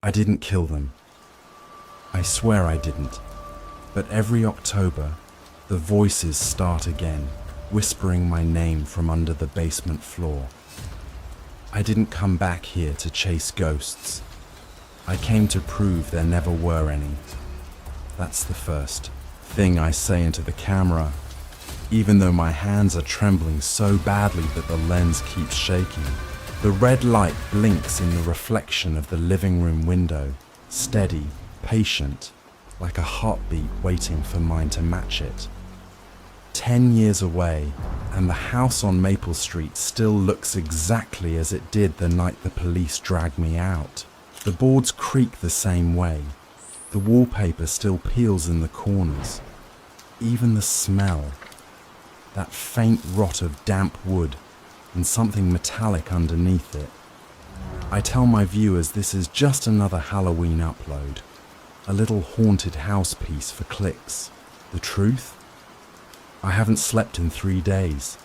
I didn't kill them. I swear I didn't. But every October, the voices start again, whispering my name from under the basement floor. I didn't come back here to chase ghosts. I came to prove there never were any. That's the first thing I say into the camera, even though my hands are trembling so badly that the lens keeps shaking. The red light blinks in the reflection of the living room window, steady, patient, like a heartbeat waiting for mine to match it. 10 years away, and the house on Maple Street still looks exactly as it did the night the police dragged me out. The boards creak the same way. The wallpaper still peels in the corners. Even the smell, that faint rot of damp wood and something metallic underneath it. I tell my viewers this is just another Halloween upload, a little haunted house piece for clicks. The truth? I haven't slept in 3 days.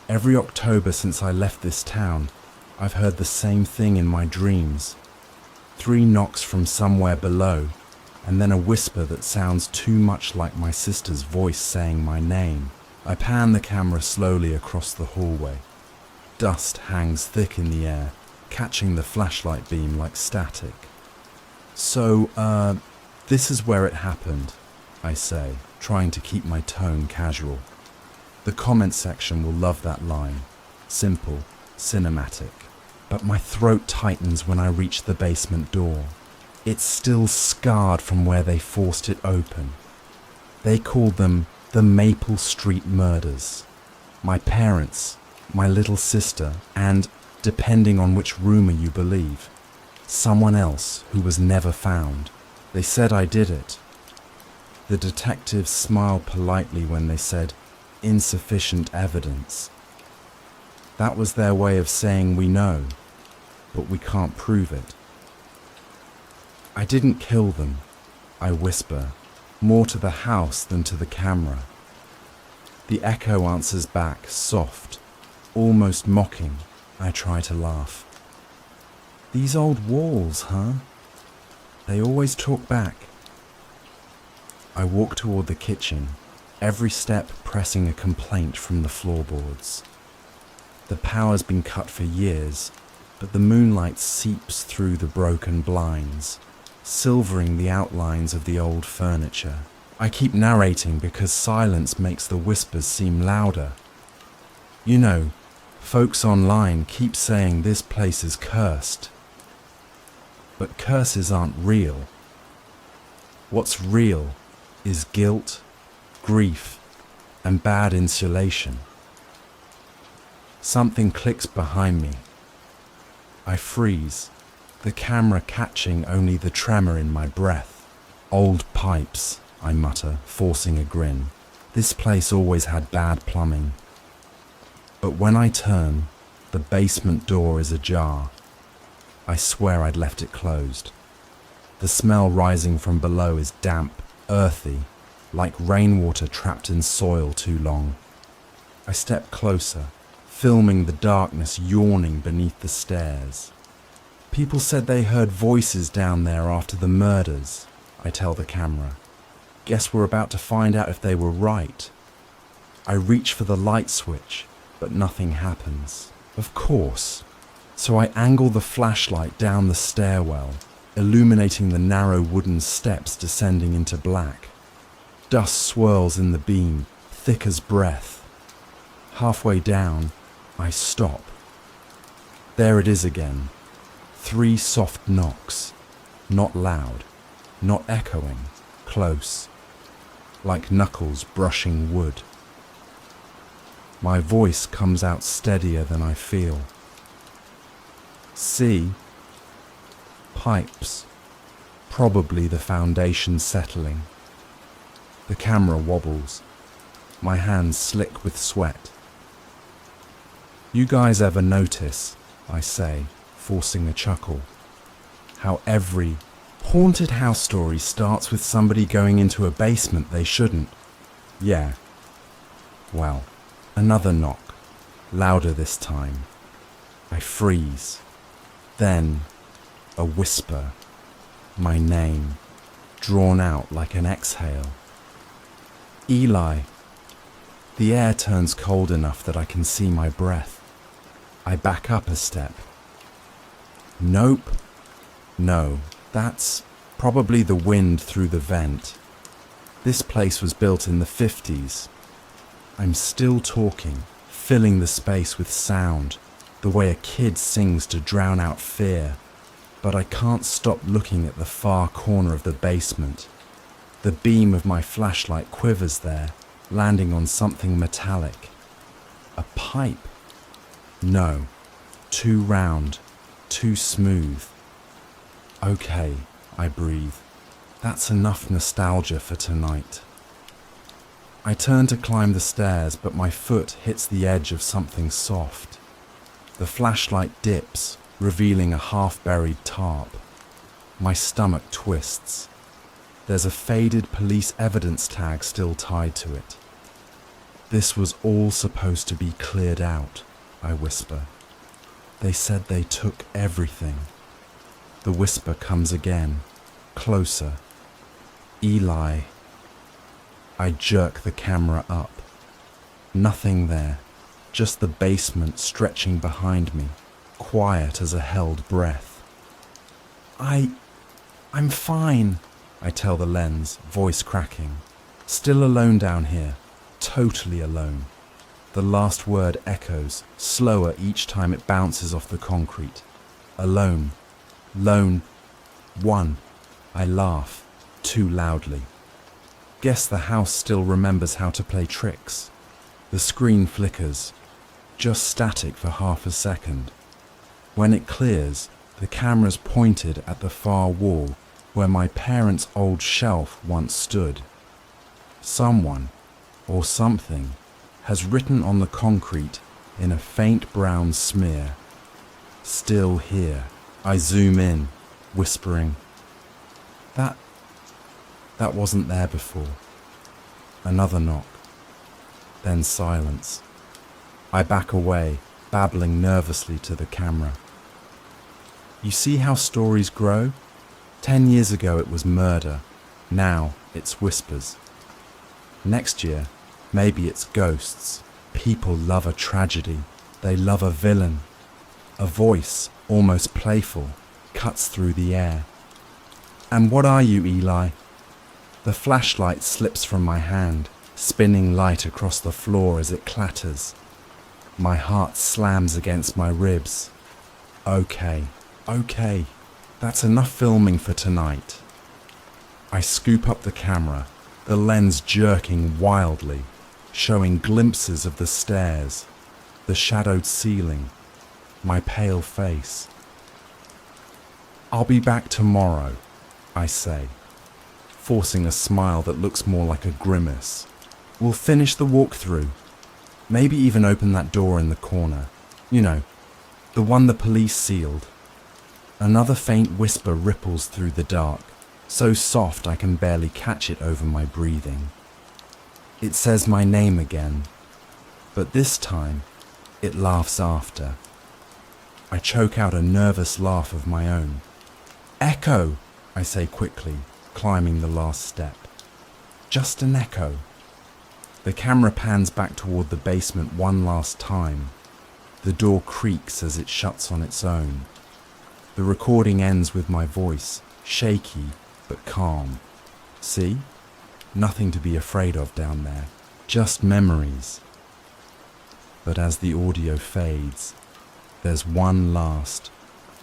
Every October since I left this town, I've heard the same thing in my dreams. 3 knocks from somewhere below, and then a whisper that sounds too much like my sister's voice saying my name. I pan the camera slowly across the hallway. Dust hangs thick in the air, catching the flashlight beam like static. So, this is where it happened, I say, trying to keep my tone casual. The comment section will love that line. Simple, cinematic. But my throat tightens when I reach the basement door. It's still scarred from where they forced it open. They called them the Maple Street Murders. My parents, my little sister, and, depending on which rumor you believe, someone else who was never found. They said I did it. The detectives smiled politely when they said, insufficient evidence. That was their way of saying we know, but we can't prove it. I didn't kill them, I whisper, more to the house than to the camera. The echo answers back, soft, almost mocking. I try to laugh. These old walls, huh? They always talk back. I walk toward the kitchen, every step pressing a complaint from the floorboards. The power's been cut for years, but the moonlight seeps through the broken blinds, silvering the outlines of the old furniture. I keep narrating because silence makes the whispers seem louder. You know, folks online keep saying this place is cursed. But curses aren't real. What's real is guilt, grief, and bad insulation. Something clicks behind me. I freeze, the camera catching only the tremor in my breath. Old pipes, I mutter, forcing a grin. This place always had bad plumbing. But when I turn, the basement door is ajar. I swear I'd left it closed. The smell rising from below is damp, earthy, like rainwater trapped in soil too long. I step closer, filming the darkness yawning beneath the stairs. People said they heard voices down there after the murders, I tell the camera. Guess we're about to find out if they were right. I reach for the light switch, but nothing happens. Of course. So I angle the flashlight down the stairwell, illuminating the narrow wooden steps descending into black. Dust swirls in the beam, thick as breath. Halfway down, I stop. There it is again. 3 soft knocks. Not loud, not echoing, close. Like knuckles brushing wood. My voice comes out steadier than I feel. See? Pipes. Probably the foundation settling. The camera wobbles. My hands slick with sweat. You guys ever notice, I say, forcing a chuckle, how every haunted house story starts with somebody going into a basement they shouldn't? Yeah. Well, another knock, louder this time. I freeze. Then, A whisper. My name, drawn out like an exhale. Eli. The air turns cold enough that I can see my breath. I back up a step. Nope. No, that's probably the wind through the vent. This place was built in the 50s. I'm still talking, filling the space with sound, the way a kid sings to drown out fear. But I can't stop looking at the far corner of the basement. The beam of my flashlight quivers there, landing on something metallic. A pipe? No, too round, too smooth. Okay, I breathe. That's enough nostalgia for tonight. I turn to climb the stairs, but my foot hits the edge of something soft. The flashlight dips, revealing a half-buried tarp. My stomach twists. There's a faded police evidence tag still tied to it. This was all supposed to be cleared out, I whisper. They said they took everything. The whisper comes again, closer. Eli. I jerk the camera up. Nothing there, just the basement stretching behind me, quiet as a held breath. I'm fine, I tell the lens, voice cracking. Still alone down here, totally alone. The last word echoes, slower each time it bounces off the concrete. Alone. Lone. One. I laugh, too loudly. Guess the house still remembers how to play tricks. The screen flickers, just static for half a second. When it clears, the camera's pointed at the far wall where my parents' old shelf once stood. Someone, or something, has written on the concrete in a faint brown smear, "Still here." I zoom in, whispering, That wasn't there before. Another knock. Then silence. I back away, babbling nervously to the camera. You see how stories grow? 10 years ago it was murder. Now it's whispers. Next year, maybe it's ghosts. People love a tragedy. They love a villain. A voice, almost playful, cuts through the air. And what are you, Eli? The flashlight slips from my hand, spinning light across the floor as it clatters. My heart slams against my ribs. Okay, that's enough filming for tonight. I scoop up the camera, the lens jerking wildly, showing glimpses of the stairs, the shadowed ceiling, my pale face. I'll be back tomorrow, I say, forcing a smile that looks more like a grimace. We'll finish the walkthrough. Maybe even open that door in the corner. You know, the one the police sealed. Another faint whisper ripples through the dark, so soft I can barely catch it over my breathing. It says my name again, but this time it laughs after. I choke out a nervous laugh of my own. Echo, I say quickly, climbing the last step. Just an echo. The camera pans back toward the basement one last time. The door creaks as it shuts on its own. The recording ends with my voice, shaky but calm. See? Nothing to be afraid of down there. Just memories. But as the audio fades, there's one last,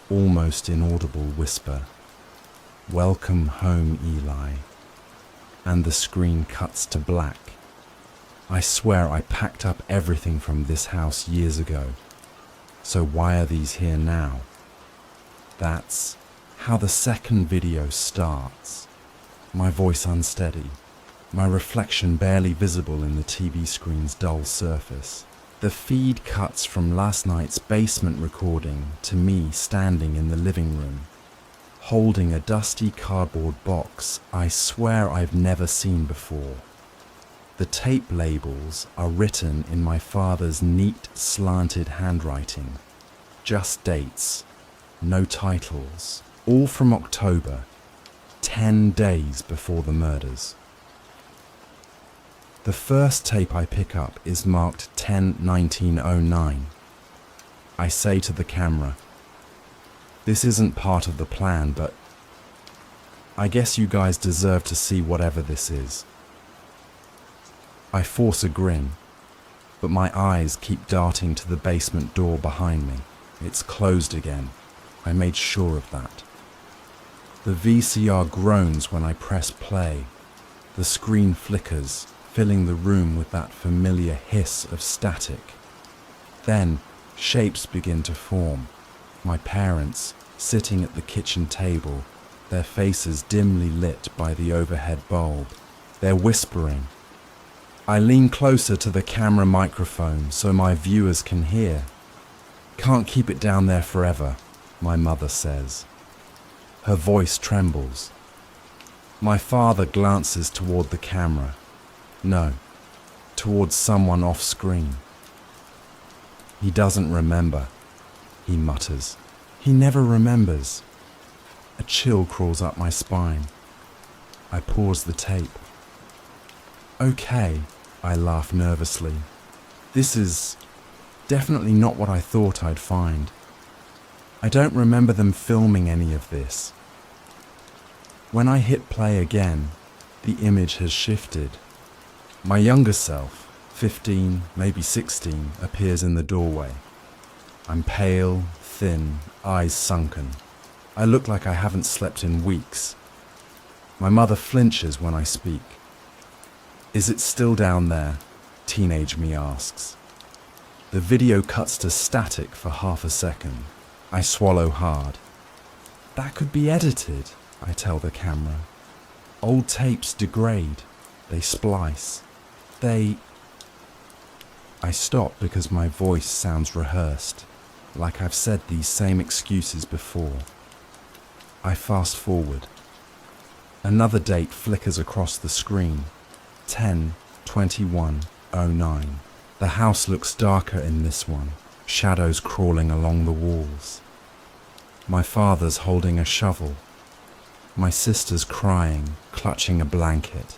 almost inaudible whisper. Welcome home, Eli. And the screen cuts to black. I swear I packed up everything from this house years ago. So why are these here now? That's how the second video starts. My voice unsteady, my reflection barely visible in the TV screen's dull surface. The feed cuts from last night's basement recording to me standing in the living room, holding a dusty cardboard box I swear I've never seen before. The tape labels are written in my father's neat, slanted handwriting. Just dates, no titles, all from October, 10 days before the murders. The first tape I pick up is marked 10/1909. I say to the camera, "This isn't part of the plan, but I guess you guys deserve to see whatever this is." I force a grin, but my eyes keep darting to the basement door behind me. It's closed again. I made sure of that. The VCR groans when I press play. The screen flickers, filling the room with that familiar hiss of static. Then, shapes begin to form. My parents, sitting at the kitchen table, their faces dimly lit by the overhead bulb. They're whispering. I lean closer to the camera microphone so my viewers can hear. "Can't keep it down there forever," my mother says. Her voice trembles. My father glances toward the camera. No, towards someone off screen. "He doesn't remember," he mutters. "He never remembers." A chill crawls up my spine. I pause the tape. "Okay," I laugh nervously. "This is definitely not what I thought I'd find. I don't remember them filming any of this." When I hit play again, the image has shifted. My younger self, 15, maybe 16, appears in the doorway. I'm pale, thin, eyes sunken. I look like I haven't slept in weeks. My mother flinches when I speak. "Is it still down there?" teenage me asks. The video cuts to static for half a second. I swallow hard. "That could be edited," I tell the camera. "Old tapes degrade. They splice. I stop because my voice sounds rehearsed, like I've said these same excuses before. I fast forward. Another date flickers across the screen. 10/21/09. The house looks darker in this one, shadows crawling along the walls. My father's holding a shovel. My sister's crying, clutching a blanket.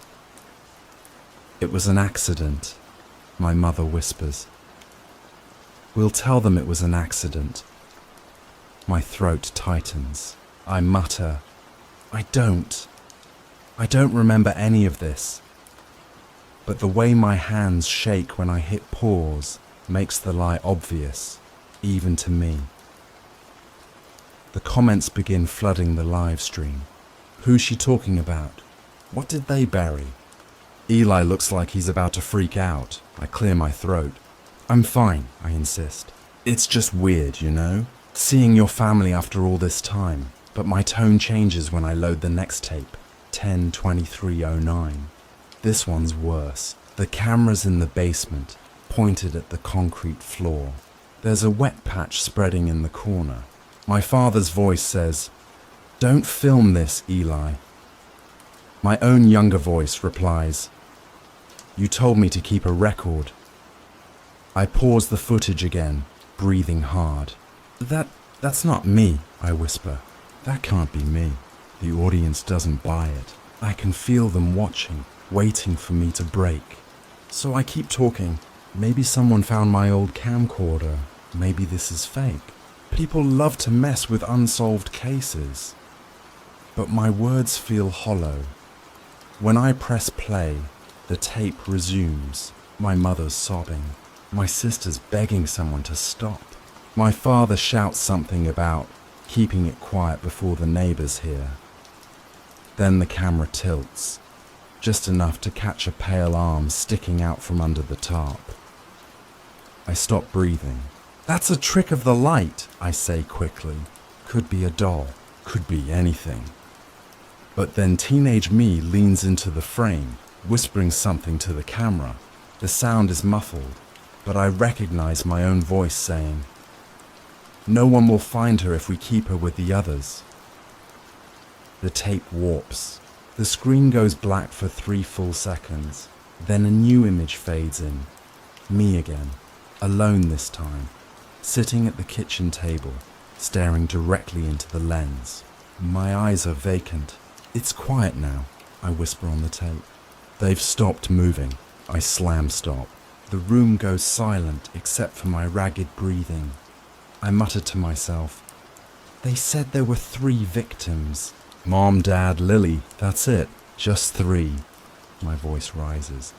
"It was an accident," my mother whispers. "We'll tell them it was an accident." My throat tightens. I mutter, I don't remember any of this." But the way my hands shake when I hit pause makes the lie obvious, even to me. The comments begin flooding the live stream. Who's she talking about? What did they bury? Eli looks like he's about to freak out. I clear my throat. "I'm fine," I insist. "It's just weird, you know? Seeing your family after all this time." But my tone changes when I load the next tape, 10/23/09. This one's worse. The camera's in the basement, pointed at the concrete floor. There's a wet patch spreading in the corner. My father's voice says, "Don't film this, Eli." My own younger voice replies, "You told me to keep a record." I pause the footage again, breathing hard. That's not me," I whisper. "That can't be me." The audience doesn't buy it. I can feel them watching, waiting for me to break. So I keep talking. "Maybe someone found my old camcorder. Maybe this is fake. People love to mess with unsolved cases." But my words feel hollow. When I press play, the tape resumes. My mother's sobbing. My sister's begging someone to stop. My father shouts something about keeping it quiet before the neighbors hear. Then the camera tilts, just enough to catch a pale arm sticking out from under the tarp. I stop breathing. "That's a trick of the light," I say quickly. Could be a doll, could be anything. But then teenage me leans into the frame, whispering something to the camera. The sound is muffled, but I recognize my own voice saying, "No one will find her if we keep her with the others." The tape warps. The screen goes black for 3 full seconds. Then a new image fades in. Me again, alone this time, sitting at the kitchen table, staring directly into the lens. My eyes are vacant. It's quiet now, I whisper on the tape. They've stopped moving. I slam stop. The room goes silent except for my ragged breathing. I mutter to myself, they said there were 3 victims. Mom, Dad, Lily, that's it. Just 3. My voice rises.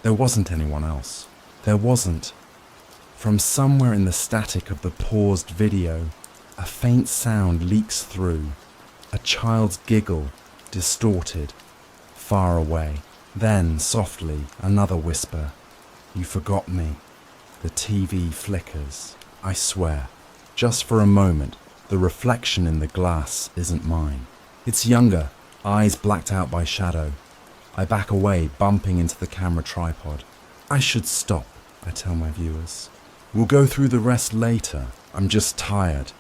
There wasn't anyone else. There wasn't. From somewhere in the static of the paused video, a faint sound leaks through. A child's giggle, distorted, far away. Then, softly, another whisper. You forgot me. The TV flickers. I swear, just for a moment, the reflection in the glass isn't mine. It's younger, eyes blacked out by shadow. I back away, bumping into the camera tripod. I should stop, I tell my viewers. We'll go through the rest later. I'm just tired.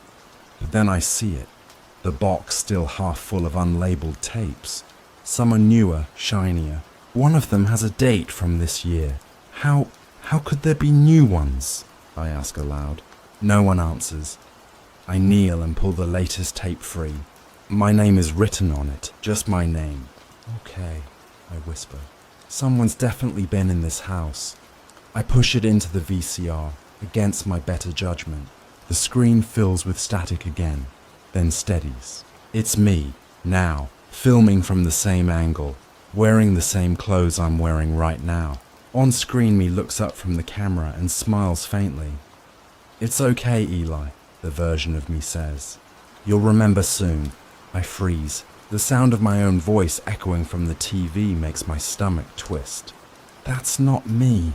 But then I see it. The box still half full of unlabeled tapes. Some are newer, shinier. One of them has a date from this year. How could there be new ones? I ask aloud. No one answers. I kneel and pull the latest tape free. My name is written on it, just my name. Okay, I whisper. Someone's definitely been in this house. I push it into the VCR, against my better judgment. The screen fills with static again, then steadies. It's me, now, filming from the same angle, wearing the same clothes I'm wearing right now. On screen, me looks up from the camera and smiles faintly. It's okay, Eli, the version of me says. You'll remember soon. I freeze. The sound of my own voice echoing from the TV makes my stomach twist. That's not me,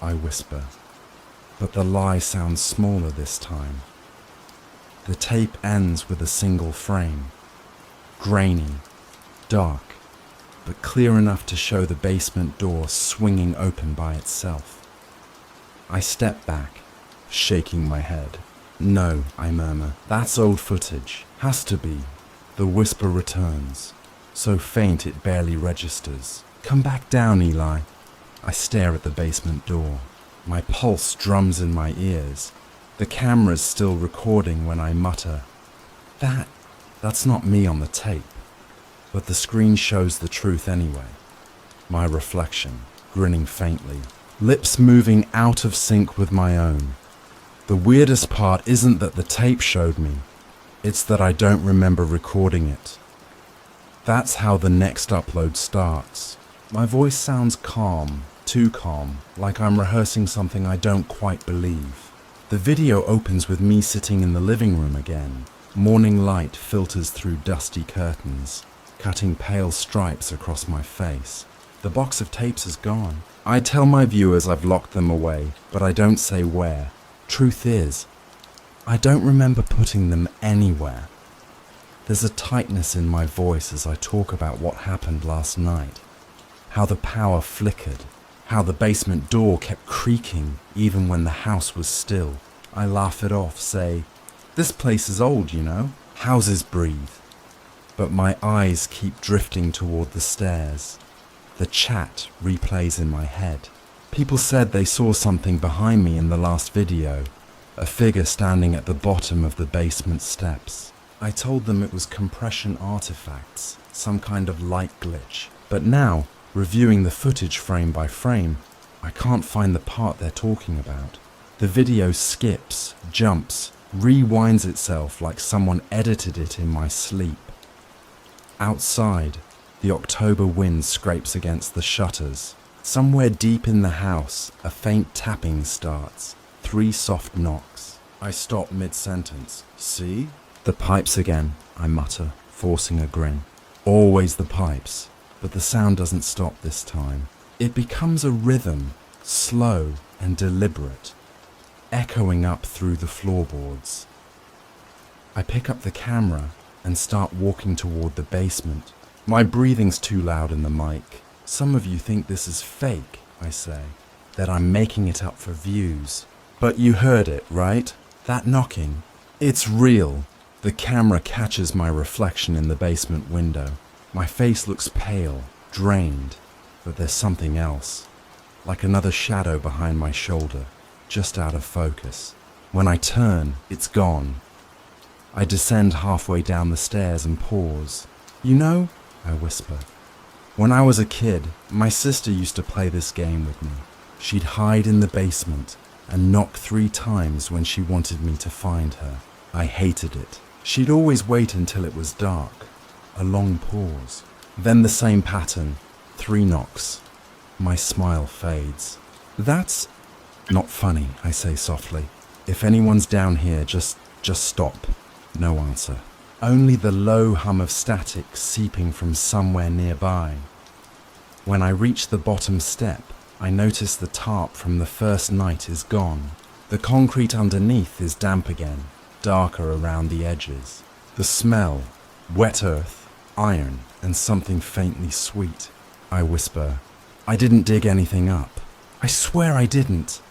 I whisper. But the lie sounds smaller this time. The tape ends with a single frame. Grainy, dark, but clear enough to show the basement door swinging open by itself. I step back, shaking my head. No, I murmur, that's old footage. Has to be. The whisper returns, so faint it barely registers. Come back down, Eli. I stare at the basement door. My pulse drums in my ears. The camera's still recording when I mutter, That's not me on the tape. But the screen shows the truth anyway. My reflection, grinning faintly, lips moving out of sync with my own. The weirdest part isn't that the tape showed me, it's that I don't remember recording it. That's how the next upload starts. My voice sounds calm, too calm, like I'm rehearsing something I don't quite believe. The video opens with me sitting in the living room again. Morning light filters through dusty curtains, cutting pale stripes across my face. The box of tapes is gone. I tell my viewers I've locked them away, but I don't say where. Truth is, I don't remember putting them anywhere. There's a tightness in my voice as I talk about what happened last night. How the power flickered. How the basement door kept creaking even when the house was still. I laugh it off, say, this place is old, you know. Houses breathe. But my eyes keep drifting toward the stairs. The chat replays in my head. People said they saw something behind me in the last video, a figure standing at the bottom of the basement steps. I told them it was compression artifacts, some kind of light glitch. But now, reviewing the footage frame by frame, I can't find the part they're talking about. The video skips, jumps, rewinds itself like someone edited it in my sleep. Outside, the October wind scrapes against the shutters. Somewhere deep in the house, a faint tapping starts. 3 soft knocks. I stop mid-sentence. See? The pipes again, I mutter, forcing a grin. Always the pipes, but the sound doesn't stop this time. It becomes a rhythm, slow and deliberate, echoing up through the floorboards. I pick up the camera and start walking toward the basement. My breathing's too loud in the mic. Some of you think this is fake, I say, that I'm making it up for views. But you heard it, right? That knocking. It's real. The camera catches my reflection in the basement window. My face looks pale, drained, but there's something else, like another shadow behind my shoulder, just out of focus. When I turn, it's gone. I descend halfway down the stairs and pause. You know, I whisper, when I was a kid, my sister used to play this game with me. She'd hide in the basement and knock 3 times when she wanted me to find her. I hated it. She'd always wait until it was dark. A long pause. Then the same pattern. 3 knocks. My smile fades. That's not funny, I say softly. If anyone's down here, just stop. No answer. Only the low hum of static seeping from somewhere nearby. When I reach the bottom step, I notice the tarp from the first night is gone. The concrete underneath is damp again, darker around the edges. The smell, wet earth, iron, and something faintly sweet. I whisper, I didn't dig anything up. I swear I didn't.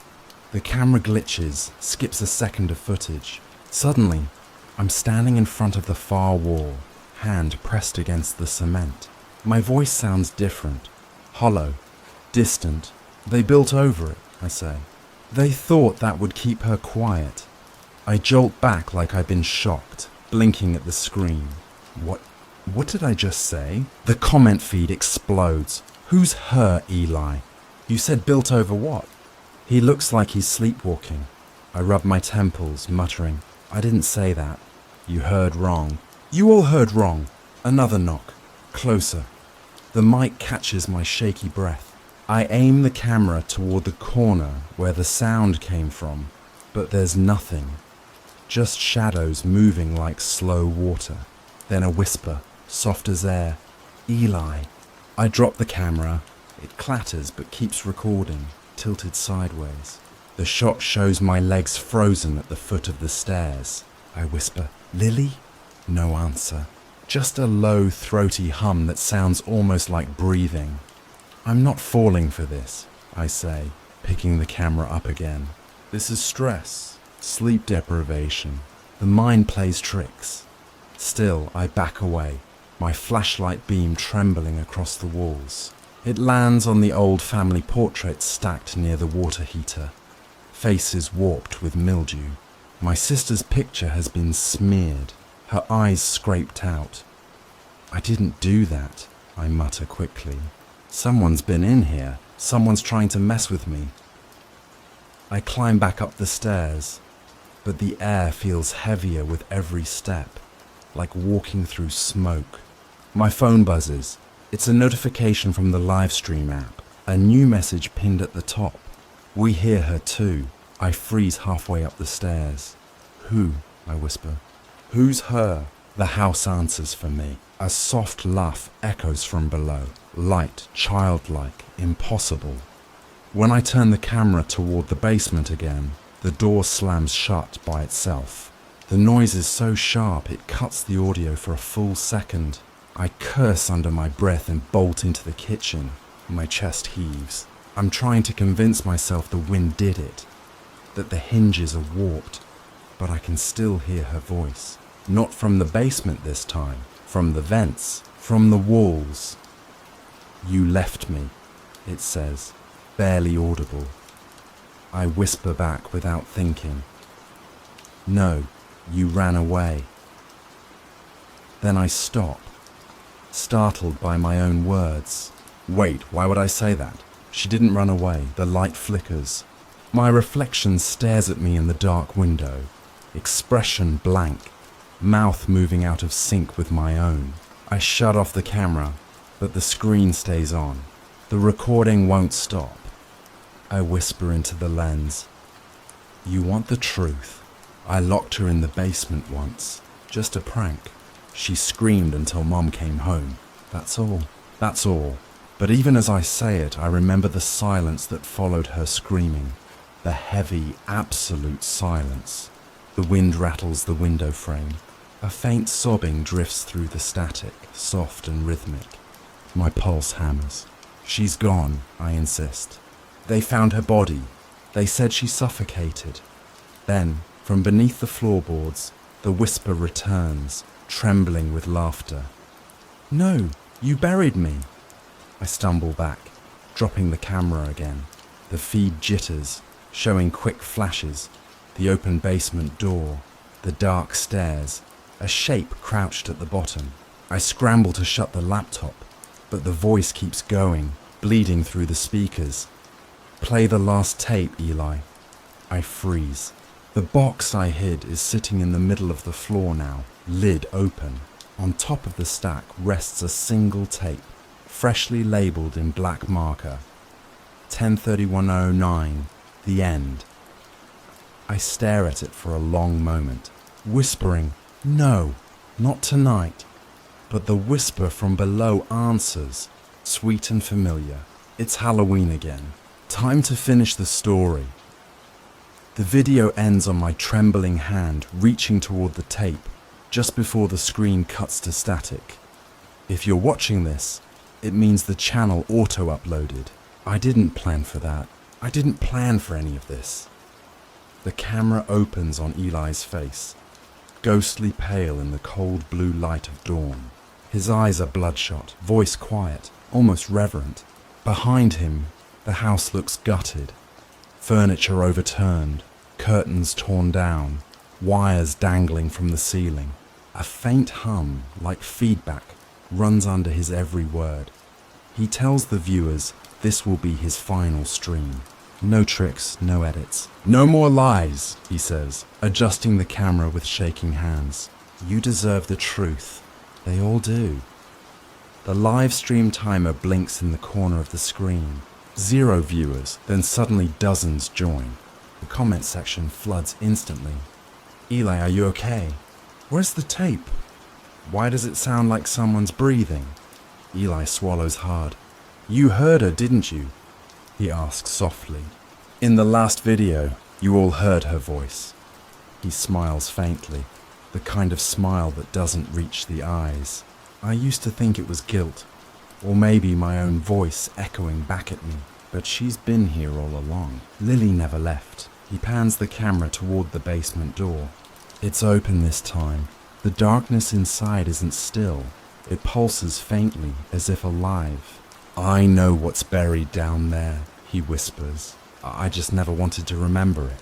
The camera glitches, skips a second of footage. Suddenly, I'm standing in front of the far wall, hand pressed against the cement. My voice sounds different, hollow, distant. They built over it, I say. They thought that would keep her quiet. I jolt back like I've been shocked, blinking at the screen. What did I just say? The comment feed explodes. Who's her, Eli? You said built over what? He looks like he's sleepwalking. I rub my temples, muttering, I didn't say that. You heard wrong. You all heard wrong. Another knock. Closer. The mic catches my shaky breath. I aim the camera toward the corner where the sound came from, but there's nothing. Just shadows moving like slow water. Then a whisper, soft as air. Eli. I drop the camera. It clatters but keeps recording, tilted sideways. The shot shows my legs frozen at the foot of the stairs. I whisper, Lily? No answer. Just a low, throaty hum that sounds almost like breathing. I'm not falling for this, I say, picking the camera up again. This is stress, sleep deprivation. The mind plays tricks. Still, I back away, my flashlight beam trembling across the walls. It lands on the old family portrait stacked near the water heater. Faces warped with mildew. My sister's picture has been smeared, her eyes scraped out. I didn't do that, I mutter quickly. Someone's been in here. Someone's trying to mess with me. I climb back up the stairs, but the air feels heavier with every step, like walking through smoke. My phone buzzes. It's a notification from the livestream app, a new message pinned at the top. We hear her too. I freeze halfway up the stairs. Who? I whisper. Who's her? The house answers for me. A soft laugh echoes from below. Light, childlike, impossible. When I turn the camera toward the basement again, the door slams shut by itself. The noise is so sharp it cuts the audio for a full second. I curse under my breath and bolt into the kitchen. My chest heaves. I'm trying to convince myself the wind did it, that the hinges are warped, but I can still hear her voice. Not from the basement this time, from the vents, from the walls. You left me, it says, barely audible. I whisper back without thinking. No, you ran away. Then I stop, startled by my own words. Wait, why would I say that? She didn't run away. The light flickers. My reflection stares at me in the dark window, expression blank, mouth moving out of sync with my own. I shut off the camera, but the screen stays on. The recording won't stop. I whisper into the lens. You want the truth? I locked her in the basement once. Just a prank. She screamed until Mom came home. That's all. That's all. But even as I say it, I remember the silence that followed her screaming. The heavy, absolute silence. The wind rattles the window frame. A faint sobbing drifts through the static, soft and rhythmic. My pulse hammers. She's gone, I insist. They found her body. They said she suffocated. Then, from beneath the floorboards, the whisper returns, trembling with laughter. No, you buried me. I stumble back, dropping the camera again. The feed jitters, showing quick flashes. The open basement door, the dark stairs, a shape crouched at the bottom. I scramble to shut the laptop, but the voice keeps going, bleeding through the speakers. Play the last tape, Eli. I freeze. The box I hid is sitting in the middle of the floor now, lid open. On top of the stack rests a single tape, freshly labeled in black marker. 10:31:09, the end. I stare at it for a long moment, whispering, "No, not tonight." But the whisper from below answers, sweet and familiar. It's Halloween again. Time to finish the story. The video ends on my trembling hand reaching toward the tape, just before the screen cuts to static. If you're watching this, it means the channel auto-uploaded. I didn't plan for that. I didn't plan for any of this. The camera opens on Eli's face, ghostly pale in the cold blue light of dawn. His eyes are bloodshot, voice quiet, almost reverent. Behind him, the house looks gutted. Furniture overturned, curtains torn down, wires dangling from the ceiling. A faint hum, like feedback, runs under his every word. He tells the viewers this will be his final stream. No tricks, no edits. No more lies, he says, adjusting the camera with shaking hands. You deserve the truth. They all do. The live stream timer blinks in the corner of the screen. 0 viewers, then suddenly dozens join. The comment section floods instantly. Eli, are you okay? Where's the tape? Why does it sound like someone's breathing? Eli swallows hard. You heard her, didn't you? He asks softly. In the last video, you all heard her voice. He smiles faintly, the kind of smile that doesn't reach the eyes. I used to think it was guilt, or maybe my own voice echoing back at me, but she's been here all along. Lily never left. He pans the camera toward the basement door. It's open this time. The darkness inside isn't still. It pulses faintly, as if alive. I know what's buried down there, he whispers. I just never wanted to remember it.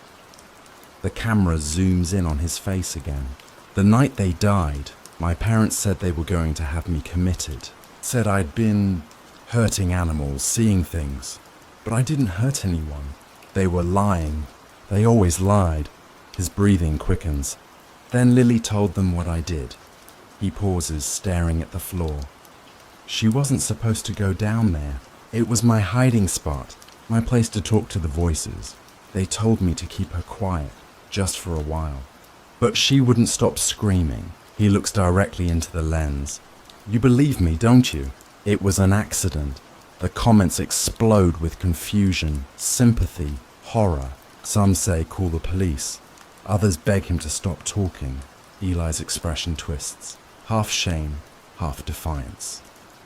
The camera zooms in on his face again. The night they died, my parents said they were going to have me committed. Said I'd been hurting animals, seeing things. But I didn't hurt anyone. They were lying. They always lied. His breathing quickens. Then Lily told them what I did. He pauses, staring at the floor. She wasn't supposed to go down there. It was my hiding spot, my place to talk to the voices. They told me to keep her quiet, just for a while. But she wouldn't stop screaming. He looks directly into the lens. You believe me, don't you? It was an accident. The comments explode with confusion, sympathy, horror. Some say call the police. Others beg him to stop talking. Eli's expression twists. Half shame, half defiance.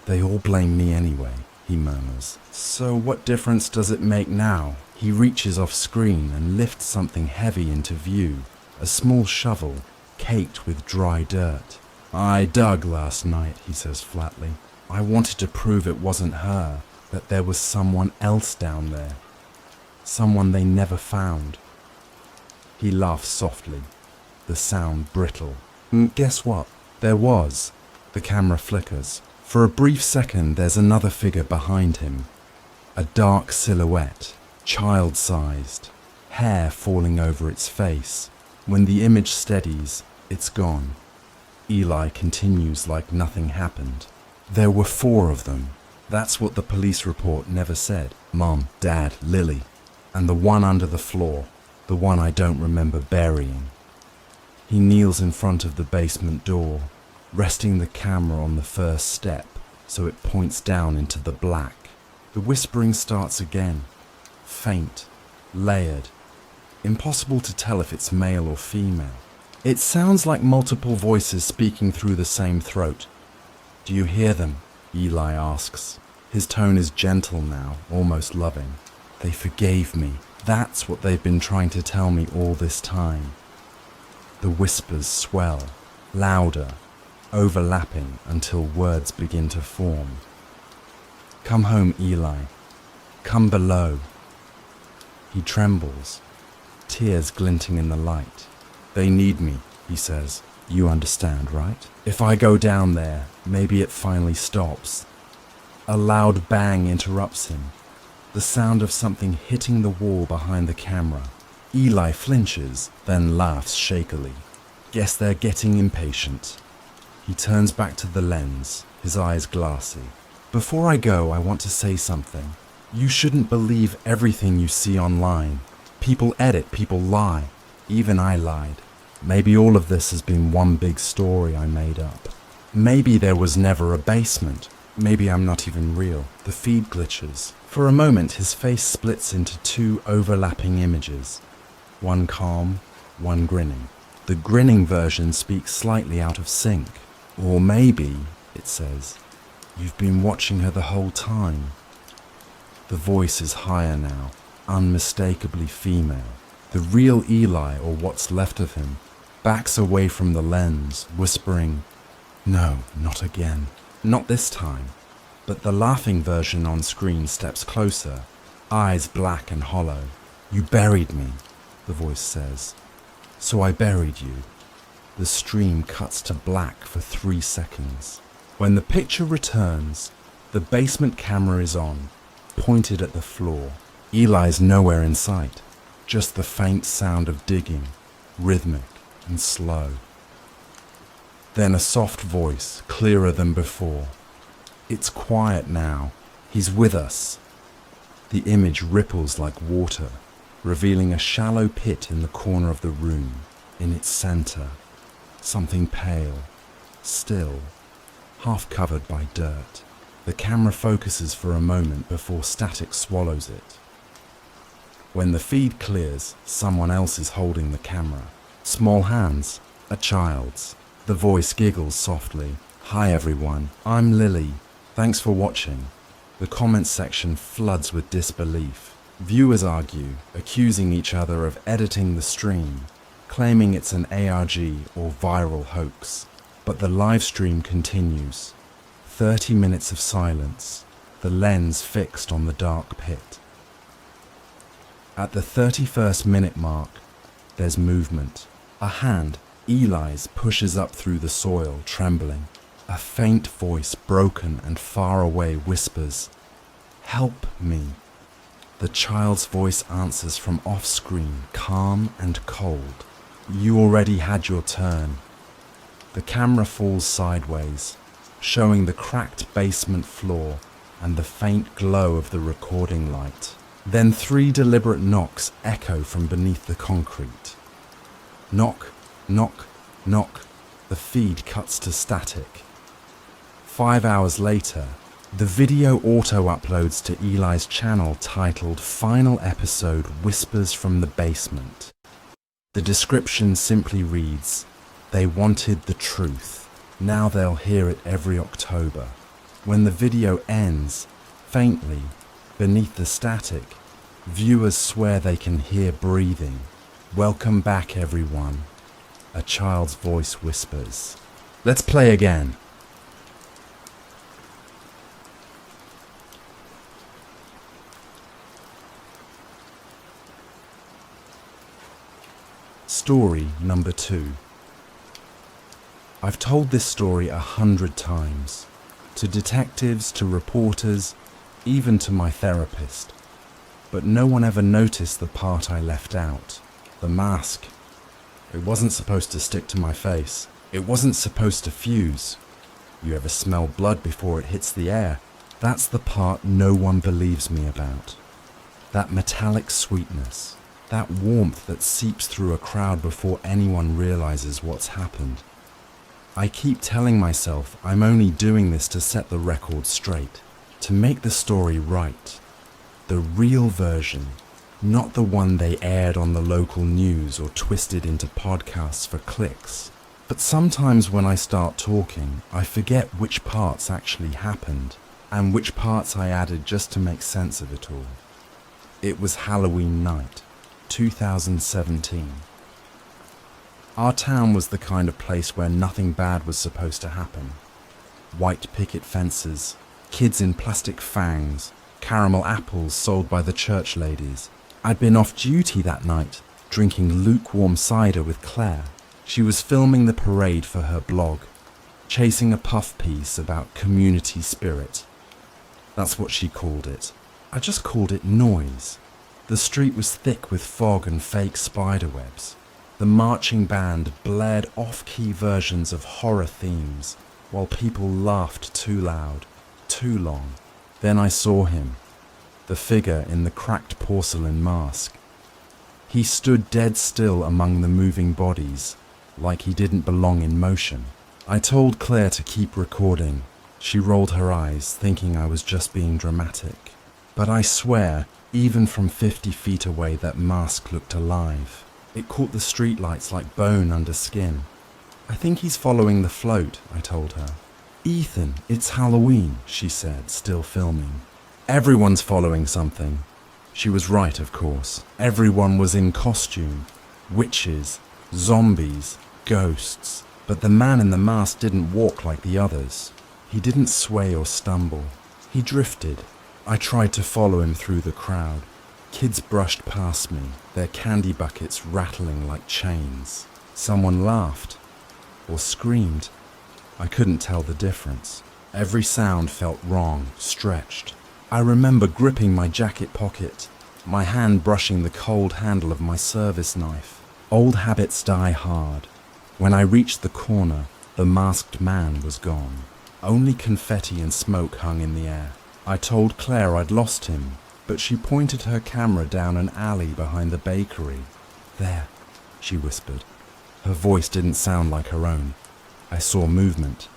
They all blame me anyway, he murmurs. So what difference does it make now? He reaches off screen and lifts something heavy into view. A small shovel, caked with dry dirt. I dug last night, he says flatly. I wanted to prove it wasn't her, that there was someone else down there. Someone they never found. He laughs softly, the sound brittle. Guess what? There was. The camera flickers. For a brief second, there's another figure behind him. A dark silhouette, child-sized, hair falling over its face. When the image steadies, it's gone. Eli continues like nothing happened. There were 4 of them. That's what the police report never said. Mom, Dad, Lily, and the one under the floor, the one I don't remember burying. He kneels in front of the basement door, resting the camera on the first step so it points down into the black. The whispering starts again, faint, layered, impossible to tell if it's male or female. It sounds like multiple voices speaking through the same throat. Do you hear them? Eli asks. His tone is gentle now, almost loving. They forgave me. That's what they've been trying to tell me all this time. The whispers swell, louder, overlapping until words begin to form. Come home, Eli. Come below. He trembles, tears glinting in the light. They need me, he says. You understand, right? If I go down there, maybe it finally stops. A loud bang interrupts him. The sound of something hitting the wall behind the camera. Eli flinches, then laughs shakily. Guess they're getting impatient. He turns back to the lens, his eyes glassy. Before I go, I want to say something. You shouldn't believe everything you see online. People edit, people lie. Even I lied. Maybe all of this has been one big story I made up. Maybe there was never a basement. Maybe I'm not even real. The feed glitches. For a moment, his face splits into two overlapping images. One calm, one grinning. The grinning version speaks slightly out of sync. Or maybe, it says, you've been watching her the whole time. The voice is higher now, unmistakably female. The real Eli, or what's left of him, backs away from the lens, whispering, "No, not again. Not this time." But the laughing version on screen steps closer, eyes black and hollow. "You buried me," the voice says. "So I buried you." The stream cuts to black for 3 seconds. When the picture returns, the basement camera is on, pointed at the floor. Eli's nowhere in sight, just the faint sound of digging, rhythmic and slow. Then a soft voice, clearer than before. "It's quiet now. He's with us." The image ripples like water, revealing a shallow pit in the corner of the room. In its center, something pale, still, half covered by dirt. The camera focuses for a moment before static swallows it. When the feed clears, someone else is holding the camera. Small hands, a child's. The voice giggles softly. "Hi everyone, I'm Lily. Thanks for watching." The comments section floods with disbelief. Viewers argue, accusing each other of editing the stream, claiming it's an ARG or viral hoax. But the live stream continues. 30 minutes of silence, the lens fixed on the dark pit. At the 31st minute mark, there's movement. A hand, Eli's, pushes up through the soil, trembling. A faint voice, broken and far away, whispers, "Help me." The child's voice answers from off-screen, calm and cold. "You already had your turn." The camera falls sideways, showing the cracked basement floor and the faint glow of the recording light. Then 3 deliberate knocks echo from beneath the concrete. Knock, knock, knock. The feed cuts to static. 5 hours later, the video auto-uploads to Eli's channel titled "Final Episode Whispers from the Basement." The description simply reads, "They wanted the truth. Now they'll hear it every October." When the video ends, faintly, beneath the static, viewers swear they can hear breathing. "Welcome back, everyone," a child's voice whispers. Let's play again. Story number 2. I've told this story 100 times. To detectives, to reporters, even to my therapist. But no one ever noticed the part I left out. The mask. It wasn't supposed to stick to my face. It wasn't supposed to fuse. You ever smell blood before it hits the air? That's the part no one believes me about. That metallic sweetness. That warmth that seeps through a crowd before anyone realizes what's happened. I keep telling myself I'm only doing this to set the record straight, to make the story right. The real version, not the one they aired on the local news or twisted into podcasts for clicks. But sometimes when I start talking, I forget which parts actually happened and which parts I added just to make sense of it all. It was Halloween night, 2017. Our town was the kind of place where nothing bad was supposed to happen. White picket fences, kids in plastic fangs, caramel apples sold by the church ladies. I'd been off duty that night, drinking lukewarm cider with Claire. She was filming the parade for her blog, chasing a puff piece about community spirit. That's what she called it. I just called it noise. The street was thick with fog and fake spiderwebs. The marching band blared off-key versions of horror themes while people laughed too loud, too long. Then I saw him, the figure in the cracked porcelain mask. He stood dead still among the moving bodies, like he didn't belong in motion. I told Claire to keep recording. She rolled her eyes, thinking I was just being dramatic. But I swear, even from 50 feet away, that mask looked alive. It caught the streetlights like bone under skin. I think he's following the float, I told her. Ethan, it's Halloween, she said, still filming. Everyone's following something. She was right, of course. Everyone was in costume. Witches, zombies, ghosts. But the man in the mask didn't walk like the others. He didn't sway or stumble. He drifted. I tried to follow him through the crowd. Kids brushed past me, their candy buckets rattling like chains. Someone laughed or screamed. I couldn't tell the difference. Every sound felt wrong, stretched. I remember gripping my jacket pocket, my hand brushing the cold handle of my service knife. Old habits die hard. When I reached the corner, the masked man was gone. Only confetti and smoke hung in the air. I told Claire I'd lost him, but she pointed her camera down an alley behind the bakery. There, she whispered. Her voice didn't sound like her own. I saw movement.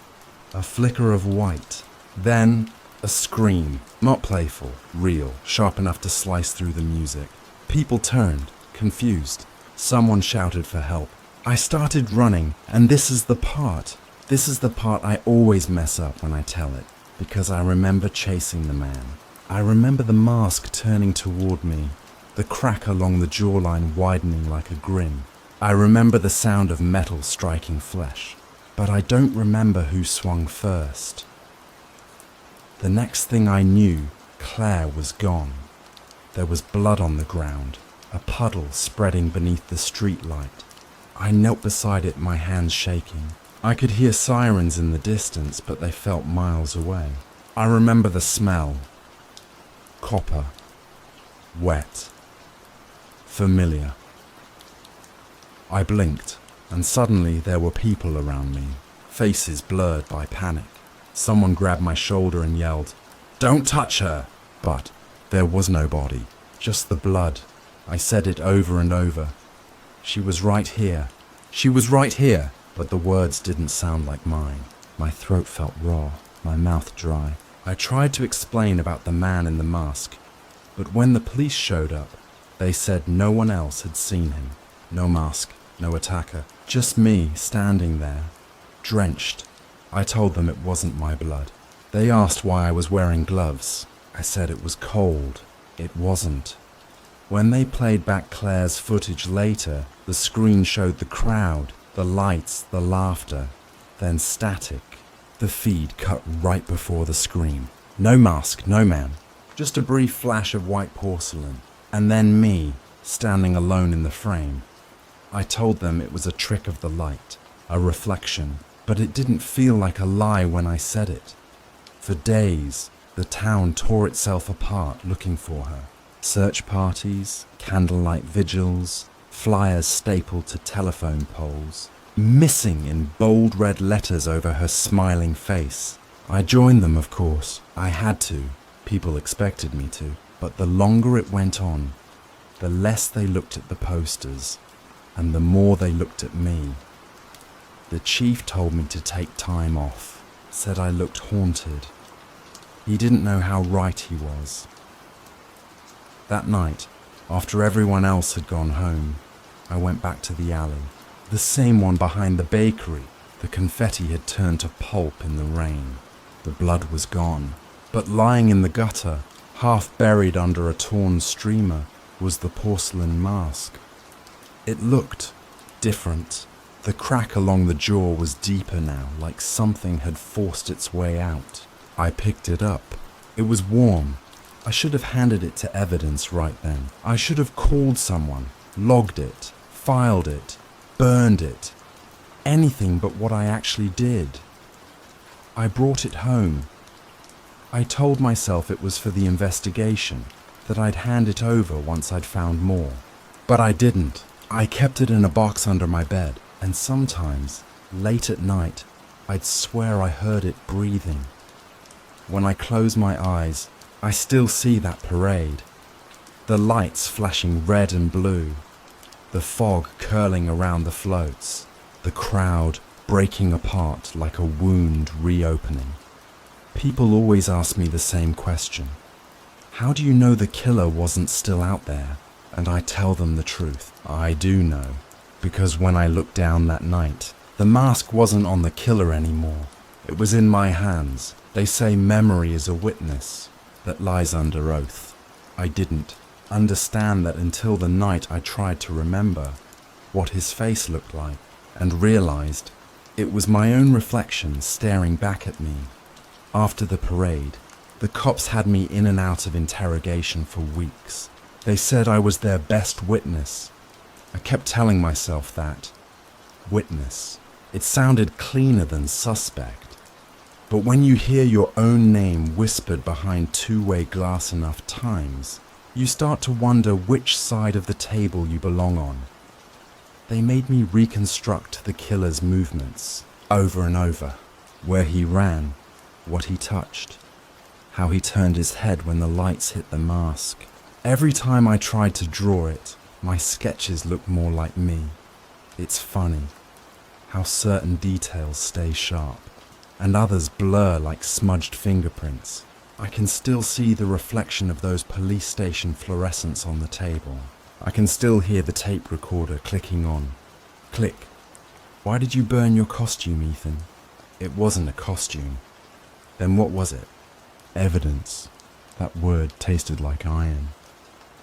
A flicker of white. Then a scream. Not playful, real, sharp enough to slice through the music. People turned, confused. Someone shouted for help. I started running, and this is the part I always mess up when I tell it, because I remember chasing the man. I remember the mask turning toward me, the crack along the jawline widening like a grin. I remember the sound of metal striking flesh, but I don't remember who swung first. The next thing I knew, Claire was gone. There was blood on the ground, a puddle spreading beneath the street light. I knelt beside it, my hands shaking. I could hear sirens in the distance, but they felt miles away. I remember the smell. Copper. Wet. Familiar. I blinked, and suddenly there were people around me, faces blurred by panic. Someone grabbed my shoulder and yelled, "Don't touch her!" But there was no body, just the blood. I said it over and over. She was right here. She was right here. But the words didn't sound like mine. My throat felt raw, my mouth dry. I tried to explain about the man in the mask, but when the police showed up, they said no one else had seen him. No mask, no attacker, just me standing there, drenched. I told them it wasn't my blood. They asked why I was wearing gloves. I said it was cold. It wasn't. When they played back Claire's footage later, the screen showed the crowd, the lights, the laughter, then static. The feed cut right before the scream. No mask, no man. Just a brief flash of white porcelain. And then me, standing alone in the frame. I told them it was a trick of the light, a reflection, but it didn't feel like a lie when I said it. For days, the town tore itself apart looking for her. Search parties, candlelight vigils, flyers stapled to telephone poles, missing in bold red letters over her smiling face. I joined them, of course. I had to. People expected me to. But the longer it went on, the less they looked at the posters, and the more they looked at me. The chief told me to take time off, said I looked haunted. He didn't know how right he was. That night, after everyone else had gone home, I went back to the alley, the same one behind the bakery. The confetti had turned to pulp in the rain. The blood was gone, but lying in the gutter, half buried under a torn streamer, was the porcelain mask. It looked different. The crack along the jaw was deeper now, like something had forced its way out. I picked it up. It was warm. I should have handed it to evidence right then. I should have called someone, logged it, filed it, burned it. anything but what I actually did. I brought it home. I told myself it was for the investigation, that I'd hand it over once I'd found more. But I didn't. I kept it in a box under my bed, and sometimes, late at night, I'd swear I heard it breathing. When I close my eyes, I still see that parade. The lights flashing red and blue, the fog curling around the floats, the crowd breaking apart like a wound reopening. People always ask me the same question. How do you know the killer wasn't still out there? And I tell them the truth. I do know, because when I looked down that night, the mask wasn't on the killer anymore. It was in my hands. They say memory is a witness that lies under oath. I didn't understand that until the night I tried to remember what his face looked like and realized it was my own reflection staring back at me. After the parade, the cops had me in and out of interrogation for weeks. They said I was their best witness. I kept telling myself that. Witness. It sounded cleaner than suspect. But when you hear your own name whispered behind two-way glass enough times, you start to wonder which side of the table you belong on. They made me reconstruct the killer's movements over and over. Where he ran, what he touched, how he turned his head when the lights hit the mask. Every time I tried to draw it, my sketches looked more like me. It's funny how certain details stay sharp and others blur like smudged fingerprints. I can still see the reflection of those police station fluorescents on the table. I can still hear the tape recorder clicking on. Click. Why did you burn your costume, Ethan? It wasn't a costume. Then what was it? Evidence. That word tasted like iron.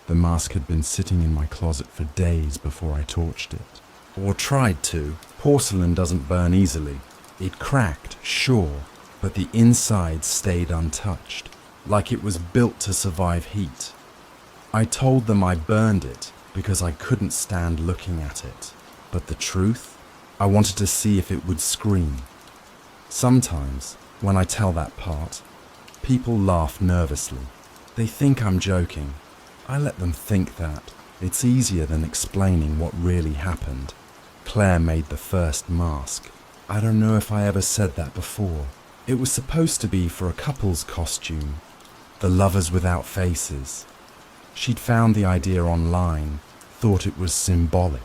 The mask had been sitting in my closet for days before I torched it. Or tried to. Porcelain doesn't burn easily. It cracked, sure, but the inside stayed untouched, like it was built to survive heat. I told them I burned it because I couldn't stand looking at it. But the truth? I wanted to see if it would scream. Sometimes, when I tell that part, people laugh nervously. They think I'm joking. I let them think that. It's easier than explaining what really happened. Claire made the first mask. I don't know if I ever said that before. It was supposed to be for a couple's costume, the lovers without faces. She'd found the idea online, thought it was symbolic.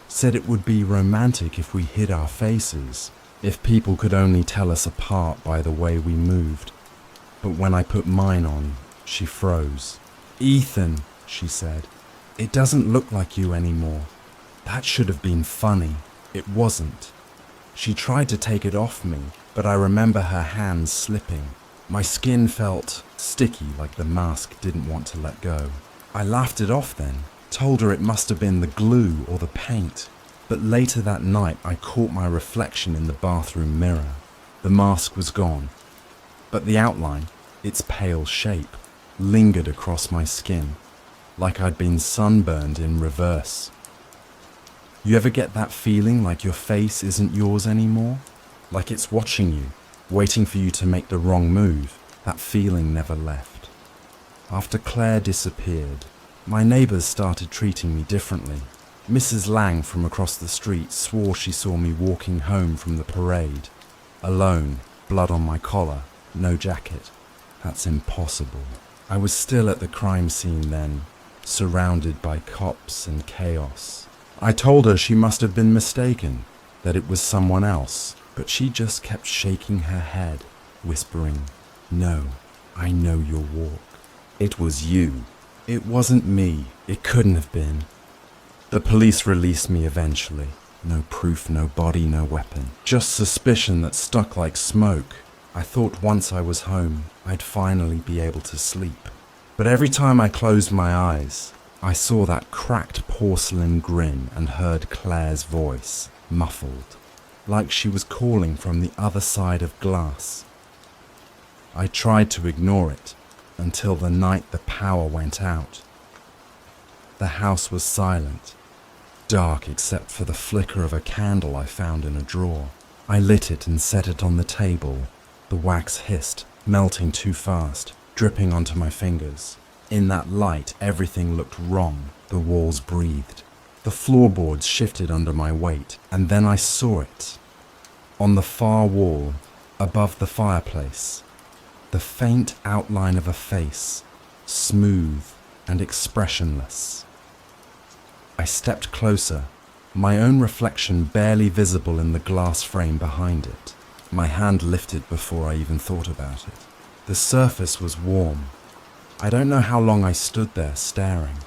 Said it would be romantic if we hid our faces, if people could only tell us apart by the way we moved. But when I put mine on, she froze. Ethan, she said, it doesn't look like you anymore. That should have been funny. It wasn't. She tried to take it off me, but I remember her hands slipping. My skin felt sticky, like the mask didn't want to let go. I laughed it off then, told her it must have been the glue or the paint. But later that night I caught my reflection in the bathroom mirror. The mask was gone, but the outline, its pale shape, lingered across my skin, like I'd been sunburned in reverse. You ever get that feeling like your face isn't yours anymore? Like it's watching you, waiting for you to make the wrong move? That feeling never left. After Claire disappeared, my neighbours started treating me differently. Mrs. Lang from across the street swore she saw me walking home from the parade, alone, blood on my collar, no jacket. That's impossible. I was still at the crime scene then, surrounded by cops and chaos. I told her she must have been mistaken, that it was someone else, but she just kept shaking her head, whispering, "No, I know your walk. It was you. It wasn't me. It couldn't have been." The police released me eventually. No proof, no body, no weapon. Just suspicion that stuck like smoke. I thought once I was home, I'd finally be able to sleep. But every time I closed my eyes, I saw that cracked porcelain grin and heard Claire's voice, muffled, like she was calling from the other side of glass. I tried to ignore it until the night the power went out. The house was silent. dark except for the flicker of a candle I found in a drawer. I lit it and set it on the table. The wax hissed, melting too fast, dripping onto my fingers. In that light, everything looked wrong. The walls breathed. The floorboards shifted under my weight, and then I saw it. On the far wall, above the fireplace, the faint outline of a face, smooth and expressionless. I stepped closer, my own reflection barely visible in the glass frame behind it. My hand lifted before I even thought about it. The surface was warm. I don't know how long I stood there staring.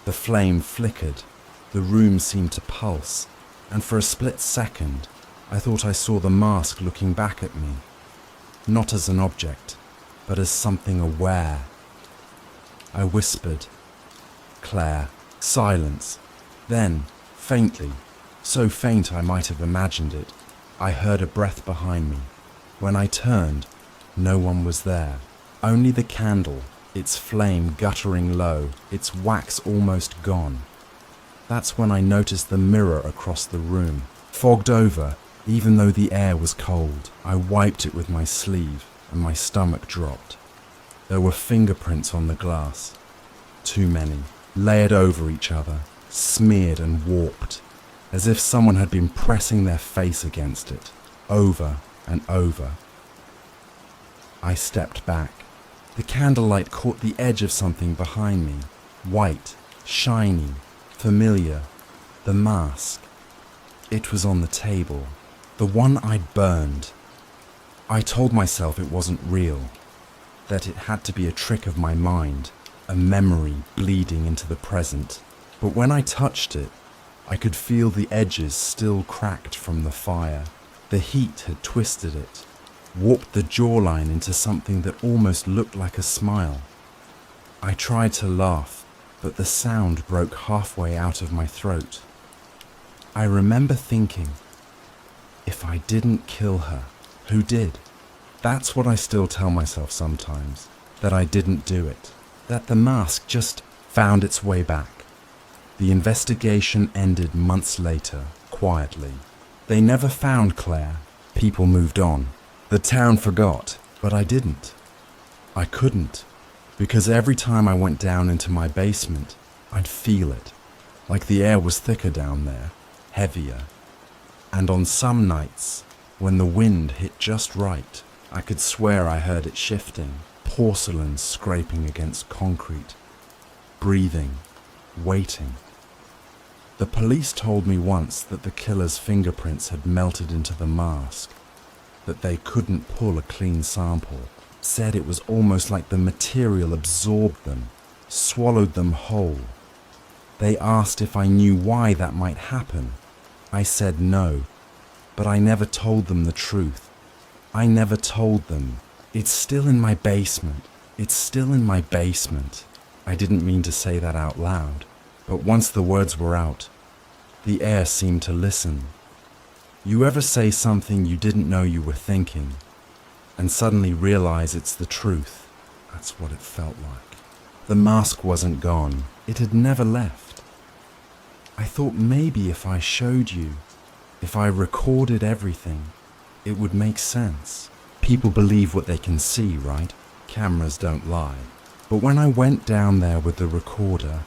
The flame flickered, the room seemed to pulse, and for a split second, I thought I saw the mask looking back at me. Not as an object, but as something aware. I whispered, "Claire." Silence. Then, faintly, so faint I might have imagined it, I heard a breath behind me. When I turned, no one was there. Only the candle, its flame guttering low, its wax almost gone. That's when I noticed the mirror across the room, fogged over, even though the air was cold. I wiped it with my sleeve, and my stomach dropped. There were fingerprints on the glass. Too many, layered over each other, smeared and warped, as if someone had been pressing their face against it, over and over. I stepped back. The candlelight caught the edge of something behind me, white, shiny, familiar. The mask. It was on the table, the one I'd burned. I told myself it wasn't real, that it had to be a trick of my mind, a memory bleeding into the present. But when I touched it, I could feel the edges still cracked from the fire. The heat had twisted it, warped the jawline into something that almost looked like a smile. I tried to laugh, but the sound broke halfway out of my throat. I remember thinking, if I didn't kill her, who did? That's what I still tell myself sometimes, that I didn't do it, that the mask just found its way back. The investigation ended months later, quietly. They never found Claire. People moved on. The town forgot, but I didn't. I couldn't, because every time I went down into my basement, I'd feel it, like the air was thicker down there, heavier. And on some nights, when the wind hit just right, I could swear I heard it shifting, porcelain scraping against concrete, breathing, waiting. The police told me once that the killer's fingerprints had melted into the mask, that they couldn't pull a clean sample, said it was almost like the material absorbed them, swallowed them whole. They asked if I knew why that might happen. I said no, but I never told them the truth. I never told them. It's still in my basement. It's still in my basement. I didn't mean to say that out loud, but once the words were out, the air seemed to listen. You ever say something you didn't know you were thinking, and suddenly realize it's the truth? That's what it felt like. The mask wasn't gone. It had never left. I thought maybe if I showed you, if I recorded everything, it would make sense. People believe what they can see, right? Cameras don't lie. But when I went down there with the recorder,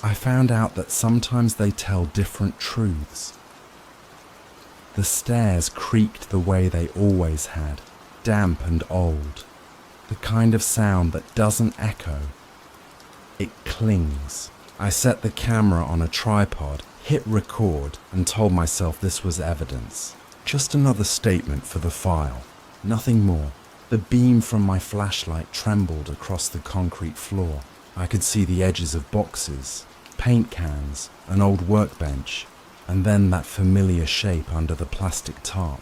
I found out that sometimes they tell different truths. The stairs creaked the way they always had, damp and old. The kind of sound that doesn't echo. It clings. I set the camera on a tripod, hit record, and told myself this was evidence. Just another statement for the file. Nothing more. The beam from my flashlight trembled across the concrete floor. I could see the edges of boxes, paint cans, an old workbench, and then that familiar shape under the plastic tarp.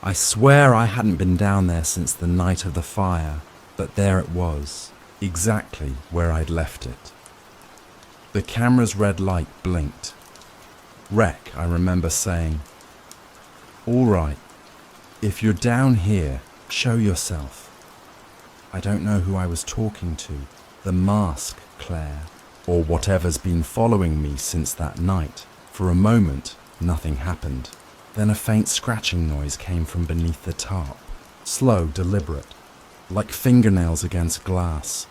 I swear I hadn't been down there since the night of the fire, but there it was, exactly where I'd left it. The camera's red light blinked. "Rec," I remember saying. "All right, if you're down here, show yourself." I don't know who I was talking to, the mask, Claire, or whatever's been following me since that night. For a moment, nothing happened. Then a faint scratching noise came from beneath the tarp. Slow, deliberate, like fingernails against glass.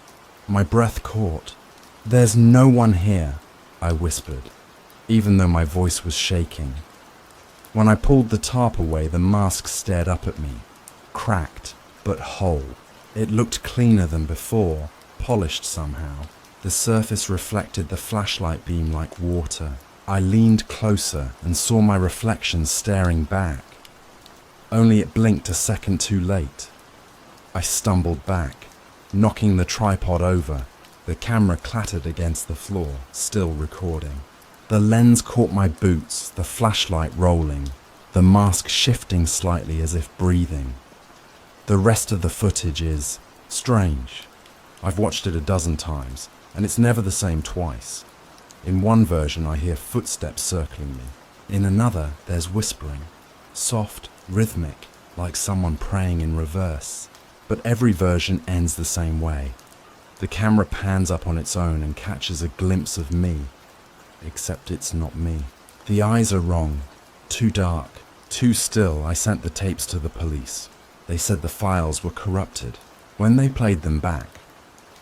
My breath caught. "There's no one here," I whispered, even though my voice was shaking. When I pulled the tarp away, the mask stared up at me, cracked but whole. It looked cleaner than before, polished somehow. The surface reflected the flashlight beam like water. I leaned closer and saw my reflection staring back. Only it blinked a second too late. I stumbled back, knocking the tripod over. The camera clattered against the floor, still recording. The lens caught my boots, the flashlight rolling, the mask shifting slightly as if breathing. The rest of the footage is strange. I've watched it a dozen times, and it's never the same twice. In one version, I hear footsteps circling me. In another, there's whispering, soft, rhythmic, like someone praying in reverse. But every version ends the same way. The camera pans up on its own and catches a glimpse of me, except it's not me. The eyes are wrong, too dark, too still. I sent the tapes to the police. They said the files were corrupted. When they played them back,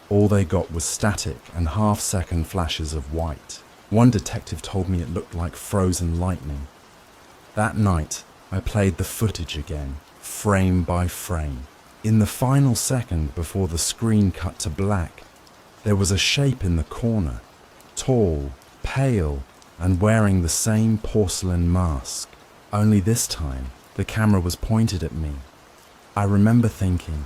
all they got was static and half-second flashes of white. One detective told me it looked like frozen lightning. That night, I played the footage again, frame by frame. In the final second before the screen cut to black, there was a shape in the corner, tall, pale, and wearing the same porcelain mask. Only this time, the camera was pointed at me. I remember thinking,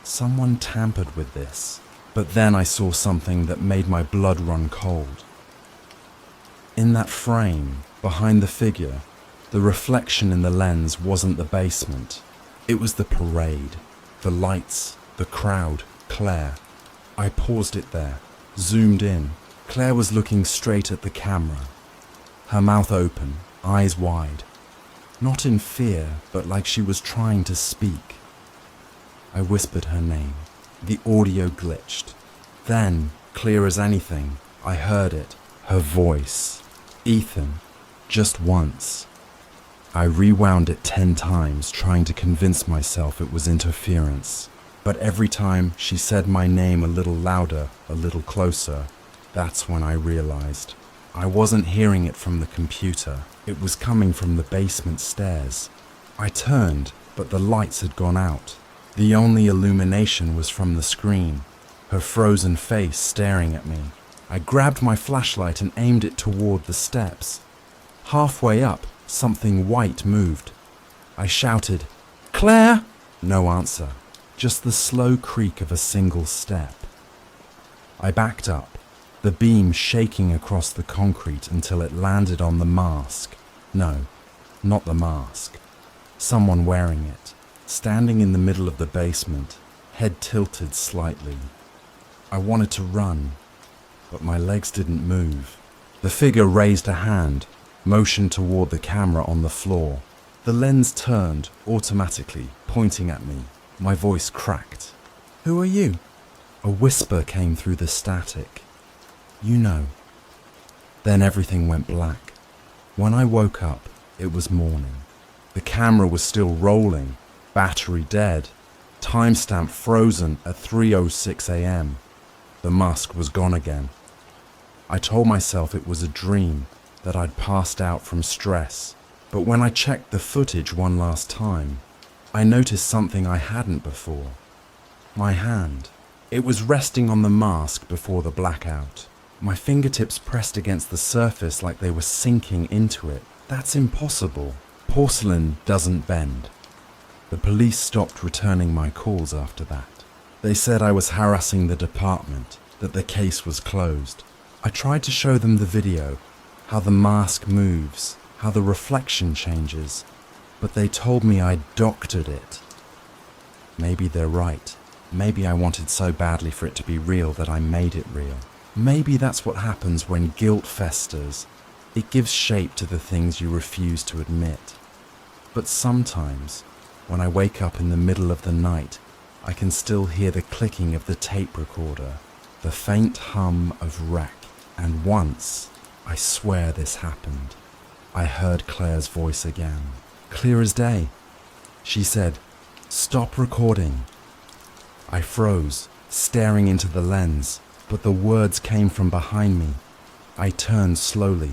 someone tampered with this. But then I saw something that made my blood run cold. In that frame, behind the figure, the reflection in the lens wasn't the basement. It was the parade, the lights, the crowd, Claire. I paused it there, zoomed in. Claire was looking straight at the camera, her mouth open, eyes wide. Not in fear, but like she was trying to speak. I whispered her name. The audio glitched. Then, clear as anything, I heard it. Her voice. Ethan. Just once. I rewound it 10 times, trying to convince myself it was interference. But every time she said my name a little louder, a little closer, that's when I realized. I wasn't hearing it from the computer. It was coming from the basement stairs. I turned, but the lights had gone out. The only illumination was from the screen, her frozen face staring at me. I grabbed my flashlight and aimed it toward the steps. Halfway up, something white moved. I shouted, "Claire!" No answer, just the slow creak of a single step. I backed up, the beam shaking across the concrete until it landed on the mask. No, not the mask. Someone wearing it. Standing in the middle of the basement, head tilted slightly. I wanted to run, but my legs didn't move. The figure raised a hand, motioned toward the camera on the floor. The lens turned automatically, pointing at me. My voice cracked. "Who are you?" A whisper came through the static. "You know." Then everything went black. When I woke up, it was morning. The camera was still rolling. Battery dead, timestamp frozen at 3:06 a.m. The mask was gone again. I told myself it was a dream, that I'd passed out from stress. But when I checked the footage one last time, I noticed something I hadn't before. My hand. It was resting on the mask before the blackout. My fingertips pressed against the surface like they were sinking into it. That's impossible. Porcelain doesn't bend. The police stopped returning my calls after that. They said I was harassing the department, that the case was closed. I tried to show them the video, how the mask moves, how the reflection changes, but they told me I doctored it. Maybe they're right. Maybe I wanted so badly for it to be real that I made it real. Maybe that's what happens when guilt festers. It gives shape to the things you refuse to admit. But sometimes, when I wake up in the middle of the night, I can still hear the clicking of the tape recorder, the faint hum of wreck. And once, I swear this happened. I heard Claire's voice again, clear as day. She said, "Stop recording." I froze, staring into the lens, but the words came from behind me. I turned slowly.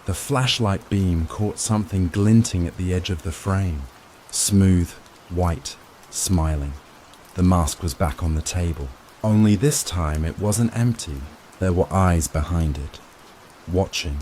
The flashlight beam caught something glinting at the edge of the frame. Smooth, white, smiling. The mask was back on the table. Only this time it wasn't empty. There were eyes behind it, watching.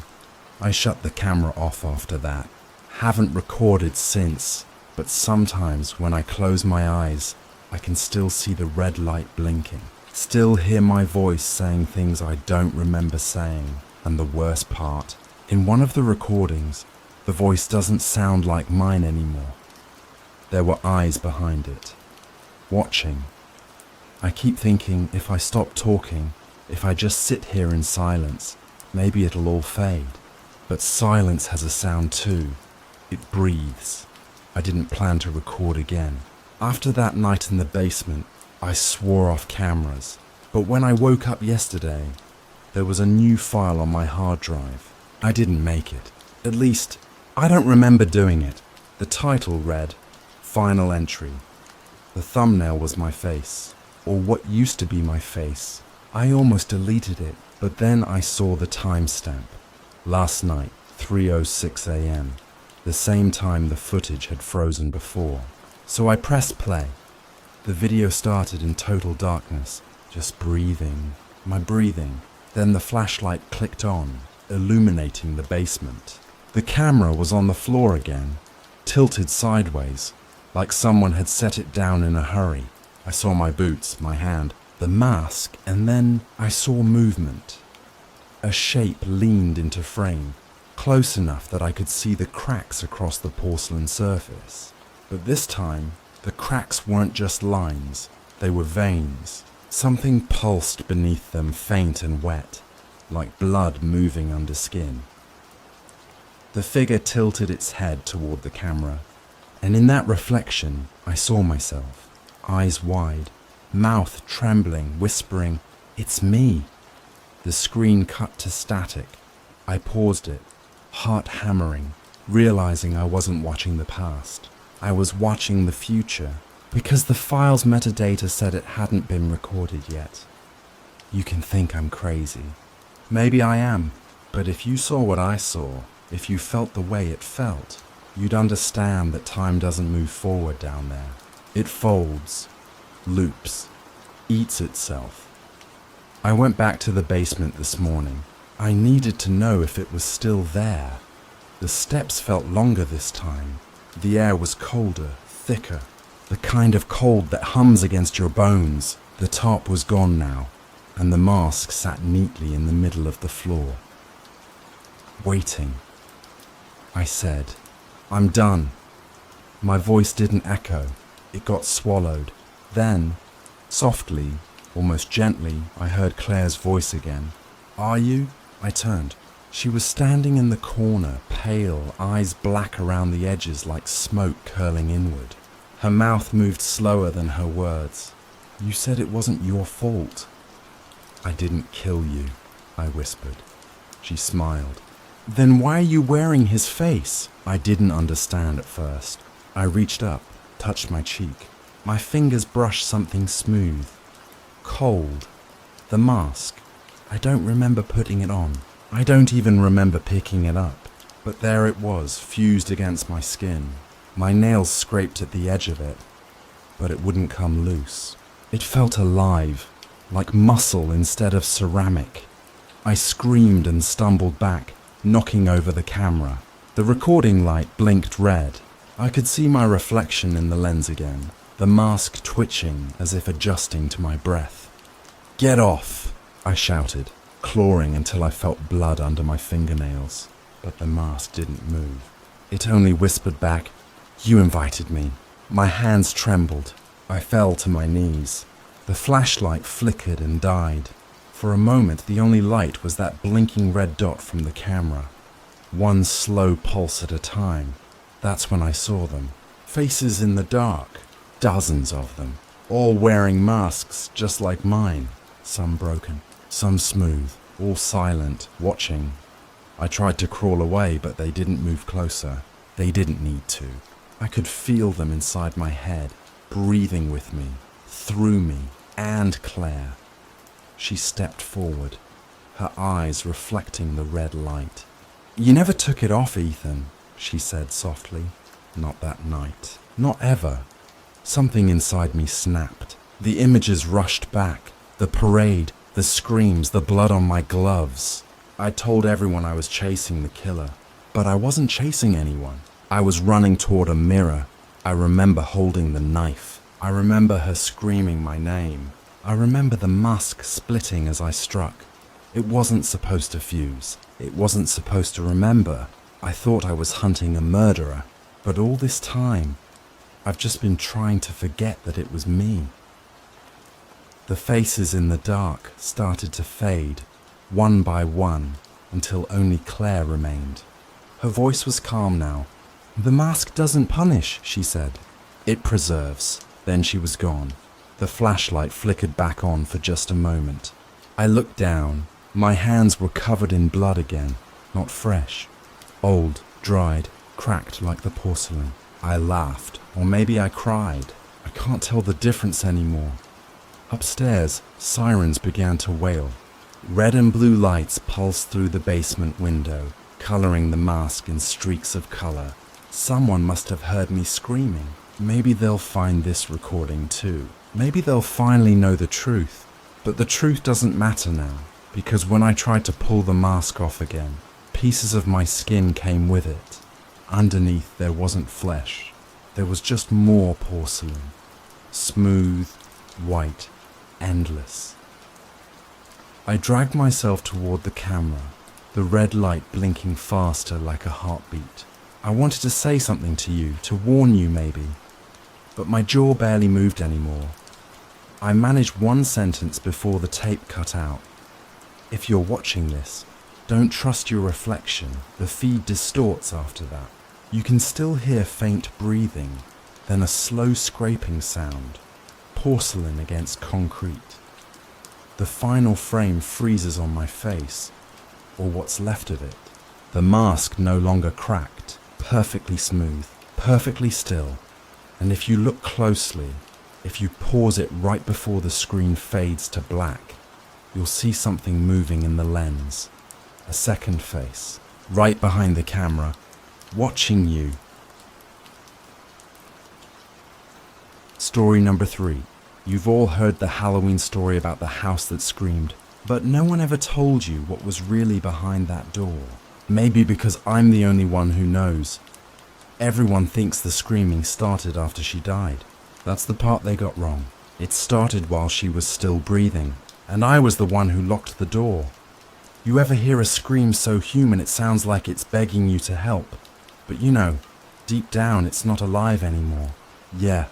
I shut the camera off after that. Haven't recorded since, but sometimes when I close my eyes, I can still see the red light blinking. Still hear my voice saying things I don't remember saying. And the worst part, in one of the recordings, the voice doesn't sound like mine anymore. There were eyes behind it, watching. I keep thinking if I stop talking, if I just sit here in silence, maybe it'll all fade. But silence has a sound too. It breathes. I didn't plan to record again. After that night in the basement, I swore off cameras. But when I woke up yesterday, there was a new file on my hard drive. I didn't make it. At least, I don't remember doing it. The title read, "Final Entry." The thumbnail was my face, or what used to be my face. I almost deleted it, but then I saw the timestamp. Last night, 3:06 a.m., the same time the footage had frozen before. So I pressed play. The video started in total darkness, just breathing, my breathing. Then the flashlight clicked on, illuminating the basement. The camera was on the floor again, tilted sideways, like someone had set it down in a hurry. I saw my boots, my hand, the mask, and then I saw movement. A shape leaned into frame, close enough that I could see the cracks across the porcelain surface. But this time, the cracks weren't just lines, they were veins. Something pulsed beneath them, faint and wet, like blood moving under skin. The figure tilted its head toward the camera, and in that reflection, I saw myself, eyes wide, mouth trembling, whispering, "It's me." The screen cut to static. I paused it, heart hammering, realizing I wasn't watching the past. I was watching the future, because the file's metadata said it hadn't been recorded yet. You can think I'm crazy. Maybe I am, but if you saw what I saw, if you felt the way it felt, you'd understand that time doesn't move forward down there. It folds, loops, eats itself. I went back to the basement this morning. I needed to know if it was still there. The steps felt longer this time. The air was colder, thicker, the kind of cold that hums against your bones. The top was gone now, and the mask sat neatly in the middle of the floor. Waiting. I said, "I'm done." My voice didn't echo. It got swallowed. Then, softly, almost gently, I heard Claire's voice again. "Are you?" I turned. She was standing in the corner, pale, eyes black around the edges like smoke curling inward. Her mouth moved slower than her words. "You said it wasn't your fault." "I didn't kill you," I whispered. She smiled. "Then why are you wearing his face?" I didn't understand at first. I reached up, touched my cheek. My fingers brushed something smooth, cold. The mask. I don't remember putting it on. I don't even remember picking it up. But there it was, fused against my skin. My nails scraped at the edge of it, but it wouldn't come loose. It felt alive, like muscle instead of ceramic. I screamed and stumbled back, knocking over the camera. The recording light blinked red. I could see my reflection in the lens again, the mask twitching as if adjusting to my breath. "Get off!" I shouted, clawing until I felt blood under my fingernails. But the mask didn't move. It only whispered back, "You invited me." My hands trembled. I fell to my knees. The flashlight flickered and died. For a moment, the only light was that blinking red dot from the camera. One slow pulse at a time. That's when I saw them. Faces in the dark. Dozens of them. All wearing masks just like mine. Some broken, some smooth, all silent, watching. I tried to crawl away, but they didn't move closer. They didn't need to. I could feel them inside my head, breathing with me, through me, and Claire. She stepped forward, her eyes reflecting the red light. "You never took it off, Ethan," she said softly. "Not that night. Not ever." Something inside me snapped. The images rushed back. The parade, the screams, the blood on my gloves. I told everyone I was chasing the killer, but I wasn't chasing anyone. I was running toward a mirror. I remember holding the knife. I remember her screaming my name. I remember the mask splitting as I struck. It wasn't supposed to fuse. It wasn't supposed to remember. I thought I was hunting a murderer, but all this time, I've just been trying to forget that it was me. The faces in the dark started to fade, one by one, until only Claire remained. Her voice was calm now. "The mask doesn't punish," she said. "It preserves." Then she was gone. The flashlight flickered back on for just a moment. I looked down. My hands were covered in blood again, not fresh. Old, dried, cracked like the porcelain. I laughed, or maybe I cried. I can't tell the difference anymore. Upstairs, sirens began to wail. Red and blue lights pulsed through the basement window, coloring the mask in streaks of color. Someone must have heard me screaming. Maybe they'll find this recording too. Maybe they'll finally know the truth. But the truth doesn't matter now, because when I tried to pull the mask off again, pieces of my skin came with it. Underneath there wasn't flesh. There was just more porcelain. Smooth, white, endless. I dragged myself toward the camera, the red light blinking faster like a heartbeat. I wanted to say something to you, to warn you maybe, but my jaw barely moved anymore. I managed one sentence before the tape cut out. "If you're watching this, don't trust your reflection. The feed distorts after that. You can still hear faint breathing, then a slow scraping sound. Porcelain against concrete. The final frame freezes on my face, or what's left of it. The mask no longer cracked, perfectly smooth, perfectly still. And if you look closely, if you pause it right before the screen fades to black, you'll see something moving in the lens. A second face, right behind the camera, watching you." Story number 3. You've all heard the Halloween story about the house that screamed, but no one ever told you what was really behind that door. Maybe because I'm the only one who knows. Everyone thinks the screaming started after she died. That's the part they got wrong. It started while she was still breathing, and I was the one who locked the door. You ever hear a scream so human it sounds like it's begging you to help? But you know, deep down it's not alive anymore. Yeah,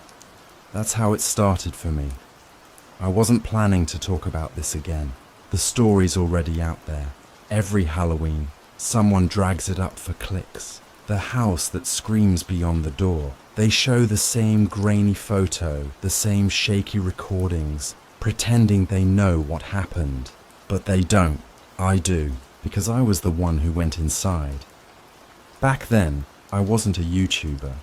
that's how it started for me. I wasn't planning to talk about this again. The story's already out there. Every Halloween, someone drags it up for clicks. The house that screams beyond the door. They show the same grainy photo, the same shaky recordings, pretending they know what happened. But they don't. I do, because I was the one who went inside. Back then, I wasn't a YouTuber.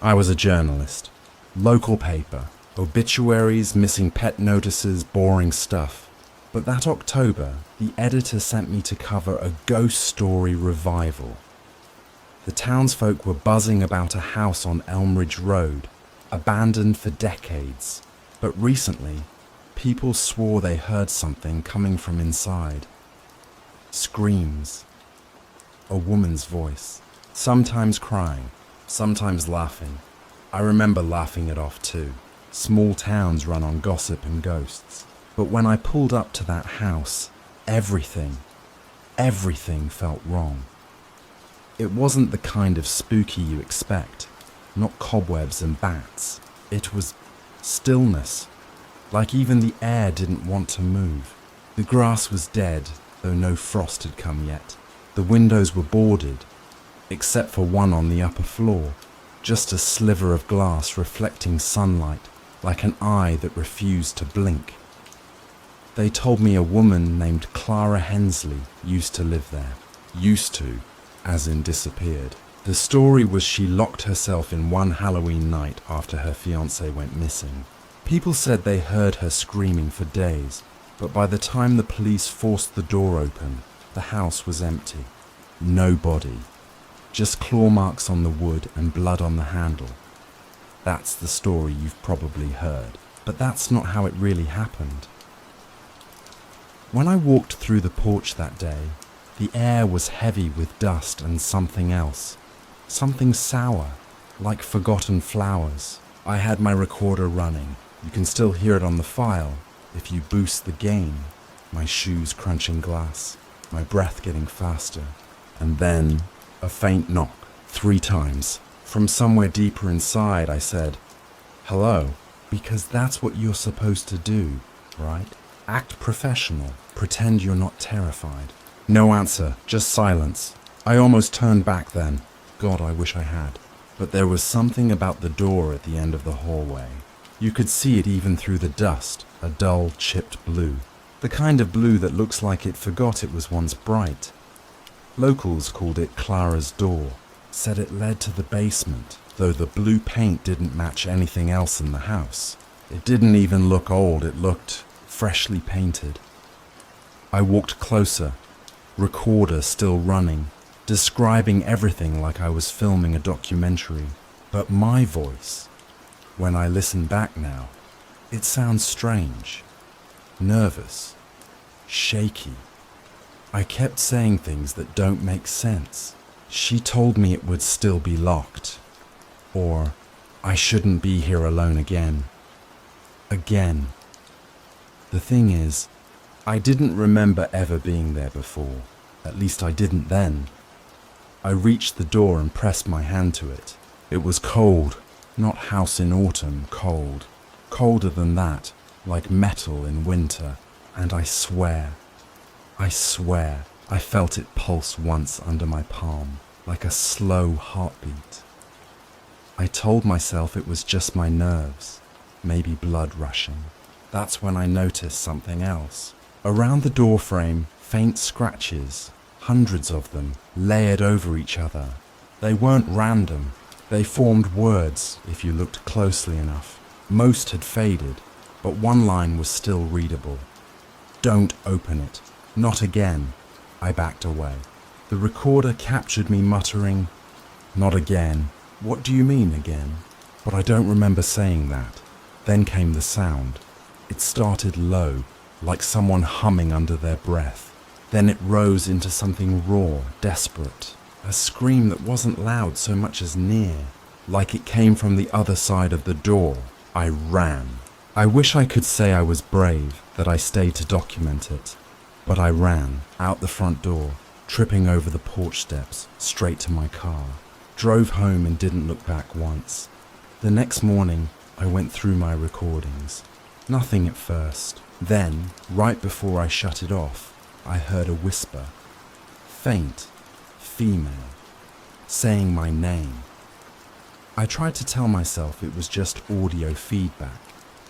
I was a journalist. Local paper, obituaries, missing pet notices, boring stuff. But that October, the editor sent me to cover a ghost story revival. The townsfolk were buzzing about a house on Elmridge Road, abandoned for decades. But recently, people swore they heard something coming from inside. Screams. A woman's voice. Sometimes crying, sometimes laughing. I remember laughing it off too. Small towns run on gossip and ghosts. But when I pulled up to that house, everything felt wrong. It wasn't the kind of spooky you expect, not cobwebs and bats. It was stillness, like even the air didn't want to move. The grass was dead, though no frost had come yet. The windows were boarded, except for one on the upper floor, just a sliver of glass reflecting sunlight, like an eye that refused to blink. They told me a woman named Clara Hensley used to live there. Used to, as in disappeared. The story was she locked herself in one Halloween night after her fiancé went missing. People said they heard her screaming for days, but by the time the police forced the door open, the house was empty. No body. Just claw marks on the wood and blood on the handle. That's the story you've probably heard, but that's not how it really happened. When I walked through the porch that day, the air was heavy with dust and something else. Something sour, like forgotten flowers. I had my recorder running. You can still hear it on the file if you boost the gain. My shoes crunching glass, my breath getting faster. And then a faint knock, 3 times. From somewhere deeper inside, I said, "Hello," because that's what you're supposed to do, right? Act professional. Pretend you're not terrified. No answer, just silence. I almost turned back then. God, I wish I had. But there was something about the door at the end of the hallway. You could see it even through the dust, a dull, chipped blue. The kind of blue that looks like it forgot it was once bright. Locals called it Clara's door, said it led to the basement, though the blue paint didn't match anything else in the house. It didn't even look old, it looked freshly painted. I walked closer, recorder still running, describing everything like I was filming a documentary. But my voice, when I listen back now, it sounds strange, nervous, shaky. I kept saying things that don't make sense. She told me it would still be locked, or I shouldn't be here alone again. Again. The thing is, I didn't remember ever being there before. At least I didn't then. I reached the door and pressed my hand to it. It was cold, not house in autumn cold. Colder than that, like metal in winter. And I swear, I felt it pulse once under my palm, like a slow heartbeat. I told myself it was just my nerves, maybe blood rushing. That's when I noticed something else. Around the doorframe, faint scratches, hundreds of them, layered over each other. They weren't random. They formed words, if you looked closely enough. Most had faded, but one line was still readable. "Don't open it. Not again." I backed away. The recorder captured me muttering, "Not again. What do you mean again?" But I don't remember saying that. Then came the sound. It started low, like someone humming under their breath. Then it rose into something raw, desperate. A scream that wasn't loud so much as near, like it came from the other side of the door. I ran. I wish I could say I was brave, that I stayed to document it. But I ran, out the front door, tripping over the porch steps, straight to my car. Drove home and didn't look back once. The next morning, I went through my recordings. Nothing at first. Then, right before I shut it off, I heard a whisper. Faint, female, saying my name. I tried to tell myself it was just audio feedback.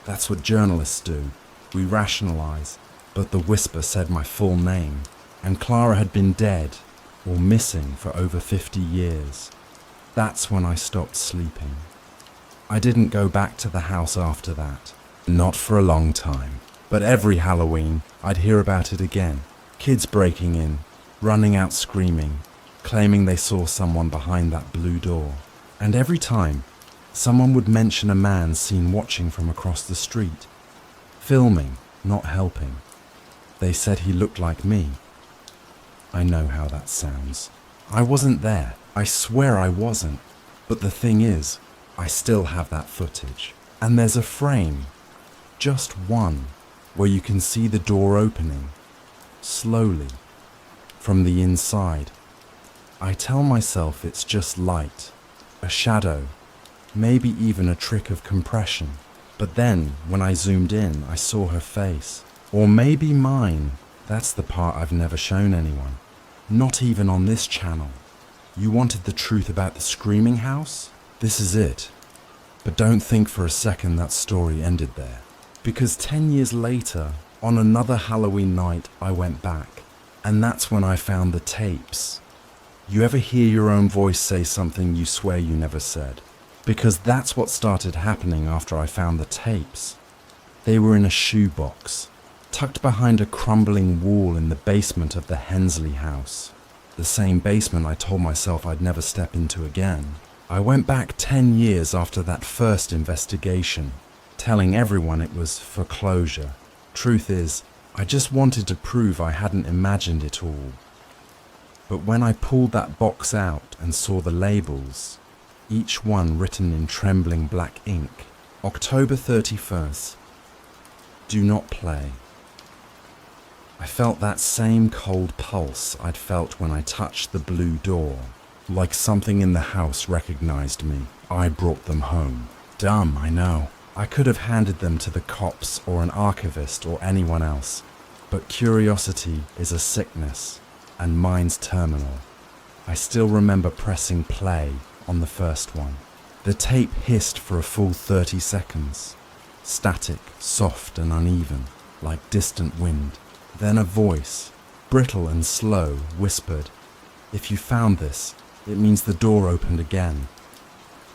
That's what journalists do. We rationalize. But the whisper said my full name, and Clara had been dead or missing for over 50 years. That's when I stopped sleeping. I didn't go back to the house after that. Not for a long time. But every Halloween, I'd hear about it again. Kids breaking in, running out screaming, claiming they saw someone behind that blue door. And every time, someone would mention a man seen watching from across the street. Filming, not helping. They said he looked like me. I know how that sounds. I wasn't there. I swear I wasn't. But the thing is, I still have that footage. And there's a frame, just one, where you can see the door opening, slowly, from the inside. I tell myself it's just light, a shadow, maybe even a trick of compression. But then, when I zoomed in, I saw her face. Or maybe mine. That's the part I've never shown anyone. Not even on this channel. You wanted the truth about the screaming house? This is it. But don't think for a second that story ended there. Because 10 years later, on another Halloween night, I went back. And that's when I found the tapes. You ever hear your own voice say something you swear you never said? Because that's what started happening after I found the tapes. They were in a shoebox, tucked behind a crumbling wall in the basement of the Hensley house. The same basement I told myself I'd never step into again. I went back 10 years after that first investigation, telling everyone it was for closure. Truth is, I just wanted to prove I hadn't imagined it all. But when I pulled that box out and saw the labels, each one written in trembling black ink, October 31st, do not play. I felt that same cold pulse I'd felt when I touched the blue door, like something in the house recognized me. I brought them home. Dumb, I know. I could have handed them to the cops or an archivist or anyone else, but curiosity is a sickness, and mine's terminal. I still remember pressing play on the first one. The tape hissed for a full 30 seconds. Static, soft and uneven, like distant wind. Then a voice, brittle and slow, whispered, "If you found this, it means the door opened again."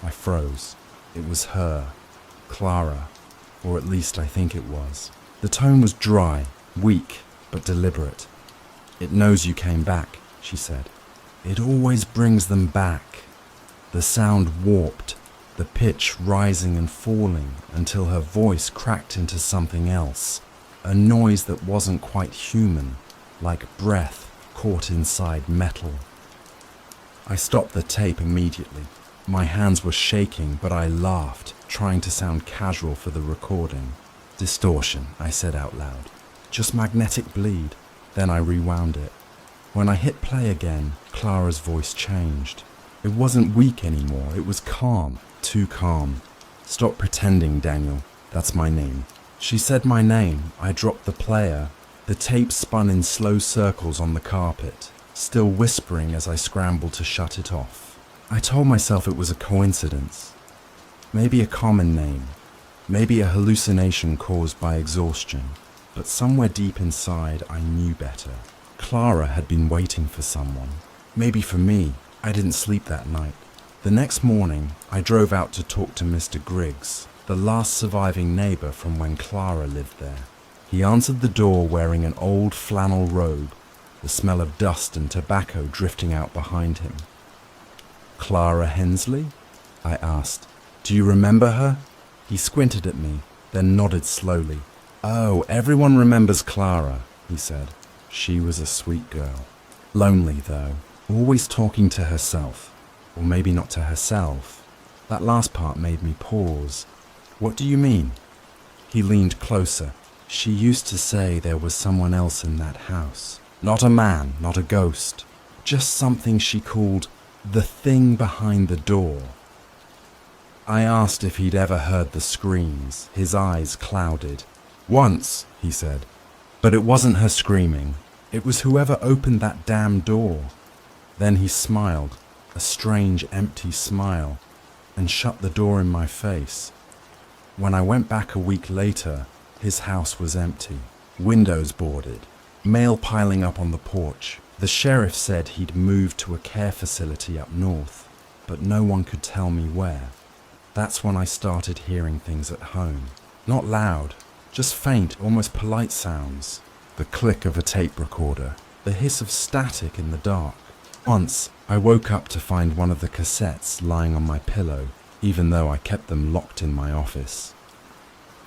I froze. It was her, Clara, or at least I think it was. The tone was dry, weak, but deliberate. "It knows you came back," she said. "It always brings them back." The sound warped, the pitch rising and falling until her voice cracked into something else, a noise that wasn't quite human, like breath caught inside metal. I stopped the tape immediately. My hands were shaking, but I laughed, trying to sound casual for the recording. "Distortion," I said out loud. "Just magnetic bleed." Then I rewound it. When I hit play again, Clara's voice changed. It wasn't weak anymore, it was calm. Too calm. "Stop pretending, Daniel. That's my name." She said my name. I dropped the player. The tape spun in slow circles on the carpet, still whispering as I scrambled to shut it off. I told myself it was a coincidence. Maybe a common name. Maybe a hallucination caused by exhaustion. But somewhere deep inside, I knew better. Clara had been waiting for someone. Maybe for me. I didn't sleep that night. The next morning, I drove out to talk to Mr. Griggs, the last surviving neighbor from when Clara lived there. He answered the door wearing an old flannel robe, the smell of dust and tobacco drifting out behind him. "Clara Hensley?" I asked. "Do you remember her?" He squinted at me, then nodded slowly. "Oh, everyone remembers Clara," he said. "She was a sweet girl. Lonely, though, always talking to herself. Or maybe not to herself. That last part made me pause. What do you mean?" He leaned closer. "She used to say there was someone else in that house. Not a man, not a ghost. Just something she called the thing behind the door." I asked if he'd ever heard the screams. His eyes clouded. "Once," he said. "But it wasn't her screaming. It was whoever opened that damn door." Then he smiled. A strange, empty smile, and shut the door in my face. When I went back a week later, his house was empty, windows boarded, mail piling up on the porch. The sheriff said he'd moved to a care facility up north, but no one could tell me where. That's when I started hearing things at home. Not loud, just faint, almost polite sounds. The click of a tape recorder, the hiss of static in the dark. Once, I woke up to find one of the cassettes lying on my pillow, even though I kept them locked in my office.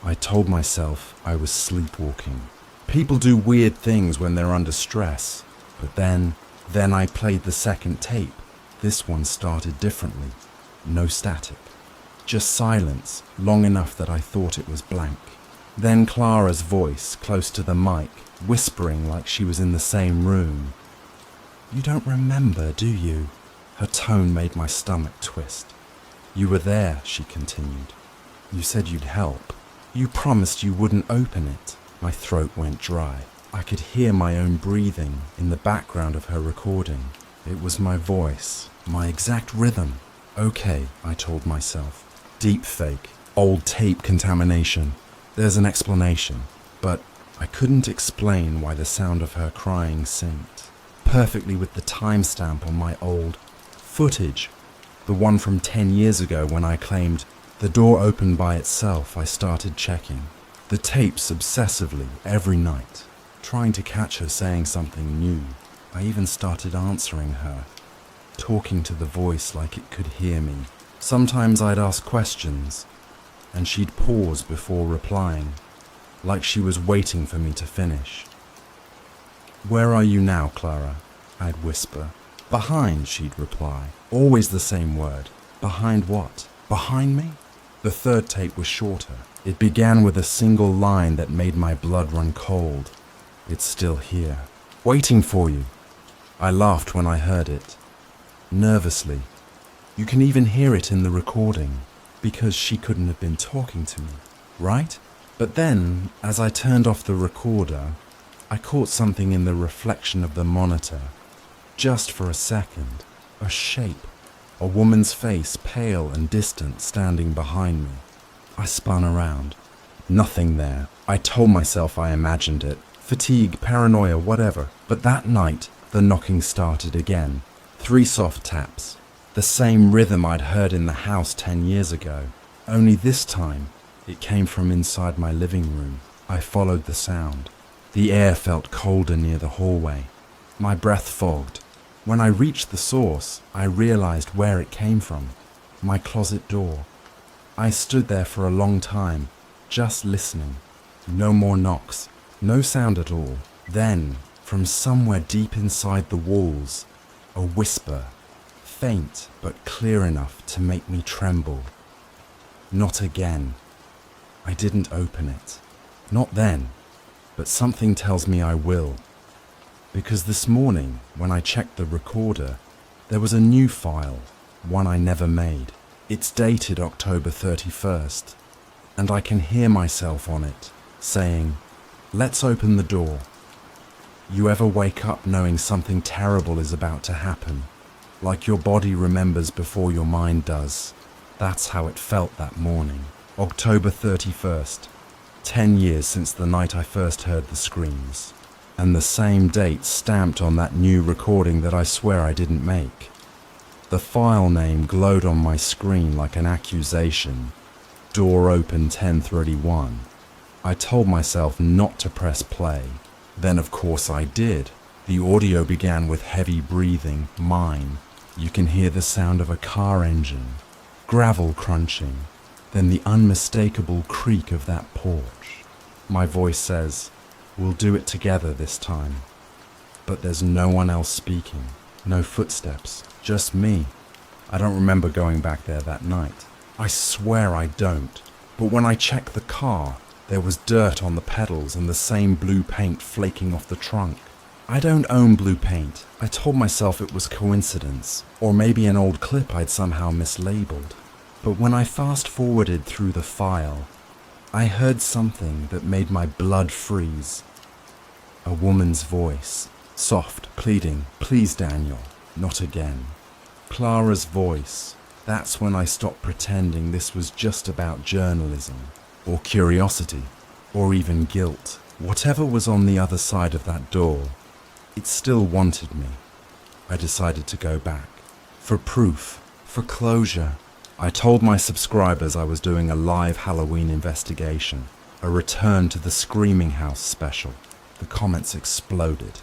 I told myself I was sleepwalking. People do weird things when they're under stress. But then I played the second tape. This one started differently. No static. Just silence, long enough that I thought it was blank. Then Clara's voice, close to the mic, whispering like she was in the same room. "You don't remember, do you?" Her tone made my stomach twist. "You were there," she continued. "You said you'd help. You promised you wouldn't open it." My throat went dry. I could hear my own breathing in the background of her recording. It was my voice, my exact rhythm. "Okay," I told myself. "Deep fake, old tape contamination. There's an explanation." But I couldn't explain why the sound of her crying synced perfectly with the timestamp on my old footage, the one from 10 years ago when I claimed the door opened by itself. I started checking the tapes obsessively every night, trying to catch her saying something new. I even started answering her, talking to the voice like it could hear me. Sometimes I'd ask questions, and she'd pause before replying, like she was waiting for me to finish. "Where are you now, Clara?" I'd whisper. "Behind," she'd reply. Always the same word. Behind what? Behind me? The third tape was shorter. It began with a single line that made my blood run cold. "It's still here, waiting for you." I laughed when I heard it, nervously. You can even hear it in the recording, because she couldn't have been talking to me, right? But then, as I turned off the recorder, I caught something in the reflection of the monitor. Just for a second, a shape, a woman's face, pale and distant, standing behind me. I spun around. Nothing there. I told myself I imagined it. Fatigue, paranoia, whatever. But that night, the knocking started again. 3 soft taps. The same rhythm I'd heard in the house 10 years ago. Only this time, it came from inside my living room. I followed the sound. The air felt colder near the hallway. My breath fogged. When I reached the source, I realized where it came from. My closet door. I stood there for a long time, just listening. No more knocks. No sound at all. Then, from somewhere deep inside the walls, a whisper. Faint, but clear enough to make me tremble. "Not again." I didn't open it. Not then. But something tells me I will. Because this morning, when I checked the recorder, there was a new file, one I never made. It's dated October 31st, and I can hear myself on it, saying, "Let's open the door." You ever wake up knowing something terrible is about to happen? Like your body remembers before your mind does. That's how it felt that morning. October 31st. 10 years since the night I first heard the screams. And the same date stamped on that new recording that I swear I didn't make. The file name glowed on my screen like an accusation. Door open 10:31. I told myself not to press play. Then of course I did. The audio began with heavy breathing, mine. You can hear the sound of a car engine, gravel crunching, then the unmistakable creak of that porch. My voice says, "We'll do it together this time." But there's no one else speaking, no footsteps, just me. I don't remember going back there that night. I swear I don't. But when I checked the car, there was dirt on the pedals and the same blue paint flaking off the trunk. I don't own blue paint. I told myself it was coincidence, or maybe an old clip I'd somehow mislabeled. But when I fast-forwarded through the file, I heard something that made my blood freeze. A woman's voice, soft, pleading, "Please, Daniel, not again." Clara's voice. That's when I stopped pretending this was just about journalism, or curiosity, or even guilt. Whatever was on the other side of that door, it still wanted me. I decided to go back. For proof, for closure. I told my subscribers I was doing a live Halloween investigation, a return to the Screaming House special. The comments exploded.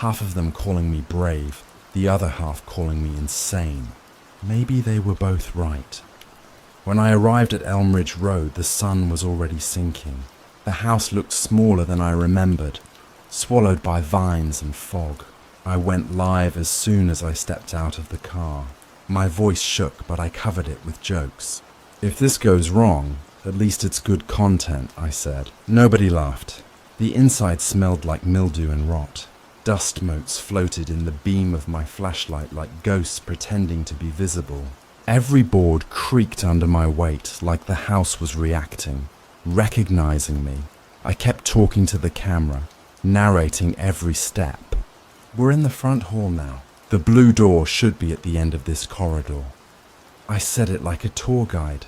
Half of them calling me brave, the other half calling me insane. Maybe they were both right. When I arrived at Elm Ridge Road, the sun was already sinking. The house looked smaller than I remembered, swallowed by vines and fog. I went live as soon as I stepped out of the car. My voice shook, but I covered it with jokes. "If this goes wrong, at least it's good content," I said. Nobody laughed. The inside smelled like mildew and rot. Dust motes floated in the beam of my flashlight like ghosts pretending to be visible. Every board creaked under my weight like the house was reacting, recognizing me. I kept talking to the camera, narrating every step. We're in the front hall now. The blue door should be at the end of this corridor. I said it like a tour guide,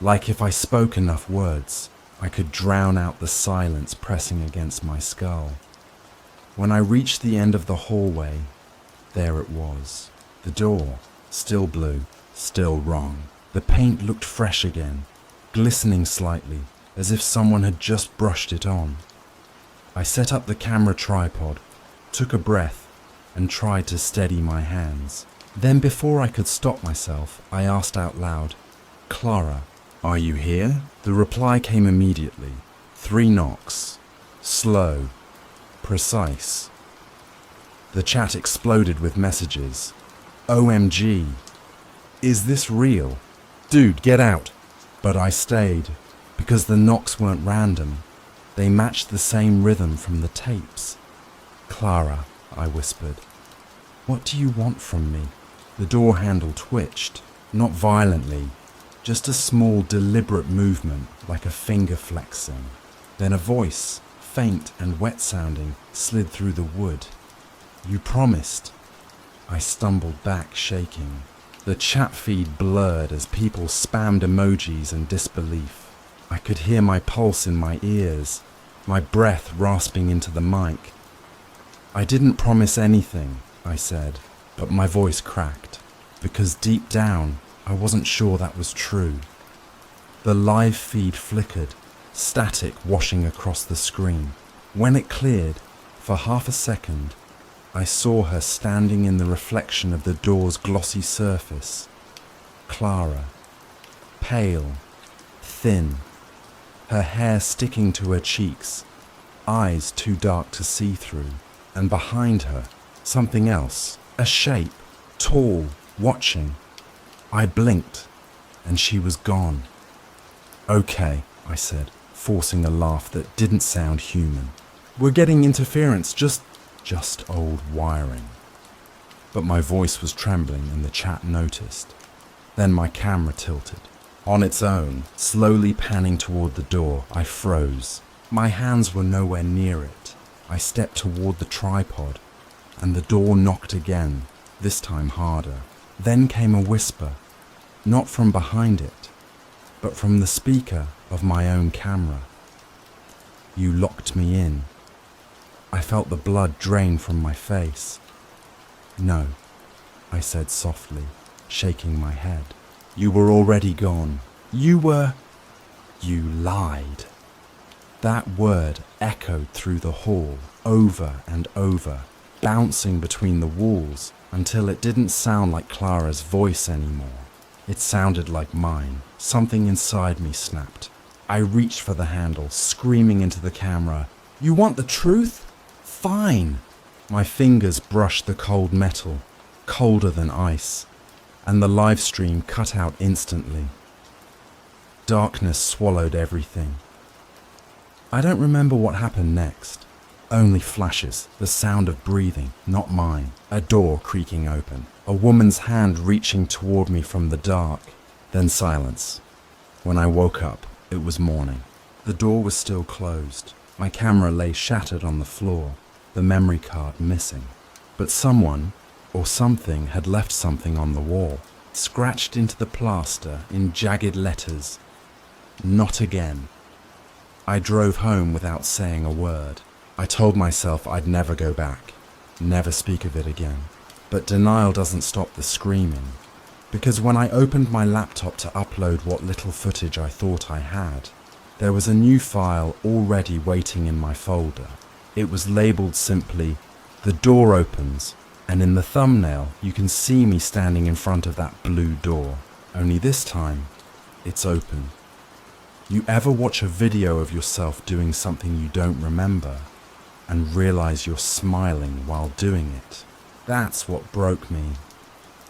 like if I spoke enough words. I could drown out the silence pressing against my skull. When I reached the end of the hallway, there it was. The door, still blue, still wrong. The paint looked fresh again, glistening slightly, as if someone had just brushed it on. I set up the camera tripod, took a breath, and tried to steady my hands. Then before I could stop myself, I asked out loud, "Clara, are you here?" The reply came immediately. 3 knocks. Slow. Precise. The chat exploded with messages. OMG. Is this real? Dude, get out. But I stayed, because the knocks weren't random. They matched the same rhythm from the tapes. "Clara," I whispered, "what do you want from me?" The door handle twitched, not violently, just a small deliberate movement like a finger flexing. Then a voice, faint and wet-sounding, slid through the wood. "You promised." I stumbled back, shaking. The chat feed blurred as people spammed emojis in disbelief. I could hear my pulse in my ears, my breath rasping into the mic. "I didn't promise anything," I said, but my voice cracked, because deep down, I wasn't sure that was true. The live feed flickered, static washing across the screen. When it cleared, for half a second, I saw her standing in the reflection of the door's glossy surface. Clara. Pale. Thin. Her hair sticking to her cheeks, eyes too dark to see through. And behind her, something else, a shape, tall, watching. I blinked, and she was gone. "Okay," I said, forcing a laugh that didn't sound human. "We're getting interference, just old wiring." But my voice was trembling and the chat noticed. Then my camera tilted. On its own, slowly panning toward the door, I froze. My hands were nowhere near it. I stepped toward the tripod, and the door knocked again, this time harder. Then came a whisper, not from behind it, but from the speaker of my own camera. "You locked me in." I felt the blood drain from my face. "No," I said softly, shaking my head. "You were already gone. You lied." That word echoed through the hall, over and over, bouncing between the walls until it didn't sound like Clara's voice anymore. It sounded like mine. Something inside me snapped. I reached for the handle, screaming into the camera, "You want the truth? Fine!" My fingers brushed the cold metal, colder than ice, and the live stream cut out instantly. Darkness swallowed everything. I don't remember what happened next. Only flashes, the sound of breathing, not mine. A door creaking open, a woman's hand reaching toward me from the dark. Then silence. When I woke up, it was morning. The door was still closed. My camera lay shattered on the floor, the memory card missing. But someone, or something, had left something on the wall, scratched into the plaster in jagged letters. "Not again." I drove home without saying a word. I told myself I'd never go back, never speak of it again. But denial doesn't stop the screaming, because when I opened my laptop to upload what little footage I thought I had, there was a new file already waiting in my folder. It was labeled simply, "The door opens," and in the thumbnail you can see me standing in front of that blue door. Only this time, it's open. You ever watch a video of yourself doing something you don't remember and realize you're smiling while doing it? That's what broke me.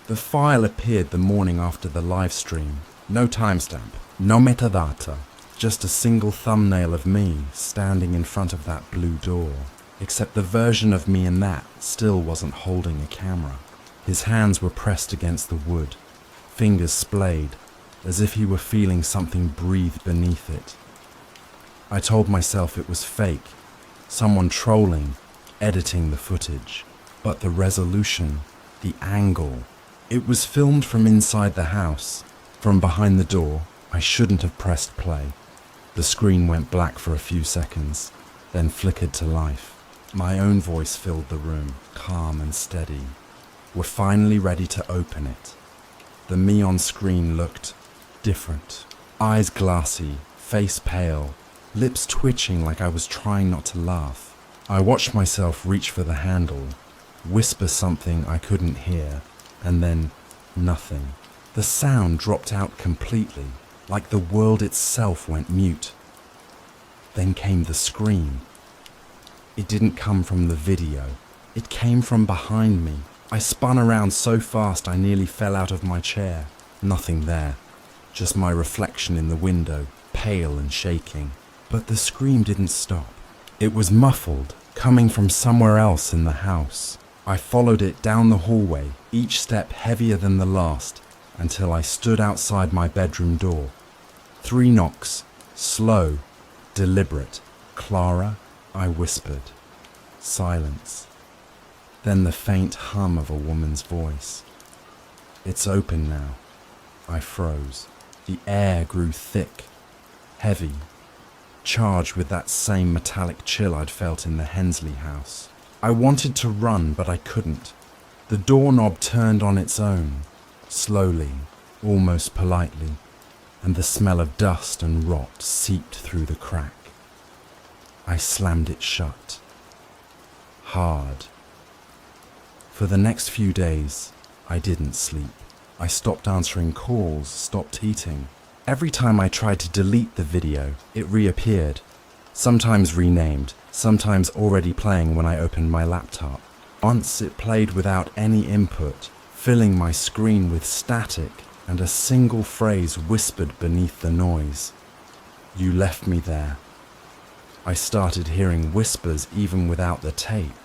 The file appeared the morning after the live stream. No timestamp, no metadata, just a single thumbnail of me standing in front of that blue door. Except the version of me in that still wasn't holding a camera. His hands were pressed against the wood, fingers splayed, as if he were feeling something breathe beneath it. I told myself it was fake, someone trolling, editing the footage. But the resolution, the angle, it was filmed from inside the house, from behind the door. I shouldn't have pressed play. The screen went black for a few seconds, then flickered to life. My own voice filled the room, calm and steady. We're finally ready to open it. The me on screen looked different. Eyes glassy, face pale, lips twitching like I was trying not to laugh. I watched myself reach for the handle, whisper something I couldn't hear, and then nothing. The sound dropped out completely, like the world itself went mute. Then came the scream. It didn't come from the video. It came from behind me. I spun around so fast I nearly fell out of my chair. Nothing there. Just my reflection in the window, pale and shaking. But the scream didn't stop. It was muffled, coming from somewhere else in the house. I followed it down the hallway, each step heavier than the last, until I stood outside my bedroom door. 3 knocks, slow, deliberate. "Clara?" I whispered. Silence. Then the faint hum of a woman's voice. "It's open now." I froze. The air grew thick, heavy, charged with that same metallic chill I'd felt in the Hensley house. I wanted to run, but I couldn't. The doorknob turned on its own, slowly, almost politely, and the smell of dust and rot seeped through the crack. I slammed it shut. Hard. For the next few days, I didn't sleep. I stopped answering calls, stopped eating. Every time I tried to delete the video, it reappeared. Sometimes renamed, sometimes already playing when I opened my laptop. Once it played without any input, filling my screen with static and a single phrase whispered beneath the noise. "You left me there." I started hearing whispers even without the tape,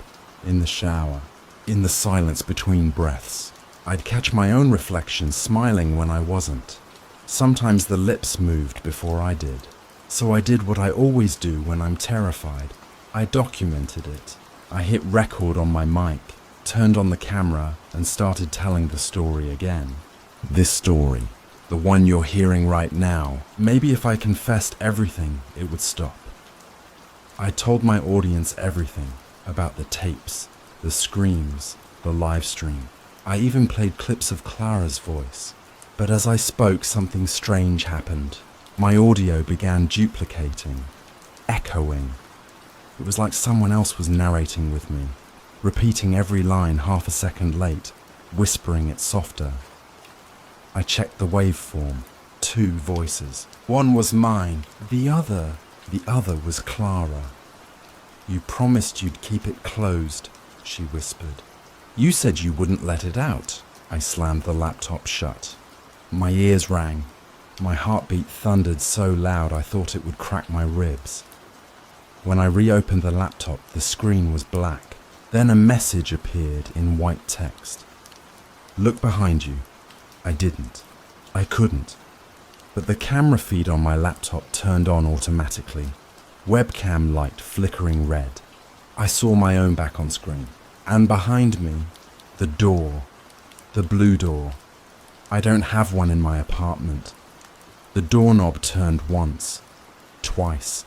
in the shower, in the silence between breaths. I'd catch my own reflection smiling when I wasn't. Sometimes the lips moved before I did. So I did what I always do when I'm terrified. I documented it. I hit record on my mic, turned on the camera, and started telling the story again. This story, the one you're hearing right now, maybe if I confessed everything, it would stop. I told my audience everything about the tapes, the screams, the live stream. I even played clips of Clara's voice. But as I spoke, something strange happened. My audio began duplicating, echoing. It was like someone else was narrating with me, repeating every line half a second late, whispering it softer. I checked the waveform. 2 voices. One was mine, the other was Clara. "You promised you'd keep it closed," she whispered. "You said you wouldn't let it out." I slammed the laptop shut. My ears rang. My heartbeat thundered so loud I thought it would crack my ribs. When I reopened the laptop, the screen was black. Then a message appeared in white text. "Look behind you." I didn't. I couldn't. But the camera feed on my laptop turned on automatically. Webcam light flickering red. I saw my own back on screen. And behind me, the door. The blue door. I don't have one in my apartment. The doorknob turned once, twice.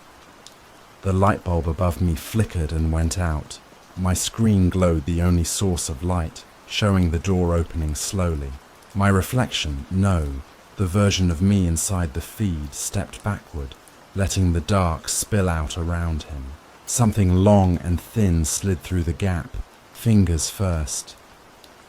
The light bulb above me flickered and went out. My screen glowed the only source of light, showing the door opening slowly. My reflection, no, the version of me inside the feed, stepped backward, letting the dark spill out around him. Something long and thin slid through the gap, fingers first.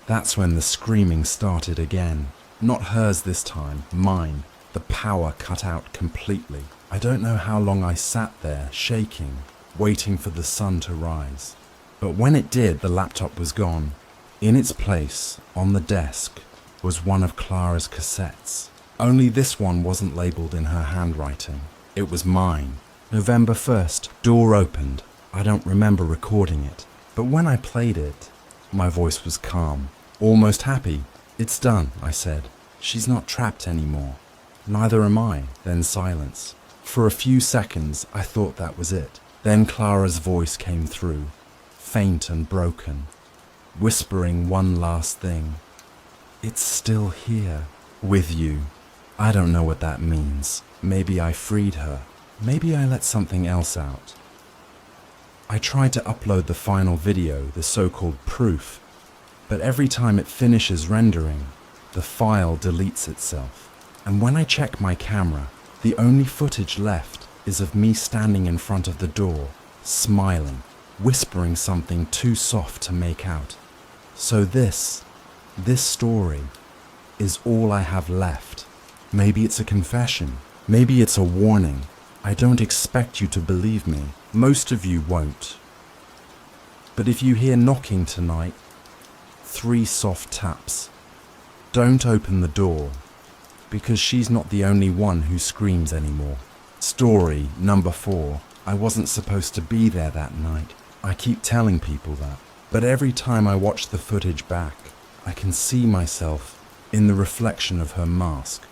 That's when the screaming started again. Not hers this time, mine. The power cut out completely. I don't know how long I sat there, shaking, waiting for the sun to rise. But when it did, the laptop was gone. In its place, on the desk, was one of Clara's cassettes. Only this one wasn't labelled in her handwriting. It was mine. November 1st, door opened. I don't remember recording it. But when I played it, my voice was calm, almost happy. "It's done," I said. "She's not trapped anymore. Neither am I." Then silence. For a few seconds, I thought that was it. Then Clara's voice came through, faint and broken, whispering one last thing. "It's still here, with you." I don't know what that means. Maybe I freed her. maybe I let something else out. I tried to upload the final video, the so-called proof, but every time it finishes rendering, the file deletes itself. And when I check my camera, the only footage left is of me standing in front of the door, smiling, whispering something too soft to make out. So this story is all I have left. Maybe it's a confession. Maybe it's a warning. I don't expect you to believe me. Most of you won't. But if you hear knocking tonight, 3 soft taps. Don't open the door, because she's not the only one who screams anymore. Story number 4. I wasn't supposed to be there that night. I keep telling people that. But every time I watch the footage back, I can see myself in the reflection of her mask.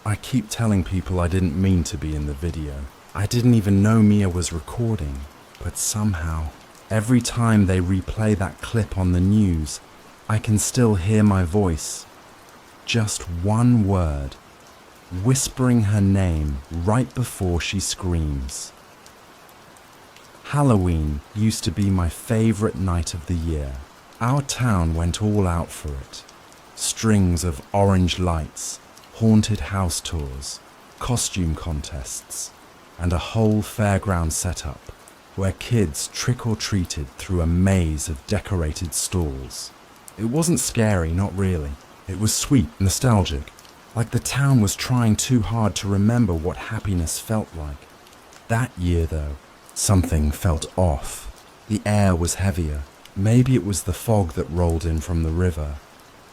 I keep telling people I didn't mean to be in the video. I didn't even know Mia was recording. But somehow, every time they replay that clip on the news, I can still hear my voice. Just one word, whispering her name right before she screams. Halloween used to be my favorite night of the year. Our town went all out for it. Strings of orange lights, haunted house tours, costume contests, and a whole fairground setup where kids trick-or-treated through a maze of decorated stalls. It wasn't scary, not really. It was sweet, nostalgic, like the town was trying too hard to remember what happiness felt like. That year, though, something felt off. The air was heavier. Maybe it was the fog that rolled in from the river,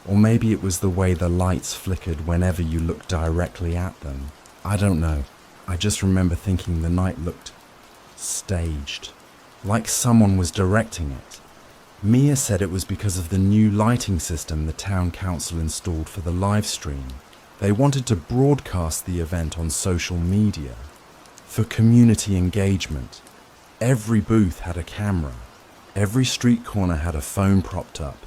or maybe it was the way the lights flickered whenever you looked directly at them. I don't know. I just remember thinking the night looked staged, like someone was directing it. Mia said it was because of the new lighting system the town council installed for the live stream. They wanted to broadcast the event on social media for community engagement. Every booth had a camera. Every street corner had a phone propped up.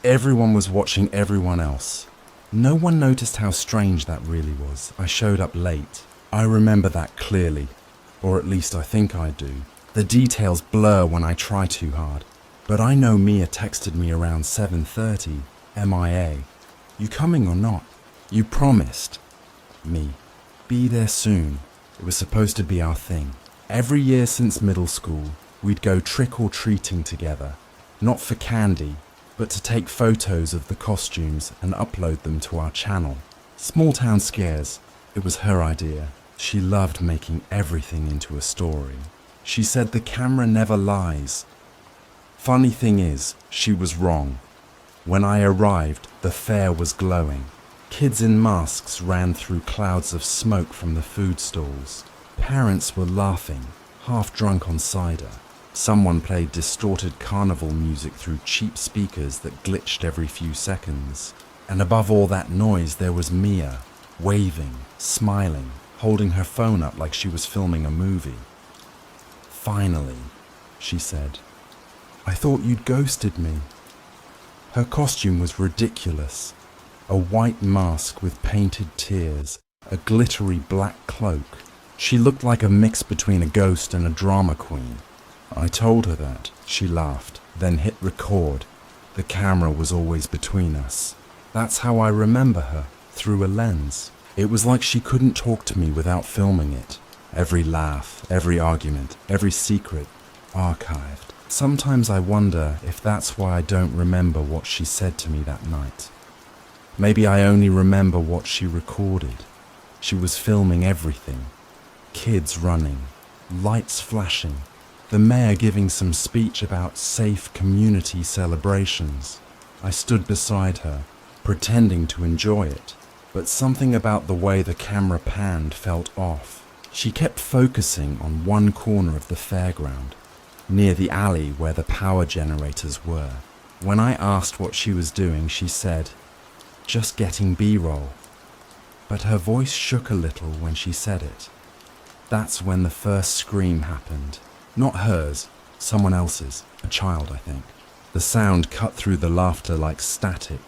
Everyone was watching everyone else. No one noticed how strange that really was. I showed up late. I remember that clearly, or at least I think I do. The details blur when I try too hard. But I know Mia texted me around 7:30, MIA. You coming or not? You promised. Me. Be there soon. It was supposed to be our thing. Every year since middle school, we'd go trick-or-treating together. Not for candy, but to take photos of the costumes and upload them to our channel. Small town scares. It was her idea. She loved making everything into a story. She said the camera never lies. Funny thing is, she was wrong. When I arrived, the fair was glowing. Kids in masks ran through clouds of smoke from the food stalls. Parents were laughing, half drunk on cider. Someone played distorted carnival music through cheap speakers that glitched every few seconds. And above all that noise, there was Mia, waving, smiling, holding her phone up like she was filming a movie. Finally, she said. I thought you'd ghosted me. Her costume was ridiculous. A white mask with painted tears, a glittery black cloak. She looked like a mix between a ghost and a drama queen. I told her that. She laughed, then hit record. The camera was always between us. That's how I remember her, through a lens. It was like she couldn't talk to me without filming it. Every laugh, every argument, every secret, archived. Sometimes I wonder if that's why I don't remember what she said to me that night. Maybe I only remember what she recorded. She was filming everything. Kids running, lights flashing, the mayor giving some speech about safe community celebrations. I stood beside her, pretending to enjoy it, but something about the way the camera panned felt off. She kept focusing on one corner of the fairground, near the alley where the power generators were. When I asked what she was doing, she said, "Just getting B-roll." But her voice shook a little when she said it. That's when the first scream happened. Not hers, someone else's, a child, I think. The sound cut through the laughter like static.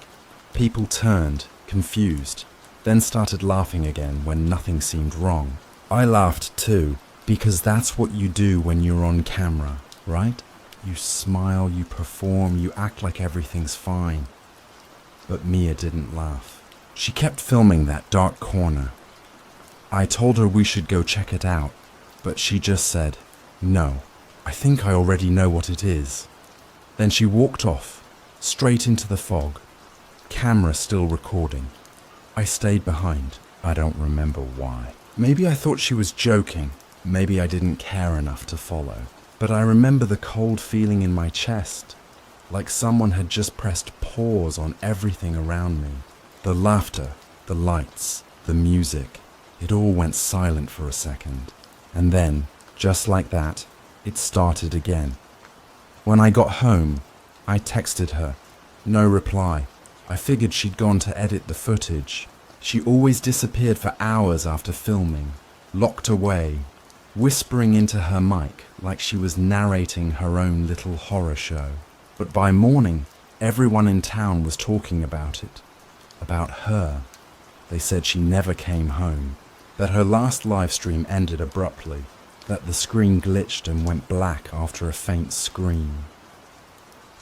People turned, confused, then started laughing again when nothing seemed wrong. I laughed too, Because that's what you do when you're on camera, right? You smile, you perform, you act like everything's fine. But Mia didn't laugh. She kept filming that dark corner. I told her we should go check it out, but she just said, "No, I think I already know what it is." Then she walked off, straight into the fog, camera still recording. I stayed behind. I don't remember why. Maybe I thought she was joking. Maybe I didn't care enough to follow. But I remember the cold feeling in my chest, like someone had just pressed pause on everything around me. The laughter, the lights, the music, it all went silent for a second. And then, just like that, it started again. When I got home, I texted her. No reply. I figured she'd gone to edit the footage. She always disappeared for hours after filming, locked away, whispering into her mic like she was narrating her own little horror show. But by morning, everyone in town was talking about it, about her. They said she never came home, that her last live stream ended abruptly, that the screen glitched and went black after a faint scream.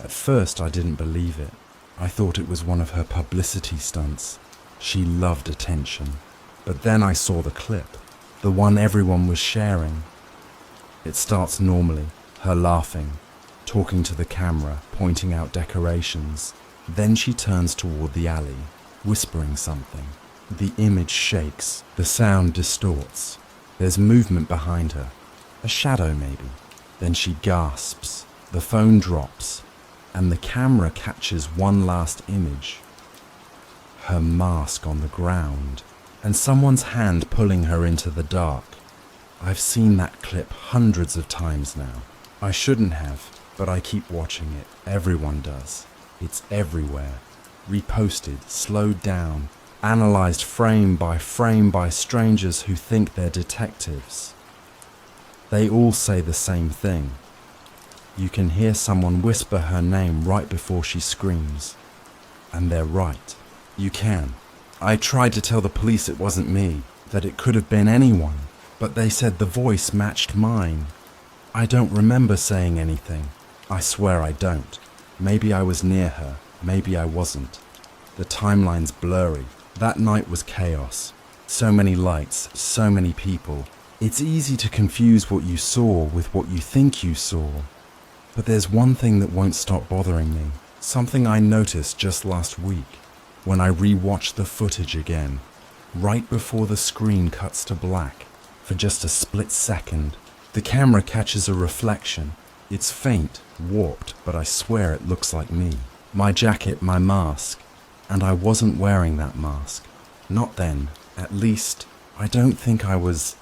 At first, I didn't believe it. I thought it was one of her publicity stunts. She loved attention. But then I saw the clip, the one everyone was sharing. It starts normally, her laughing, talking to the camera, pointing out decorations. Then she turns toward the alley, whispering something. The image shakes, the sound distorts. There's movement behind her, a shadow maybe. Then she gasps, the phone drops, and the camera catches one last image. Her mask on the ground, and someone's hand pulling her into the dark. I've seen that clip hundreds of times now. I shouldn't have, but I keep watching it. Everyone does. It's everywhere. Reposted, slowed down, analyzed frame by strangers who think they're detectives. They all say the same thing. You can hear someone whisper her name right before she screams. And they're right. You can. I tried to tell the police it wasn't me, that it could have been anyone, but they said the voice matched mine. I don't remember saying anything. I swear I don't. Maybe I was near her, maybe I wasn't. The timeline's blurry. That night was chaos. So many lights, so many people. It's easy to confuse what you saw with what you think you saw. But there's one thing that won't stop bothering me. Something I noticed just last week, when I re-watched the footage again, right before the screen cuts to black. For just a split second, the camera catches a reflection. It's faint, warped, but I swear it looks like me. My jacket, my mask, and I wasn't wearing that mask. Not then, at least, I don't think I was.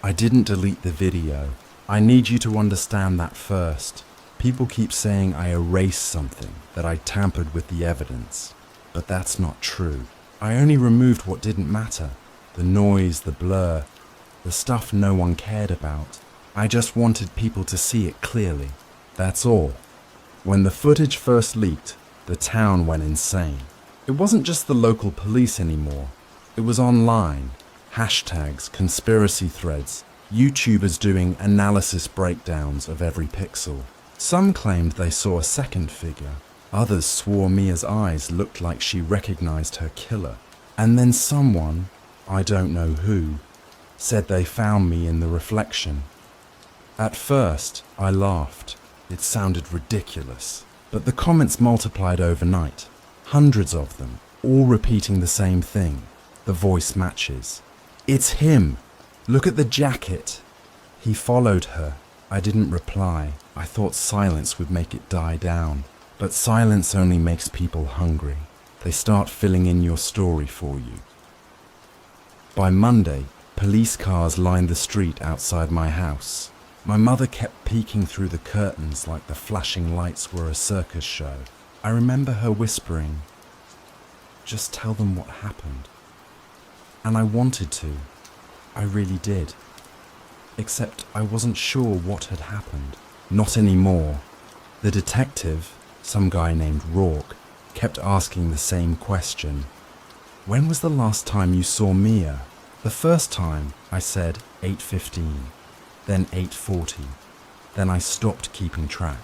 I didn't delete the video. I need you to understand that first. People keep saying I erased something, that I tampered with the evidence. But that's not true. I only removed what didn't matter. The noise, the blur, the stuff no one cared about. I just wanted people to see it clearly. That's all. When the footage first leaked, the town went insane. It wasn't just the local police anymore. It was online. Hashtags, conspiracy threads, YouTubers doing analysis breakdowns of every pixel. Some claimed they saw a second figure. Others swore Mia's eyes looked like she recognized her killer. And then someone, I don't know who, said they found me in the reflection. At first, I laughed. It sounded ridiculous. But the comments multiplied overnight. Hundreds of them, all repeating the same thing. The voice matches. It's him! Look at the jacket! He followed her. I didn't reply. I thought silence would make it die down. But silence only makes people hungry. They start filling in your story for you. By Monday, police cars lined the street outside my house. My mother kept peeking through the curtains like the flashing lights were a circus show. I remember her whispering, "Just tell them what happened." And I wanted to. I really did. Except I wasn't sure what had happened. Not anymore. The detective, some guy named Rourke, kept asking the same question. When was the last time you saw Mia? The first time, I said, 8:15. then 8:40. Then I stopped keeping track.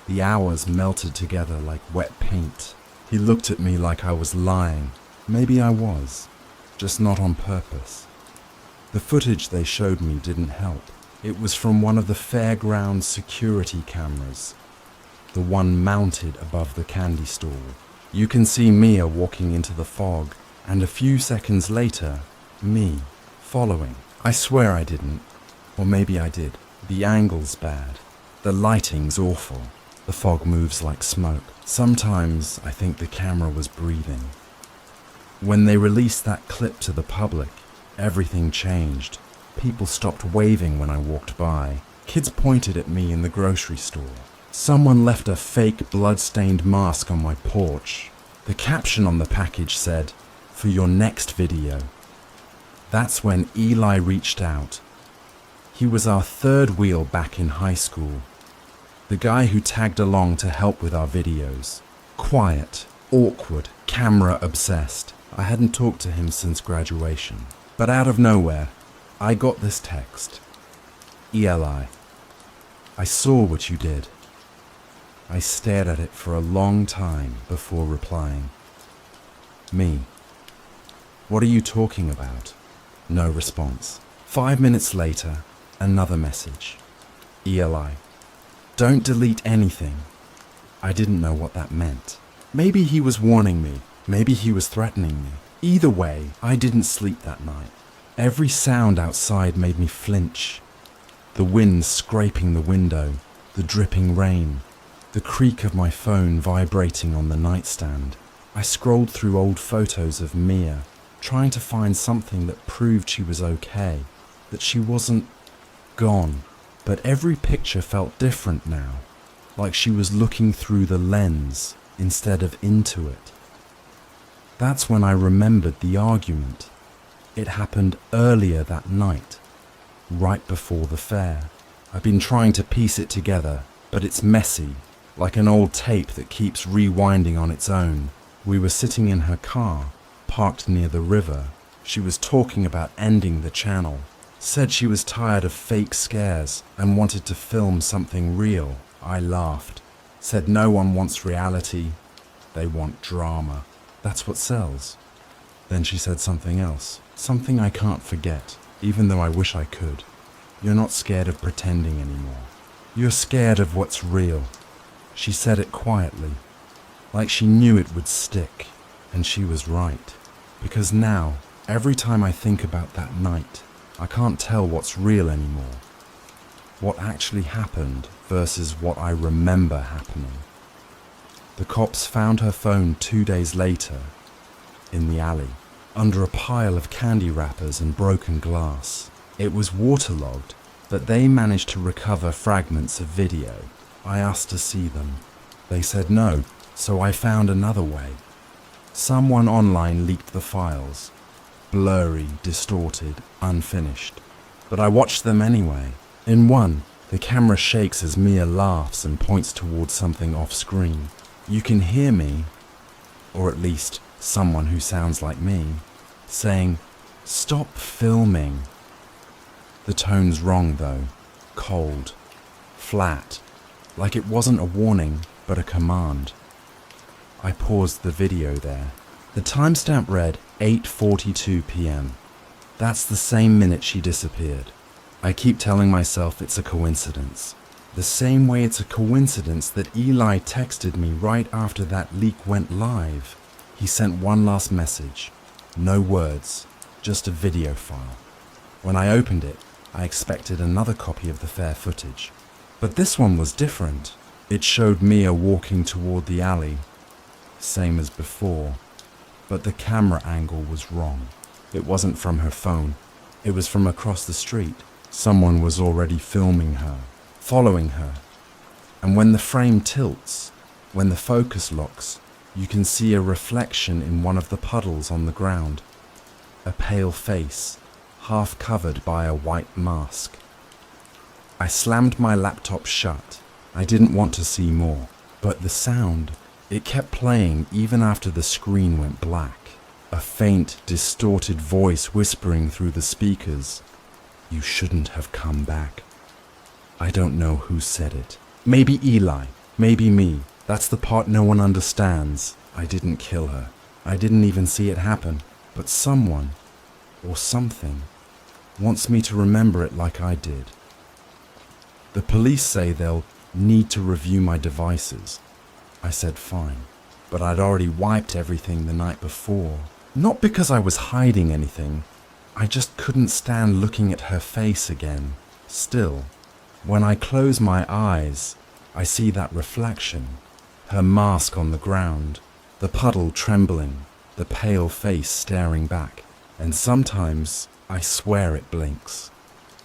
The hours melted together like wet paint. He looked at me like I was lying. Maybe I was, just not on purpose. The footage they showed me didn't help. It was from one of the fairground security cameras, the one mounted above the candy stall. You can see Mia walking into the fog, and a few seconds later, me following. I swear I didn't, or maybe I did. The angle's bad. The lighting's awful. The fog moves like smoke. Sometimes I think the camera was breathing. When they released that clip to the public, everything changed. People stopped waving when I walked by. Kids pointed at me in the grocery store. Someone left a fake blood-stained mask on my porch. The caption on the package said, "For your next video." That's when Eli reached out. He was our third wheel back in high school. The guy who tagged along to help with our videos. Quiet, awkward, camera obsessed. I hadn't talked to him since graduation. But out of nowhere, I got this text. Eli, I saw what you did. I stared at it for a long time before replying. Me. What are you talking about? No response. 5 minutes later, another message. Eli, don't delete anything. I didn't know what that meant. Maybe he was warning me. Maybe he was threatening me. Either way, I didn't sleep that night. Every sound outside made me flinch. The wind scraping the window, the dripping rain, the creak of my phone vibrating on the nightstand. I scrolled through old photos of Mia, trying to find something that proved she was okay, that she wasn't gone. But every picture felt different now, like she was looking through the lens instead of into it. That's when I remembered the argument. It happened earlier that night, right before the fair. I've been trying to piece it together, but it's messy, like an old tape that keeps rewinding on its own. We were sitting in her car, parked near the river. She was talking about ending the channel, said she was tired of fake scares and wanted to film something real. I laughed, said no one wants reality, they want drama. That's what sells. Then she said something else, something I can't forget, even though I wish I could. You're not scared of pretending anymore. You're scared of what's real. She said it quietly, like she knew it would stick, and she was right. Because now, every time I think about that night, I can't tell what's real anymore. What actually happened versus what I remember happening. The cops found her phone 2 days later, in the alley, under a pile of candy wrappers and broken glass. It was waterlogged, but they managed to recover fragments of video. I asked to see them. They said no, so I found another way. Someone online leaked the files. Blurry, distorted, unfinished. But I watched them anyway. In one, the camera shakes as Mia laughs and points towards something off screen. You can hear me, or at least someone who sounds like me, saying, "Stop filming." The tone's wrong though. Cold. Flat. Like it wasn't a warning, but a command. I paused the video there. The timestamp read 8:42 p.m. That's the same minute she disappeared. I keep telling myself it's a coincidence. The same way it's a coincidence that Eli texted me right after that leak went live. He sent one last message. No words, just a video file. When I opened it, I expected another copy of the fair footage. But this one was different. It showed Mia walking toward the alley, same as before. But the camera angle was wrong. It wasn't from her phone. It was from across the street. Someone was already filming her, following her. And when the frame tilts, when the focus locks, you can see a reflection in one of the puddles on the ground. A pale face, half covered by a white mask. I slammed my laptop shut. I didn't want to see more. But the sound, it kept playing even after the screen went black. A faint, distorted voice whispering through the speakers. You shouldn't have come back. I don't know who said it. Maybe Eli, maybe me. That's the part no one understands. I didn't kill her. I didn't even see it happen. But someone, or something, wants me to remember it like I did. The police say they'll need to review my devices. I said fine, but I'd already wiped everything the night before. Not because I was hiding anything, I just couldn't stand looking at her face again. Still, when I close my eyes, I see that reflection, her mask on the ground, the puddle trembling, the pale face staring back, and sometimes I swear it blinks.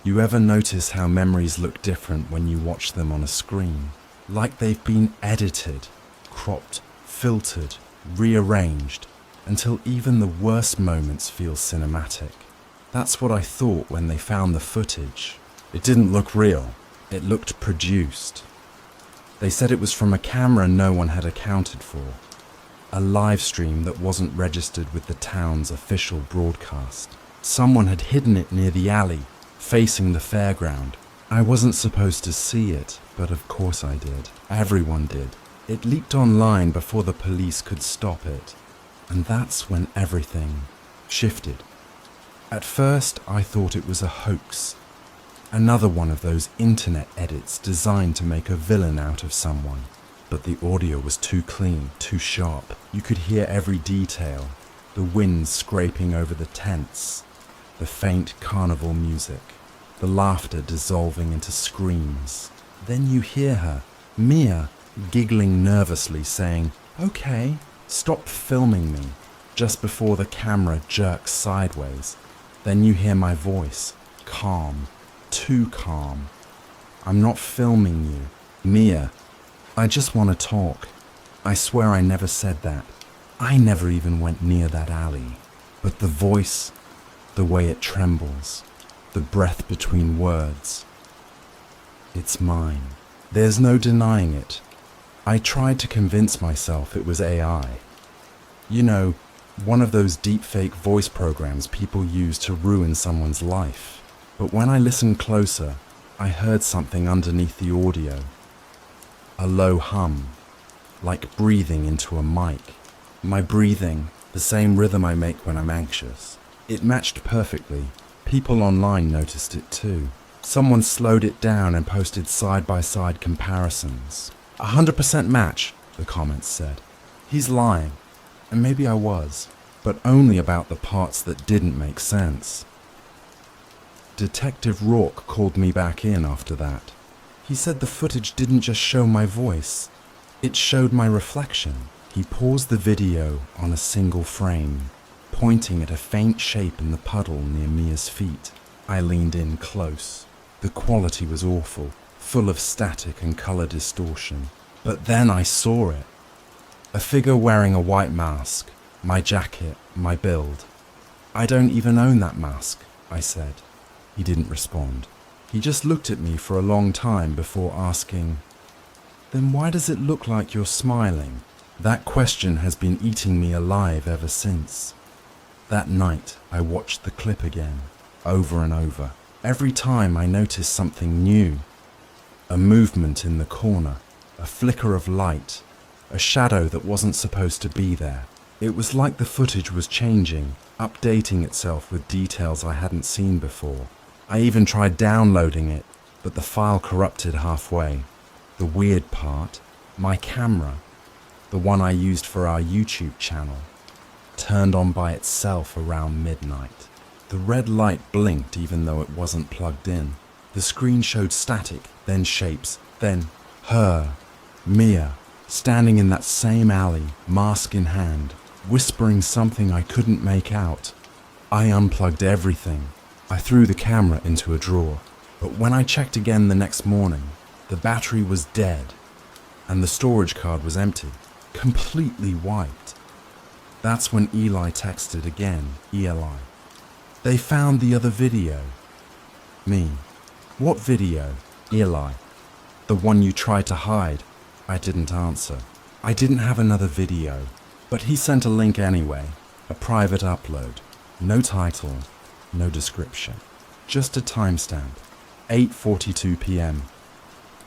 You ever notice how memories look different when you watch them on a screen? Like they've been edited, cropped, filtered, rearranged, until even the worst moments feel cinematic. That's what I thought when they found the footage. It didn't look real. It looked produced. They said it was from a camera no one had accounted for. A live stream that wasn't registered with the town's official broadcast. Someone had hidden it near the alley, facing the fairground. I wasn't supposed to see it, but of course I did. Everyone did. It leaked online before the police could stop it. And that's when everything shifted. At first, I thought it was a hoax. Another one of those internet edits designed to make a villain out of someone. But the audio was too clean, too sharp. You could hear every detail. The wind scraping over the tents. The faint carnival music. The laughter dissolving into screams. Then you hear her, Mia, giggling nervously, saying, "Okay, stop filming me," just before the camera jerks sideways. Then you hear my voice, calm, too calm. "I'm not filming you, Mia. I just want to talk." I swear I never said that. I never even went near that alley. But the voice, the way it trembles, the breath between words, it's mine. There's no denying it. I tried to convince myself it was AI. You know, one of those deepfake voice programs people use to ruin someone's life. But when I listened closer, I heard something underneath the audio. A low hum, like breathing into a mic. My breathing, the same rhythm I make when I'm anxious. It matched perfectly. People online noticed it too. Someone slowed it down and posted side-by-side comparisons. 100% match, the comments said. He's lying. And maybe I was, but only about the parts that didn't make sense. Detective Rourke called me back in after that. He said the footage didn't just show my voice, it showed my reflection. He paused the video on a single frame, pointing at a faint shape in the puddle near Mia's feet. I leaned in close. The quality was awful, full of static and color distortion. But then I saw it. A figure wearing a white mask, my jacket, my build. "I don't even own that mask," I said. He didn't respond. He just looked at me for a long time before asking, "Then why does it look like you're smiling?" That question has been eating me alive ever since. That night, I watched the clip again, over and over. Every time I noticed something new. A movement in the corner, a flicker of light, a shadow that wasn't supposed to be there. It was like the footage was changing, updating itself with details I hadn't seen before. I even tried downloading it, but the file corrupted halfway. The weird part, my camera, the one I used for our YouTube channel, turned on by itself around midnight. The red light blinked even though it wasn't plugged in. The screen showed static, then shapes, then her, Mia, standing in that same alley, mask in hand, whispering something I couldn't make out. I unplugged everything. I threw the camera into a drawer. But when I checked again the next morning, the battery was dead, and the storage card was empty, completely wiped. That's when Eli texted again, Eli. "They found the other video." Me. "What video?" Eli. "The one you tried to hide." I didn't answer. I didn't have another video, but he sent a link anyway, a private upload. No title, no description, just a timestamp, 8:42 p.m.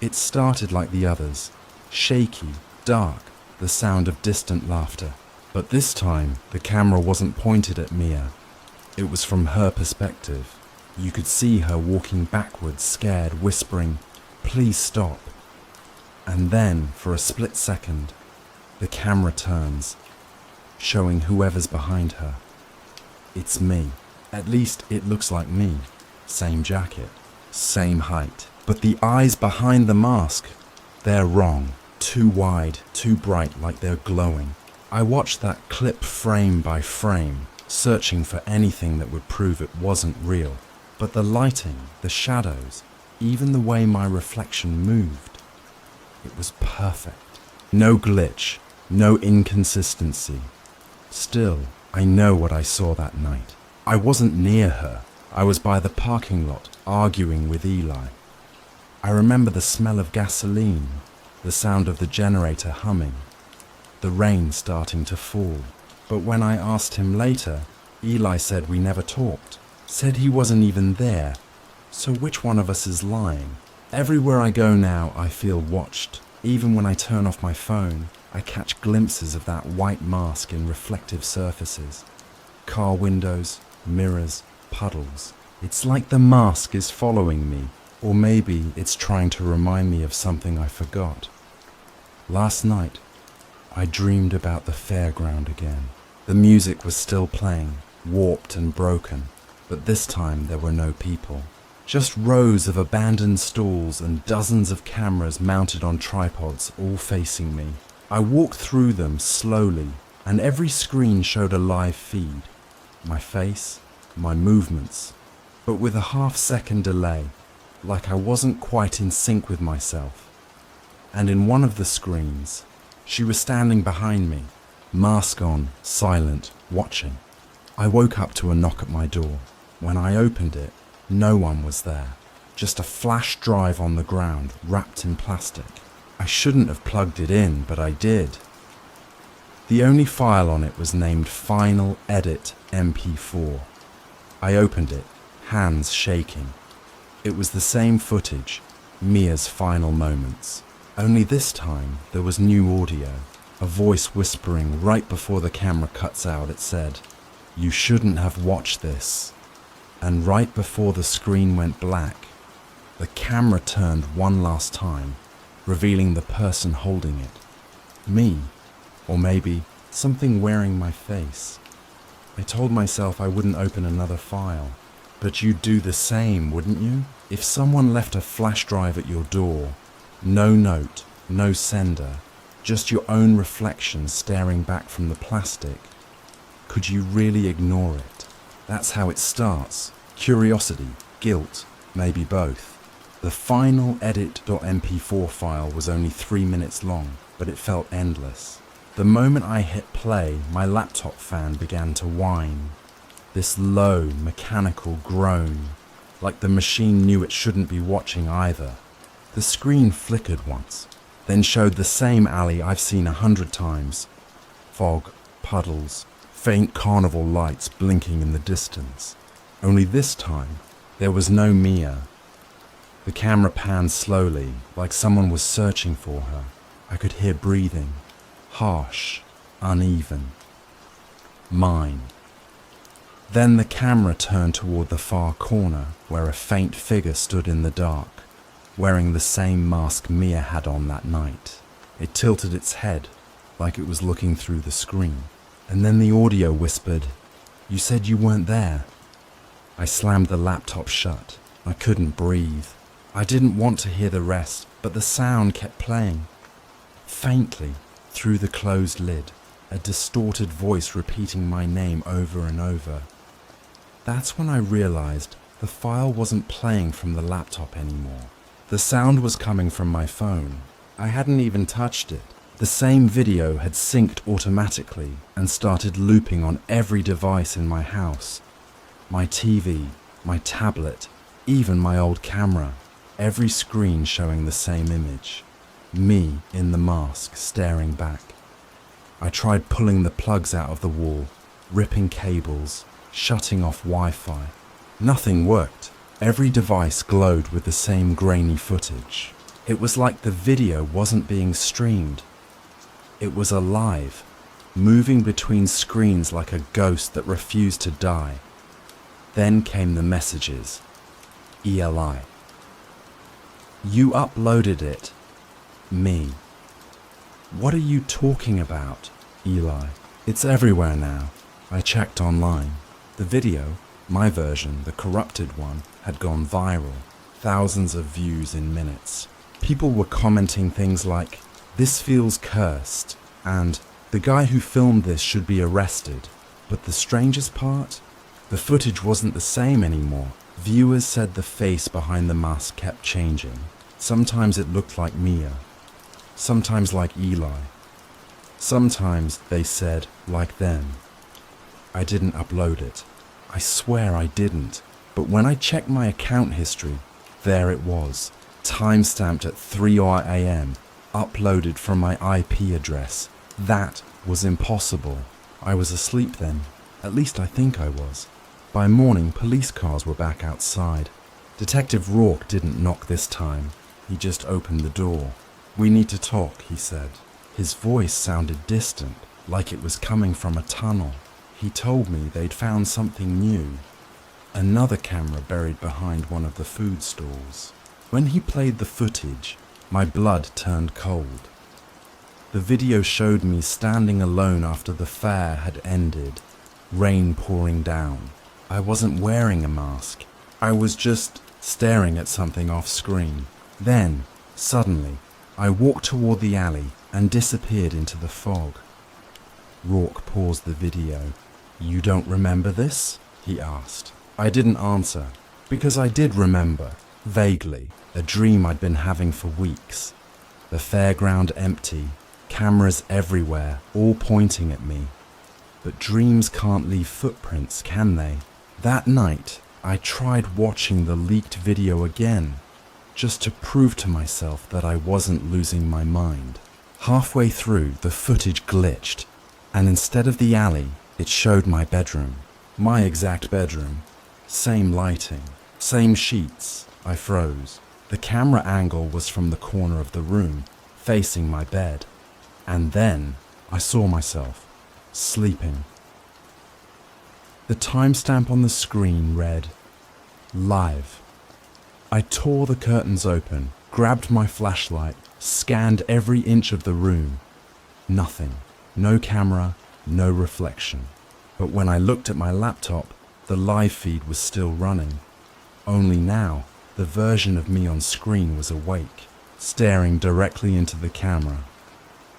It started like the others, shaky, dark, the sound of distant laughter. But this time, the camera wasn't pointed at Mia. It was from her perspective. You could see her walking backwards, scared, whispering, "Please stop." And then, for a split second, the camera turns, showing whoever's behind her. It's me. At least it looks like me. Same jacket, same height. But the eyes behind the mask, they're wrong. Too wide, too bright, like they're glowing. I watched that clip frame by frame, searching for anything that would prove it wasn't real. But the lighting, the shadows, even the way my reflection moved, it was perfect. No glitch, no inconsistency. Still, I know what I saw that night. I wasn't near her. I was by the parking lot, arguing with Eli. I remember the smell of gasoline, the sound of the generator humming, the rain starting to fall. But when I asked him later, Eli said we never talked, said he wasn't even there. So which one of us is lying? Everywhere I go now, I feel watched. Even when I turn off my phone, I catch glimpses of that white mask in reflective surfaces. Car windows, mirrors, puddles. It's like the mask is following me, or maybe it's trying to remind me of something I forgot. Last night, I dreamed about the fairground again. The music was still playing, warped and broken, but this time there were no people. Just rows of abandoned stalls and dozens of cameras mounted on tripods, all facing me. I walked through them slowly, and every screen showed a live feed. My face, my movements, but with a half-second delay, like I wasn't quite in sync with myself. And in one of the screens, she was standing behind me, mask on, silent, watching. I woke up to a knock at my door. When I opened it, no one was there. Just a flash drive on the ground, wrapped in plastic. I shouldn't have plugged it in, but I did. The only file on it was named Final Edit MP4. I opened it, hands shaking. It was the same footage, Mia's final moments. Only this time, there was new audio. A voice whispering right before the camera cuts out. It said, "You shouldn't have watched this." And right before the screen went black, the camera turned one last time, revealing the person holding it. Me, or maybe something wearing my face. I told myself I wouldn't open another file. But you'd do the same, wouldn't you? If someone left a flash drive at your door, no note, no sender, just your own reflection staring back from the plastic, could you really ignore it? That's how it starts. Curiosity, guilt, maybe both. The final edit.mp4 file was only 3 minutes long, but it felt endless. The moment I hit play, my laptop fan began to whine. This low, mechanical groan, like the machine knew it shouldn't be watching either. The screen flickered once, then showed the same alley I've seen 100 times. Fog, puddles, faint carnival lights blinking in the distance. Only this time, there was no Mia. The camera panned slowly, like someone was searching for her. I could hear breathing, harsh, uneven. Mine. Then the camera turned toward the far corner, where a faint figure stood in the dark, wearing the same mask Mia had on that night. It tilted its head, like it was looking through the screen. And then the audio whispered, "You said you weren't there." I slammed the laptop shut. I couldn't breathe. I didn't want to hear the rest, but the sound kept playing. Faintly, through the closed lid, a distorted voice repeating my name over and over. That's when I realized the file wasn't playing from the laptop anymore. The sound was coming from my phone. I hadn't even touched it. The same video had synced automatically and started looping on every device in my house. My TV, my tablet, even my old camera. Every screen showing the same image. Me in the mask, staring back. I tried pulling the plugs out of the wall, ripping cables, shutting off Wi-Fi. Nothing worked. Every device glowed with the same grainy footage. It was like the video wasn't being streamed. It was alive, moving between screens like a ghost that refused to die. Then came the messages. ELI. You uploaded it. Me. What are you talking about? Eli. It's everywhere now. I checked online. The video, my version, the corrupted one, had gone viral. Thousands of views in minutes. People were commenting things like, "This feels cursed," and "The guy who filmed this should be arrested." But the strangest part? The footage wasn't the same anymore. Viewers said the face behind the mask kept changing. Sometimes it looked like Mia. Sometimes like Eli. Sometimes, they said, like them. I didn't upload it. I swear I didn't. But when I checked my account history, there it was, time-stamped at 3 a.m, uploaded from my IP address. That was impossible. I was asleep then. At least I think I was. By morning, police cars were back outside. Detective Rourke didn't knock this time. He just opened the door. "We need to talk," he said. His voice sounded distant, like it was coming from a tunnel. He told me they'd found something new. Another camera buried behind one of the food stalls. When he played the footage, my blood turned cold. The video showed me standing alone after the fair had ended, rain pouring down. I wasn't wearing a mask. I was just staring at something off screen. Then, suddenly, I walked toward the alley and disappeared into the fog. Rourke paused the video. "You don't remember this?" he asked. I didn't answer, because I did remember, vaguely, a dream I'd been having for weeks. The fairground empty, cameras everywhere, all pointing at me. But dreams can't leave footprints, can they? That night, I tried watching the leaked video again, just to prove to myself that I wasn't losing my mind. Halfway through, the footage glitched, and instead of the alley, it showed my bedroom. My exact bedroom. Same lighting, same sheets. I froze. The camera angle was from the corner of the room, facing my bed. And then I saw myself, sleeping. The timestamp on the screen read, "Live." I tore the curtains open, grabbed my flashlight, scanned every inch of the room. Nothing. No camera, no reflection. But when I looked at my laptop, the live feed was still running. Only now, the version of me on screen was awake, staring directly into the camera,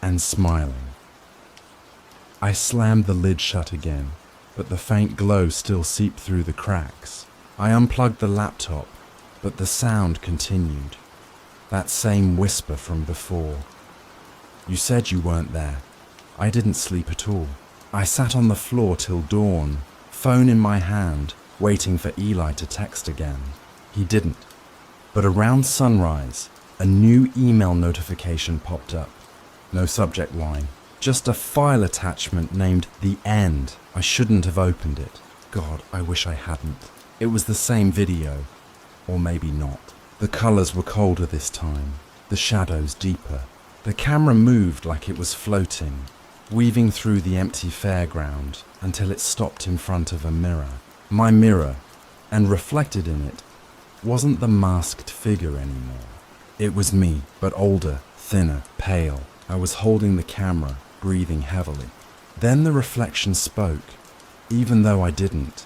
and smiling. I slammed the lid shut again, but the faint glow still seeped through the cracks. I unplugged the laptop, but the sound continued. That same whisper from before. "You said you weren't there." I didn't sleep at all. I sat on the floor till dawn, phone in my hand, waiting for Eli to text again. He didn't. But around sunrise, a new email notification popped up. No subject line, just a file attachment named The End. I shouldn't have opened it. God, I wish I hadn't. It was the same video. Or maybe not. The colors were colder this time, the shadows deeper. The camera moved like it was floating, weaving through the empty fairground until it stopped in front of a mirror. My mirror, and reflected in it, wasn't the masked figure anymore. It was me, but older, thinner, pale. I was holding the camera, breathing heavily. Then the reflection spoke, even though I didn't.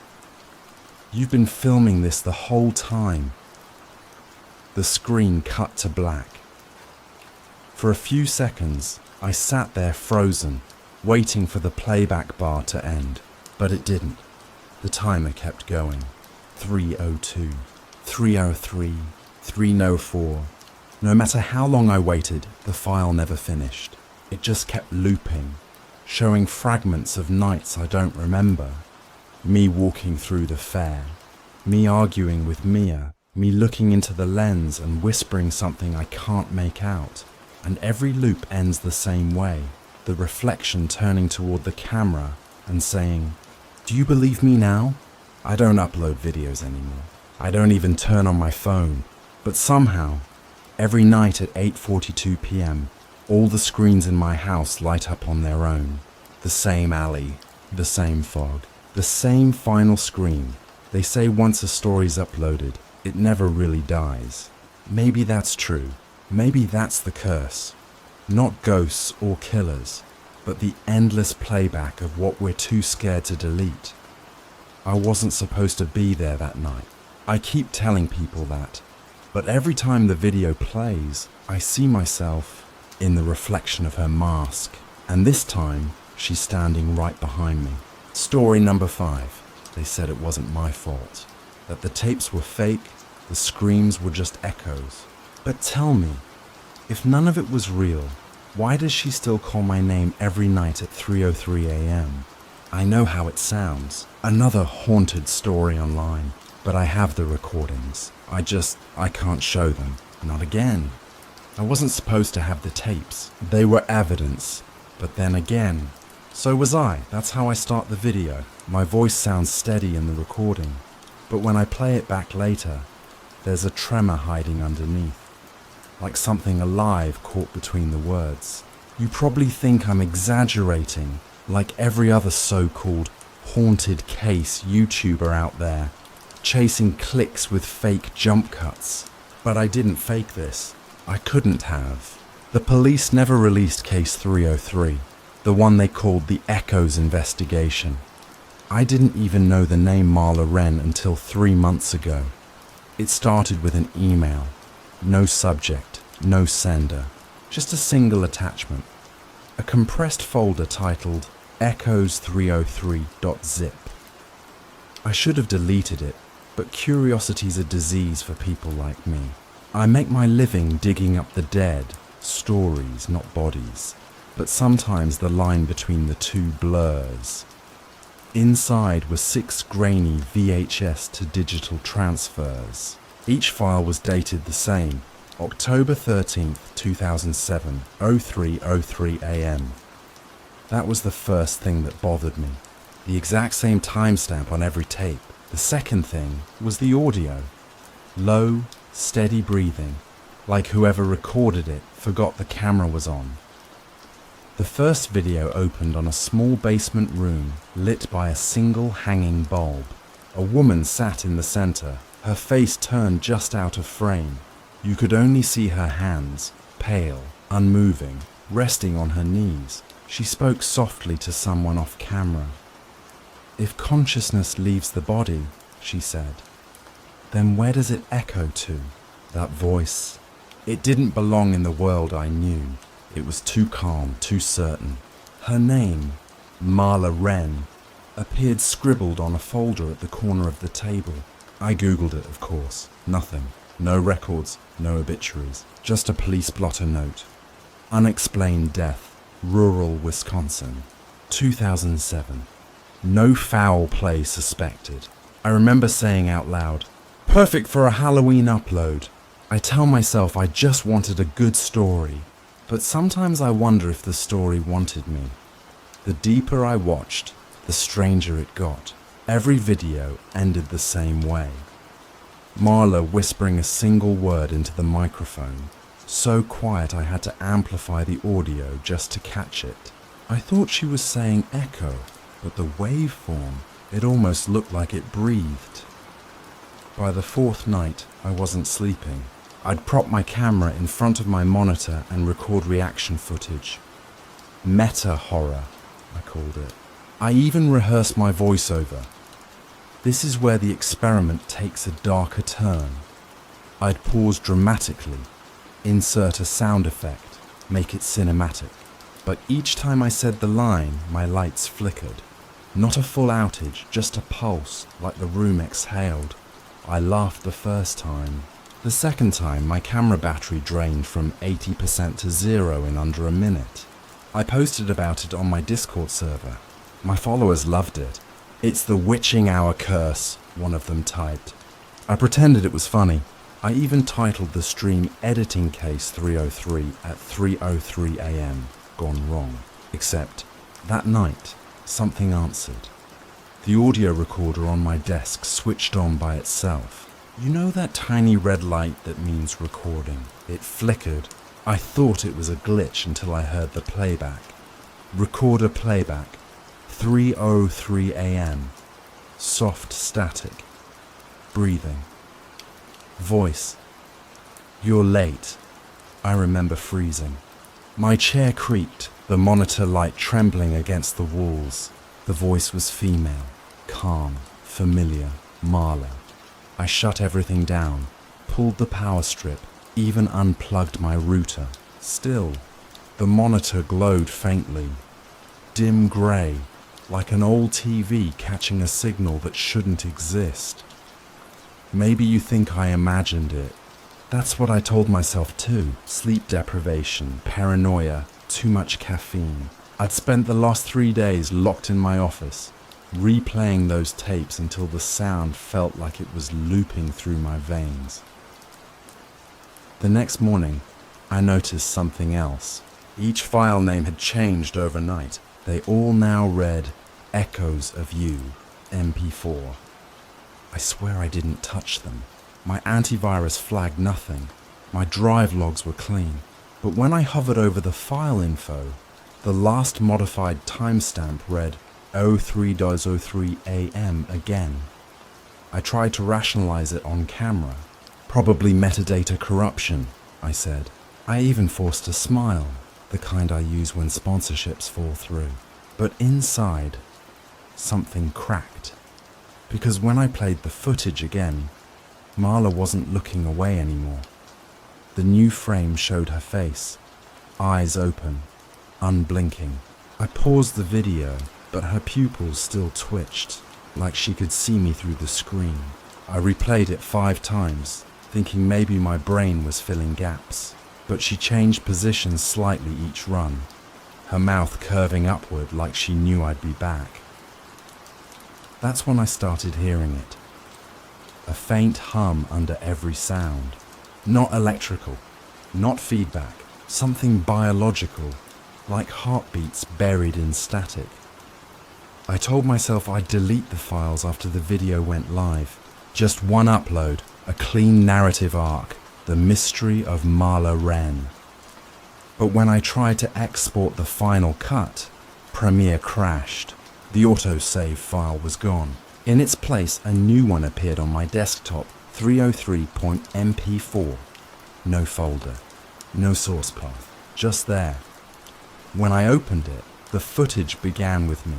"You've been filming this the whole time." The screen cut to black. For a few seconds, I sat there frozen, waiting for the playback bar to end. But it didn't. The timer kept going. 3:02, 3:03, 3:04. No matter how long I waited, the file never finished. It just kept looping, showing fragments of nights I don't remember. Me walking through the fair, me arguing with Mia, me looking into the lens and whispering something I can't make out. And every loop ends the same way, the reflection turning toward the camera and saying, "Do you believe me now?" I don't upload videos anymore. I don't even turn on my phone. But somehow, Every night at 8:42 p.m., all the screens in my house light up on their own. The same alley, the same fog, the same final screen. They say once a story's uploaded, it never really dies. Maybe that's true. Maybe that's the curse. Not ghosts or killers, but the endless playback of what we're too scared to delete. I wasn't supposed to be there that night. I keep telling people that, but every time the video plays, I see myself in the reflection of her mask, and this time, she's standing right behind me. Story number 5. They said it wasn't my fault, that the tapes were fake, the screams were just echoes. But tell me, if none of it was real, why does she still call my name every night at 3:03 a.m.? I know how it sounds, another haunted story online, but I have the recordings. I can't show them, not again. I wasn't supposed to have the tapes. They were evidence, but then again, so was I. That's how I start the video. My voice sounds steady in the recording, but when I play it back later, there's a tremor hiding underneath, like something alive caught between the words. You probably think I'm exaggerating, like every other so-called haunted case YouTuber out there, chasing clicks with fake jump cuts. But I didn't fake this. I couldn't have. The police never released Case 303, the one they called the Echoes investigation. I didn't even know the name Marla Wren until 3 months ago. It started with an email. No subject, no sender, just a single attachment. A compressed folder titled echoes303.zip. I should have deleted it, but curiosity's a disease for people like me. I make my living digging up the dead, stories, not bodies, but sometimes the line between the two blurs. Inside were 6 grainy VHS to digital transfers. Each file was dated the same, October 13th, 2007, 03:03 a.m. That was the first thing that bothered me. The exact same timestamp on every tape. The second thing was the audio. Low, steady breathing, like whoever recorded it forgot the camera was on. The first video opened on a small basement room lit by a single hanging bulb. A woman sat in the center, her face turned just out of frame. You could only see her hands, pale, unmoving, resting on her knees. She spoke softly to someone off camera. "If consciousness leaves the body," she said, "then where does it echo to?" That voice, it didn't belong in the world I knew. It was too calm, too certain. Her name, Marla Wren, appeared scribbled on a folder at the corner of the table. I googled it, of course. Nothing. No records, no obituaries. Just a police blotter note. Unexplained death, rural Wisconsin, 2007. No foul play suspected. I remember saying out loud, "Perfect for a Halloween upload." I tell myself I just wanted a good story, but sometimes I wonder if the story wanted me. The deeper I watched, the stranger it got. Every video ended the same way. Marla whispering a single word into the microphone, so quiet I had to amplify the audio just to catch it. I thought she was saying echo, but the waveform, it almost looked like it breathed. By the 4th night, I wasn't sleeping. I'd prop my camera in front of my monitor and record reaction footage. Meta-horror, I called it. I even rehearsed my voiceover. This is where the experiment takes a darker turn. I'd pause dramatically, insert a sound effect, make it cinematic. But each time I said the line, my lights flickered. Not a full outage, just a pulse, like the room exhaled. I laughed the first time. The second time, my camera battery drained from 80% to 0 in under a minute. I posted about it on my Discord server. My followers loved it. "It's the witching hour curse," one of them typed. I pretended it was funny. I even titled the stream Editing Case 303 at 3:03 a.m. Gone wrong. Except, that night, something answered. The audio recorder on my desk switched on by itself. You know that tiny red light that means recording? It flickered. I thought it was a glitch until I heard the playback. Recorder playback, 3:03 a.m. Soft static. Breathing. Voice. You're late. I remember freezing. My chair creaked, the monitor light trembling against the walls. The voice was female, calm, familiar, Marla. I shut everything down, pulled the power strip, even unplugged my router. Still, the monitor glowed faintly, dim grey, like an old TV catching a signal that shouldn't exist. Maybe you think I imagined it. That's what I told myself too. Sleep deprivation, paranoia, too much caffeine. I'd spent the last 3 days locked in my office, replaying those tapes until the sound felt like it was looping through my veins. The next morning, I noticed something else. Each file name had changed overnight. They all now read Echoes of You, MP4. I swear I didn't touch them. My antivirus flagged nothing. My drive logs were clean. But when I hovered over the file info, the last modified timestamp read 03:03 a.m. again. I tried to rationalize it on camera. Probably metadata corruption, I said. I even forced a smile, the kind I use when sponsorships fall through. But inside, something cracked. Because when I played the footage again, Marla wasn't looking away anymore. The new frame showed her face, eyes open, unblinking. I paused the video, but her pupils still twitched, like she could see me through the screen. I replayed it 5 times, thinking maybe my brain was filling gaps. But she changed positions slightly each run, her mouth curving upward like she knew I'd be back. That's when I started hearing it. A faint hum under every sound. Not electrical, not feedback, something biological, like heartbeats buried in static. I told myself I'd delete the files after the video went live. Just one upload, a clean narrative arc, the mystery of Marla Wren. But when I tried to export the final cut, Premiere crashed. The autosave file was gone. In its place, a new one appeared on my desktop, 303.mp4. No folder, no source path, just there. When I opened it, the footage began with me,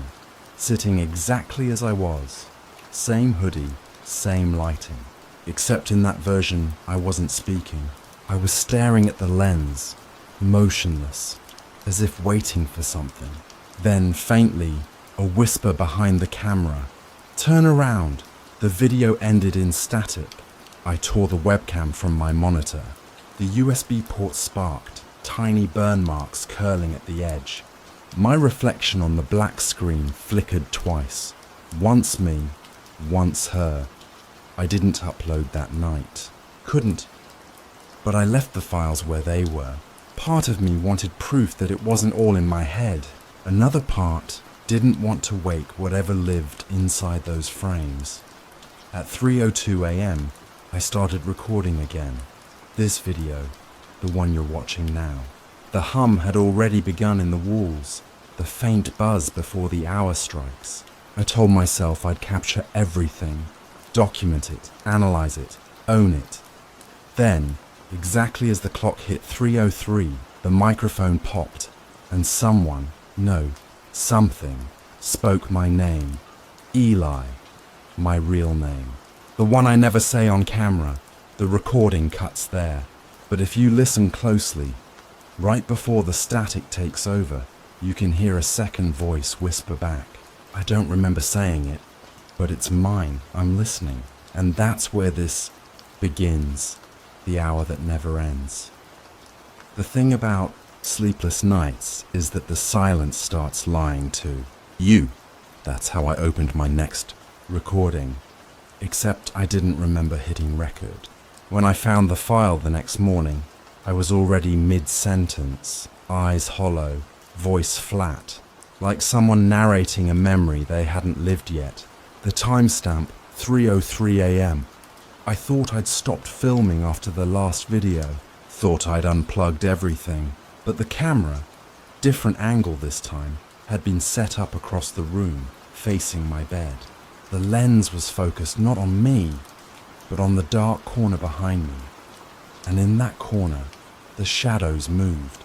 sitting exactly as I was. Same hoodie, same lighting. Except in that version, I wasn't speaking. I was staring at the lens, motionless, as if waiting for something. Then, faintly, a whisper behind the camera. Turn around. The video ended in static. I tore the webcam from my monitor. The USB port sparked, tiny burn marks curling at the edge. My reflection on the black screen flickered twice. Once me, once her. I didn't upload that night. Couldn't. But I left the files where they were. Part of me wanted proof that it wasn't all in my head. Another part didn't want to wake whatever lived inside those frames. At 3:02 a.m., I started recording again. This video, the one you're watching now. The hum had already begun in the walls, the faint buzz before the hour strikes. I told myself I'd capture everything, document it, analyze it, own it. Then, exactly as the clock hit 3:03, the microphone popped, and someone, no, something, spoke my name. Eli, my real name. The one I never say on camera. The recording cuts there. But if you listen closely, right before the static takes over, you can hear a second voice whisper back. I don't remember saying it, but it's mine. I'm listening. And that's where this begins, the hour that never ends. The thing about sleepless nights is that the silence starts lying too. You. That's how I opened my next recording. Except I didn't remember hitting record. When I found the file the next morning, I was already mid-sentence, eyes hollow, voice flat, like someone narrating a memory they hadn't lived yet. The timestamp, 3:03 a.m. I thought I'd stopped filming after the last video, thought I'd unplugged everything, but the camera, different angle this time, had been set up across the room, facing my bed. The lens was focused not on me, but on the dark corner behind me, and in that corner, the shadows moved.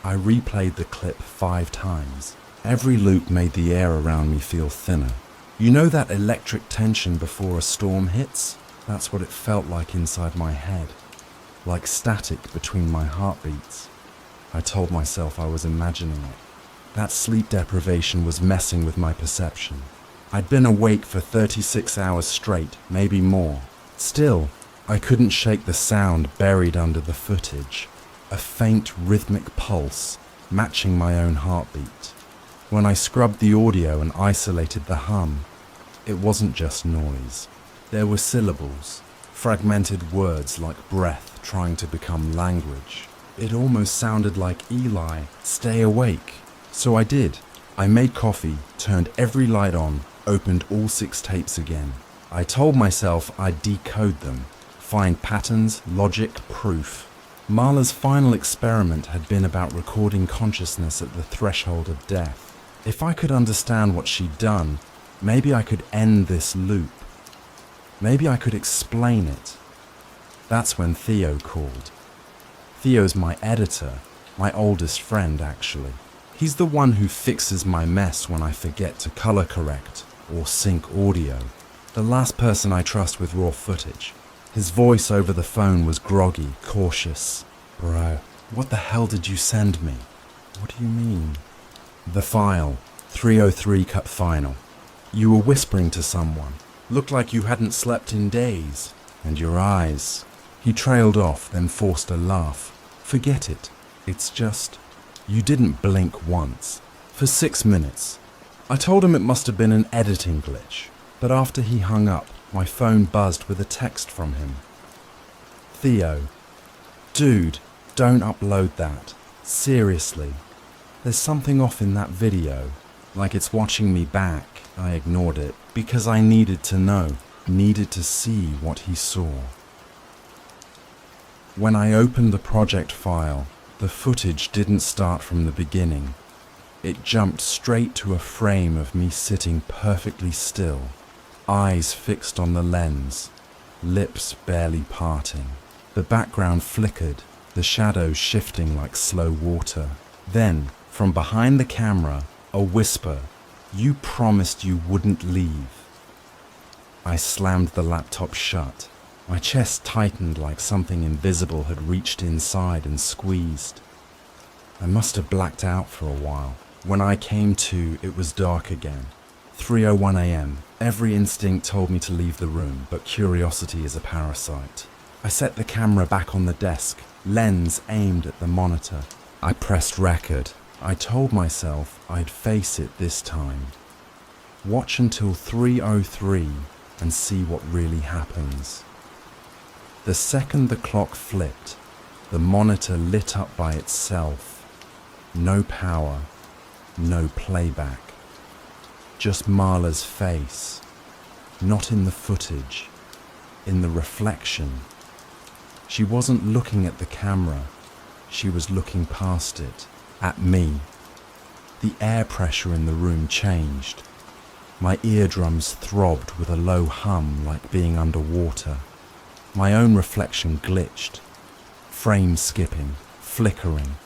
I replayed the clip 5 times. Every loop made the air around me feel thinner. You know that electric tension before a storm hits? That's what it felt like inside my head, like static between my heartbeats. I told myself I was imagining it. That sleep deprivation was messing with my perception. I'd been awake for 36 hours straight, maybe more. Still, I couldn't shake the sound buried under the footage. A faint rhythmic pulse, matching my own heartbeat. When I scrubbed the audio and isolated the hum, it wasn't just noise. There were syllables, fragmented words like breath trying to become language. It almost sounded like Eli, stay awake. So I did. I made coffee, turned every light on, opened all 6 tapes again. I told myself I'd decode them, find patterns, logic, proof. Marla's final experiment had been about recording consciousness at the threshold of death. If I could understand what she'd done, maybe I could end this loop. Maybe I could explain it. That's when Theo called. Theo's my editor, my oldest friend actually. He's the one who fixes my mess when I forget to color correct or sync audio. The last person I trust with raw footage. His voice over the phone was groggy, cautious. Bro, what the hell did you send me? What do you mean? The file, 303 cut final. You were whispering to someone. Looked like you hadn't slept in days. And your eyes. He trailed off, then forced a laugh. Forget it. It's just, you didn't blink once. For 6 minutes. I told him it must have been an editing glitch. But after he hung up, my phone buzzed with a text from him. Theo. Dude, don't upload that. Seriously. There's something off in that video. Like it's watching me back. I ignored it because I needed to know. Needed to see what he saw. When I opened the project file, the footage didn't start from the beginning. It jumped straight to a frame of me sitting perfectly still. Eyes fixed on the lens, lips barely parting. The background flickered, the shadows shifting like slow water. Then, from behind the camera, a whisper, "You promised you wouldn't leave." I slammed the laptop shut. My chest tightened like something invisible had reached inside and squeezed. I must have blacked out for a while. When I came to, it was dark again. 3:01 a.m. Every instinct told me to leave the room, but curiosity is a parasite. I set the camera back on the desk, lens aimed at the monitor. I pressed record. I told myself I'd face it this time. Watch until 3:03 and see what really happens. The second the clock flipped, the monitor lit up by itself. No power, no playback. Just Marla's face, not in the footage, in the reflection. She wasn't looking at the camera, she was looking past it, at me. The air pressure in the room changed. My eardrums throbbed with a low hum like being underwater. My own reflection glitched, frames skipping, flickering,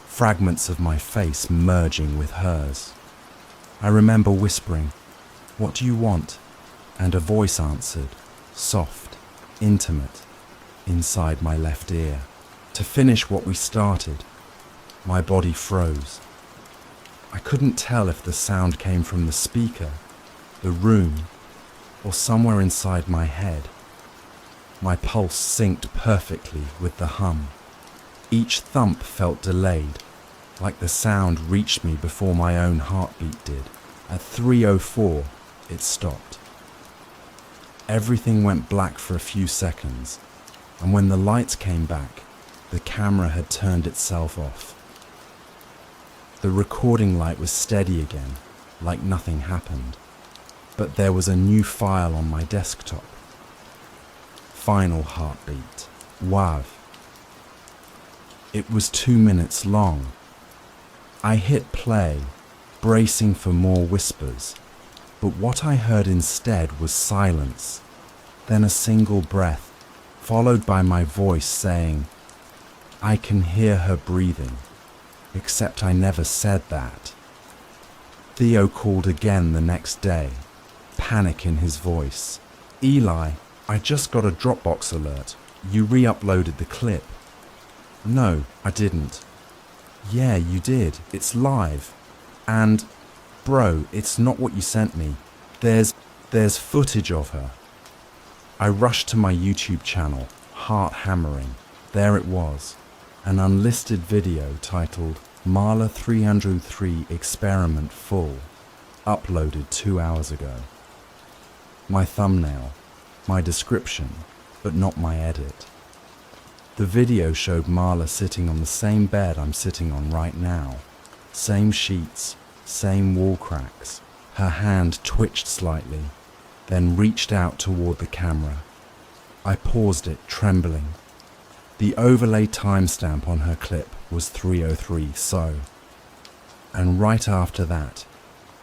fragments of my face merging with hers. I remember whispering, "What do you want?" And a voice answered, soft, intimate, inside my left ear. To finish what we started, my body froze. I couldn't tell if the sound came from the speaker, the room, or somewhere inside my head. My pulse synced perfectly with the hum. Each thump felt delayed, like the sound reached me before my own heartbeat did. At 3:04, it stopped. Everything went black for a few seconds, and when the lights came back, the camera had turned itself off. The recording light was steady again, like nothing happened. But there was a new file on my desktop. Final heartbeat. Wav. It was 2 minutes long. I hit play, bracing for more whispers, but what I heard instead was silence, then a single breath, followed by my voice saying, "I can hear her breathing," except I never said that. Theo called again the next day, panic in his voice. "Eli, I just got a Dropbox alert. You re-uploaded the clip." "No, I didn't." "Yeah, you did. It's live. And, bro, it's not what you sent me. There's footage of her." I rushed to my YouTube channel, heart hammering. There it was, an unlisted video titled Marla 303 Experiment Full, uploaded 2 hours ago. My thumbnail, my description, but not my edit. The video showed Marla sitting on the same bed I'm sitting on right now. Same sheets, same wall cracks. Her hand twitched slightly, then reached out toward the camera. I paused it, trembling. The overlay timestamp on her clip was 3:03, so. And right after that,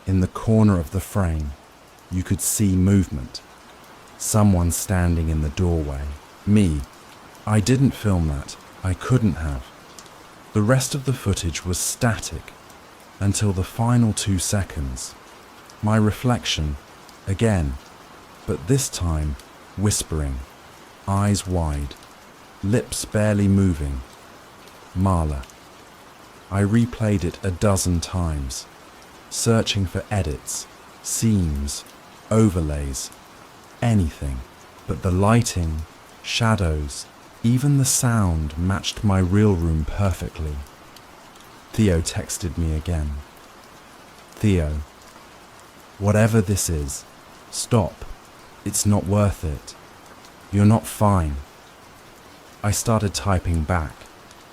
in the corner of the frame, you could see movement. Someone standing in the doorway. Me. I didn't film that. I couldn't have. The rest of the footage was static until the final 2 seconds. My reflection, again, but this time whispering, eyes wide, lips barely moving. Marla. I replayed it a dozen times, searching for edits, seams, overlays, anything, but the lighting, shadows, even the sound matched my real room perfectly. Theo texted me again. "Theo, whatever this is, stop. It's not worth it. You're not fine." I started typing back,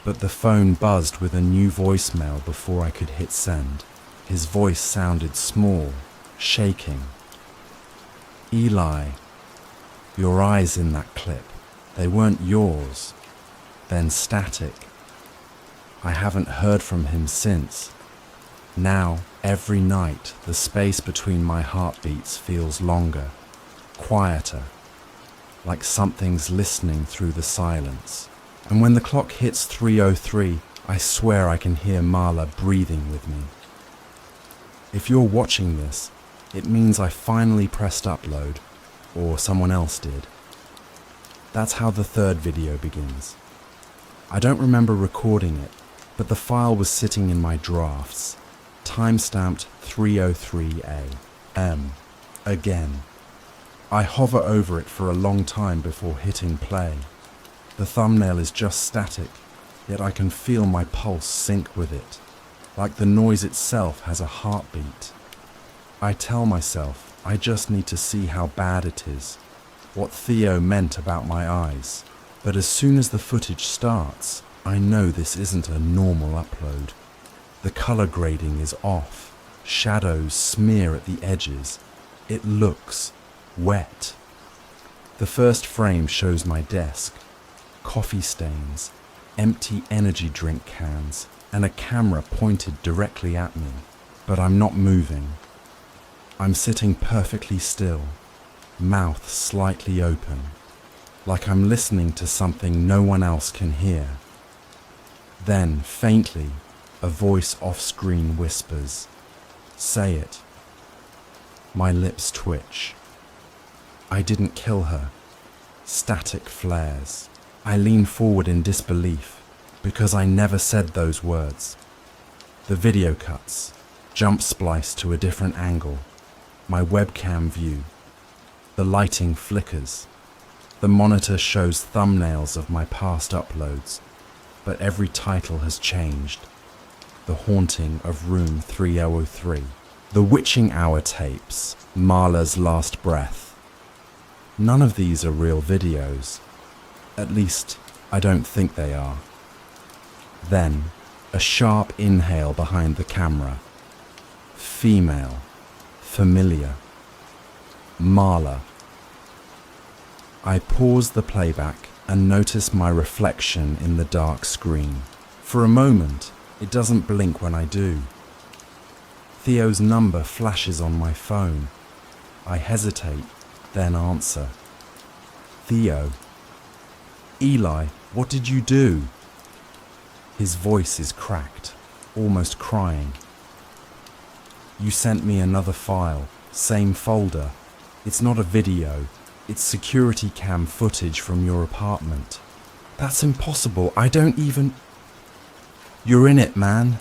but the phone buzzed with a new voicemail before I could hit send. His voice sounded small, shaking. "Eli, your eyes in that clip, they weren't yours." Then static. I haven't heard from him since. Now, every night, the space between my heartbeats feels longer, quieter, like something's listening through the silence. And when the clock hits 3:03, I swear I can hear Marla breathing with me. If you're watching this, it means I finally pressed upload, or someone else did. That's how the third video begins. I don't remember recording it, but the file was sitting in my drafts, timestamped 3:03 a.m. Again. I hover over it for a long time before hitting play. The thumbnail is just static, yet I can feel my pulse sync with it, like the noise itself has a heartbeat. I tell myself I just need to see how bad it is, what Theo meant about my eyes. But as soon as the footage starts, I know this isn't a normal upload. The color grading is off, shadows smear at the edges. It looks wet. The first frame shows my desk, coffee stains, empty energy drink cans, and a camera pointed directly at me. But I'm not moving. I'm sitting perfectly still, mouth slightly open, like I'm listening to something no one else can hear. Then, faintly, a voice off-screen whispers, "Say it." My lips twitch. I didn't kill her. Static flares. I lean forward in disbelief, because I never said those words. The video cuts, jump splice to a different angle, my webcam view. The lighting flickers. The monitor shows thumbnails of my past uploads, but every title has changed. The Haunting of Room 3003, The Witching Hour Tapes, Marla's Last Breath. None of these are real videos. At least, I don't think they are. Then, a sharp inhale behind the camera. Female. Familiar. Marla. I pause the playback and notice my reflection in the dark screen. For a moment, it doesn't blink when I do. Theo's number flashes on my phone. I hesitate, then answer. Theo. Eli, what did you do? His voice is cracked, almost crying. You sent me another file, same folder. It's not a video, it's security cam footage from your apartment. That's impossible, I don't even... You're in it, man.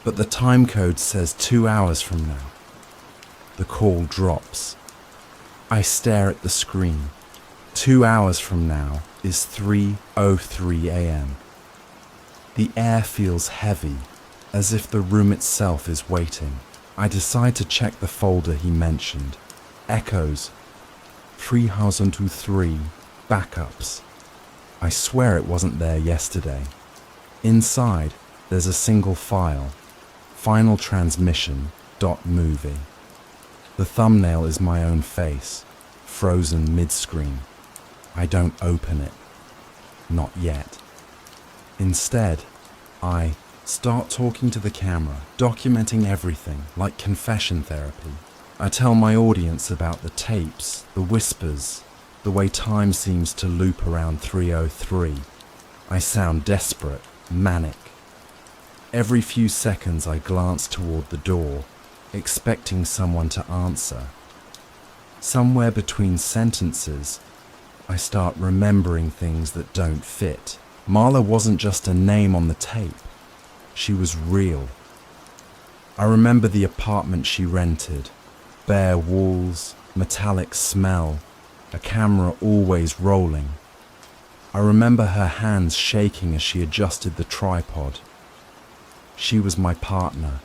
But the time code says 2 hours from now. The call drops. I stare at the screen. 2 hours from now is 3:03 a.m. The air feels heavy, as if the room itself is waiting. I decide to check the folder he mentioned. Echoes. 3003 backups. I swear it wasn't there yesterday. Inside, there's a single file. Final transmission.movie. The thumbnail is my own face, frozen mid-screen. I don't open it. Not yet. Instead, I start talking to the camera, documenting everything, like confession therapy. I tell my audience about the tapes, the whispers, the way time seems to loop around 3:03. I sound desperate, manic. Every few seconds I glance toward the door, expecting someone to answer. Somewhere between sentences, I start remembering things that don't fit. Marla wasn't just a name on the tape. She was real. I remember the apartment she rented. Bare walls, metallic smell, a camera always rolling. I remember her hands shaking as she adjusted the tripod. She was my partner,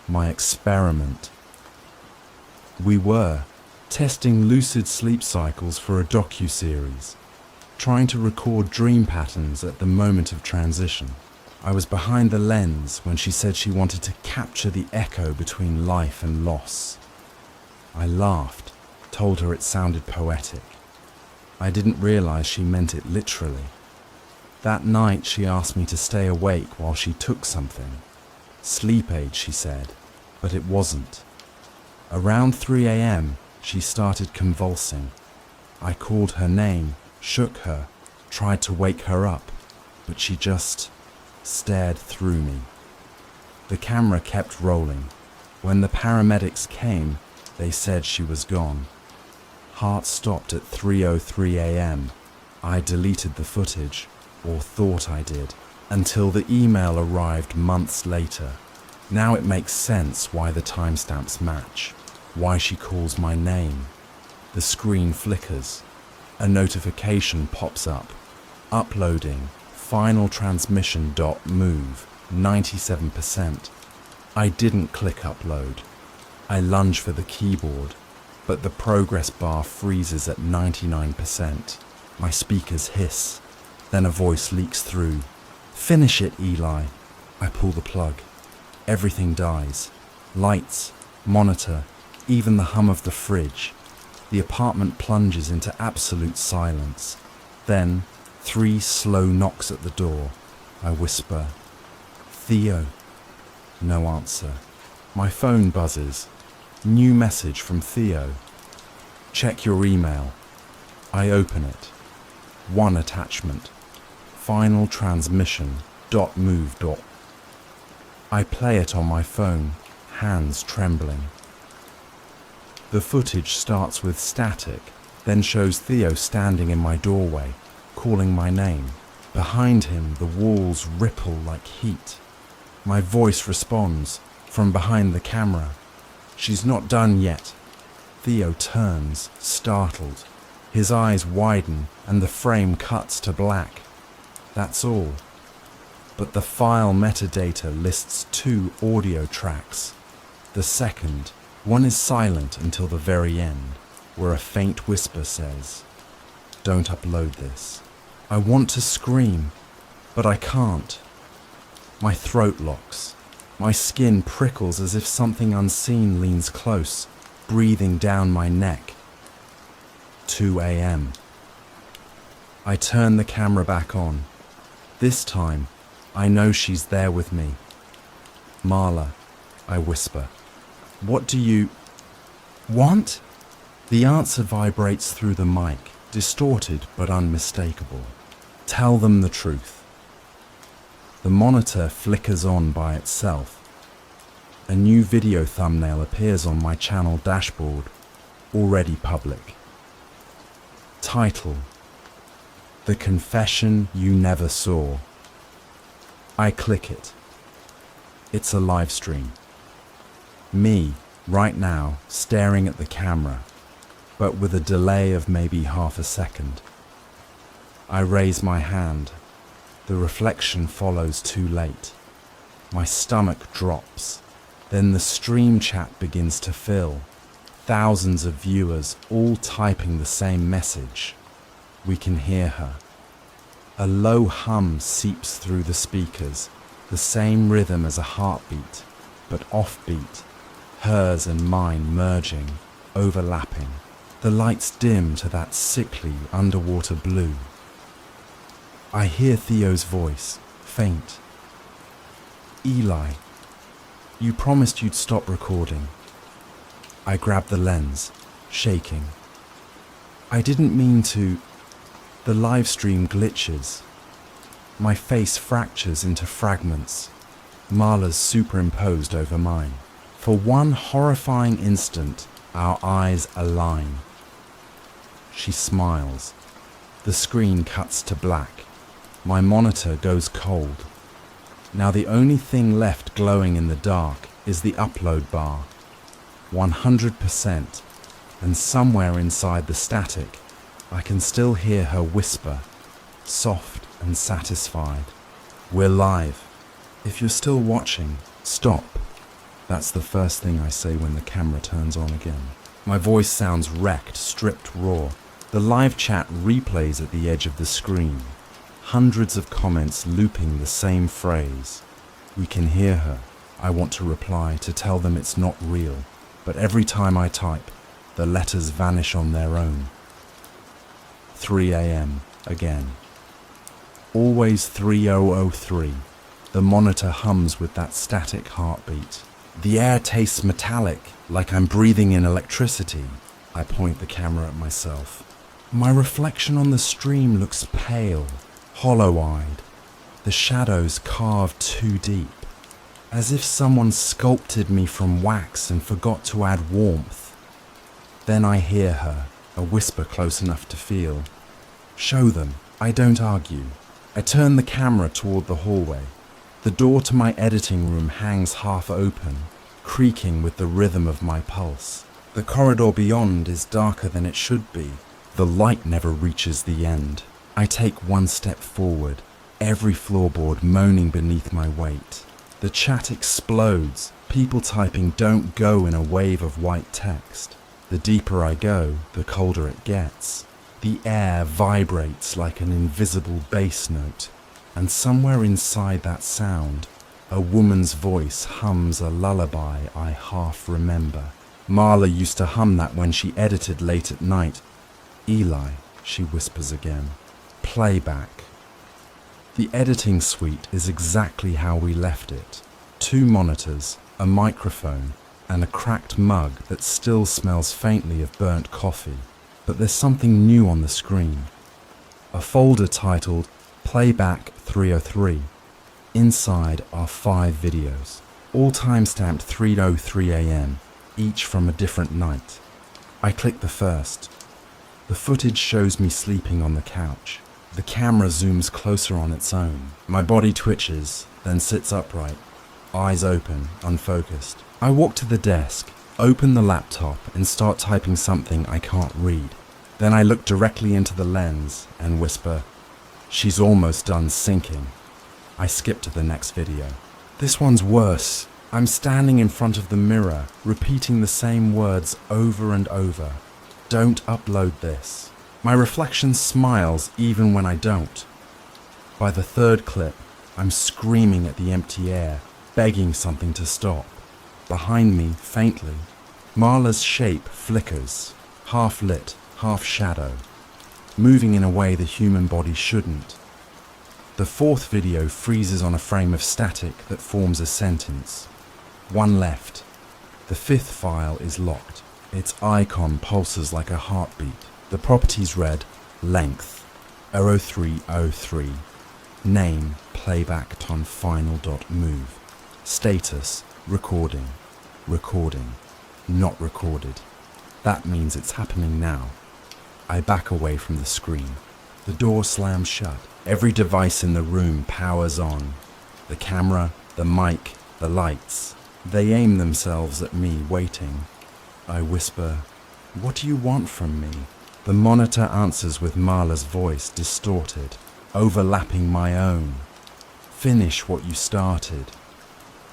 my experiment. We were testing lucid sleep cycles for a docu-series, trying to record dream patterns at the moment of transition. I was behind the lens when she said she wanted to capture the echo between life and loss. I laughed, told her it sounded poetic. I didn't realize she meant it literally. That night she asked me to stay awake while she took something. Sleep aid, she said, but it wasn't. Around 3 a.m, she started convulsing. I called her name, shook her, tried to wake her up, but she just stared through me. The camera kept rolling. When the paramedics came, they said she was gone. Heart stopped at 3:03 a.m. I deleted the footage, or thought I did, until the email arrived months later. Now it makes sense why the timestamps match, why she calls my name. The screen flickers. A notification pops up. Uploading. Final transmission.move. 97%. I didn't click upload. I lunge for the keyboard, but the progress bar freezes at 99%. My speakers hiss. Then a voice leaks through. Finish it, Eli. I pull the plug. Everything dies. Lights, monitor, even the hum of the fridge. The apartment plunges into absolute silence. Then, 3 slow knocks at the door. I whisper, Theo. No answer. My phone buzzes. New message from Theo. Check your email. I open it. One attachment. Final transmission.move. I play it on my phone, hands trembling. The footage starts with static, then shows Theo standing in my doorway, calling my name. Behind him, the walls ripple like heat. My voice responds from behind the camera. She's not done yet. Theo turns, startled. His eyes widen and the frame cuts to black. That's all. But the file metadata lists 2 audio tracks. The second, one is silent until the very end, where a faint whisper says, "Don't upload this." I want to scream, but I can't. My throat locks. My skin prickles as if something unseen leans close, breathing down my neck. 2 a.m. I turn the camera back on. This time, I know she's there with me. Marla, I whisper. What do you want? The answer vibrates through the mic, distorted but unmistakable. Tell them the truth. The monitor flickers on by itself. A new video thumbnail appears on my channel dashboard, already public. Title: The Confession You Never Saw. I click it. It's a live stream. Me, right now, staring at the camera, but with a delay of maybe half a second. I raise my hand. The reflection follows too late. My stomach drops. Then the stream chat begins to fill. Thousands of viewers all typing the same message. We can hear her. A low hum seeps through the speakers, the same rhythm as a heartbeat, but offbeat, hers and mine merging, overlapping. The lights dim to that sickly underwater blue. I hear Theo's voice, faint. Eli, you promised you'd stop recording. I grab the lens, shaking. I didn't mean to. The live stream glitches. My face fractures into fragments. Marla's superimposed over mine. For one horrifying instant, our eyes align. She smiles. The screen cuts to black. My monitor goes cold. Now the only thing left glowing in the dark is the upload bar. 100%, and somewhere inside the static, I can still hear her whisper, soft and satisfied. We're live. If you're still watching, stop. That's the first thing I say when the camera turns on again. My voice sounds wrecked, stripped raw. The live chat replays at the edge of the screen. Hundreds of comments looping the same phrase. We can hear her. I want to reply to tell them it's not real, but every time I type, the letters vanish on their own. 3 a.m. again. Always 3003. The monitor hums with that static heartbeat. The air tastes metallic, like I'm breathing in electricity. I point the camera at myself. My reflection on the stream looks pale, hollow-eyed. The shadows carved too deep, as if someone sculpted me from wax and forgot to add warmth. Then I hear her, a whisper close enough to feel. Show them. I don't argue. I turn the camera toward the hallway. The door to my editing room hangs half open, creaking with the rhythm of my pulse. The corridor beyond is darker than it should be. The light never reaches the end. I take one step forward, every floorboard moaning beneath my weight. The chat explodes, people typing "don't go" in a wave of white text. The deeper I go, the colder it gets. The air vibrates like an invisible bass note, and somewhere inside that sound, a woman's voice hums a lullaby I half remember. Marla used to hum that when she edited late at night. Eli, she whispers again. Playback. The editing suite is exactly how we left it. 2 monitors, a microphone, and a cracked mug that still smells faintly of burnt coffee. But there's something new on the screen. A folder titled Playback 303. Inside are 5 videos, all timestamped 3:03 a.m., each from a different night. I click the first. The footage shows me sleeping on the couch. The camera zooms closer on its own. My body twitches, then sits upright, eyes open, unfocused. I walk to the desk, open the laptop, and start typing something I can't read. Then I look directly into the lens and whisper, "She's almost done sinking." I skip to the next video. This one's worse. I'm standing in front of the mirror, repeating the same words over and over. Don't upload this. My reflection smiles even when I don't. By the 3rd clip, I'm screaming at the empty air, begging something to stop. Behind me, faintly, Marla's shape flickers, half lit, half shadow. moving in a way the human body shouldn't. The fourth video freezes on a frame of static that forms a sentence. One left. The fifth file is locked. Its icon pulses like a heartbeat. The properties read, length, 0303, name, playback.final.move, status, recording, not recorded. That means it's happening now. I back away from the screen. The door slams shut. Every device in the room powers on. The camera, the mic, the lights. They aim themselves at me, waiting. I whisper, "What do you want from me?" The monitor answers with Marla's voice, distorted, overlapping my own. "Finish what you started."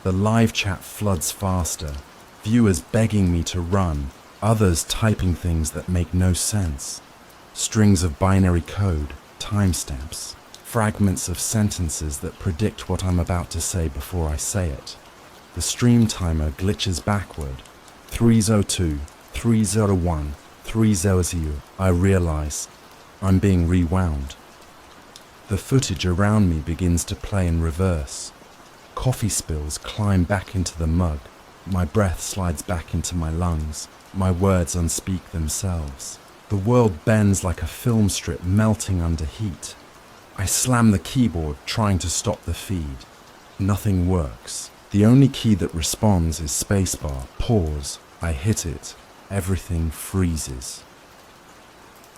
The live chat floods faster, viewers begging me to run, others typing things that make no sense. Strings of binary code, timestamps, fragments of sentences that predict what I'm about to say before I say it. The stream timer glitches backward. 302, 301, 300. I realize I'm being rewound. The footage around me begins to play in reverse. Coffee spills climb back into the mug. My breath slides back into my lungs. My words unspeak themselves. The world bends like a film strip melting under heat. I slam the keyboard, trying to stop the feed. Nothing works. The only key that responds is spacebar, pause. I hit it. Everything freezes.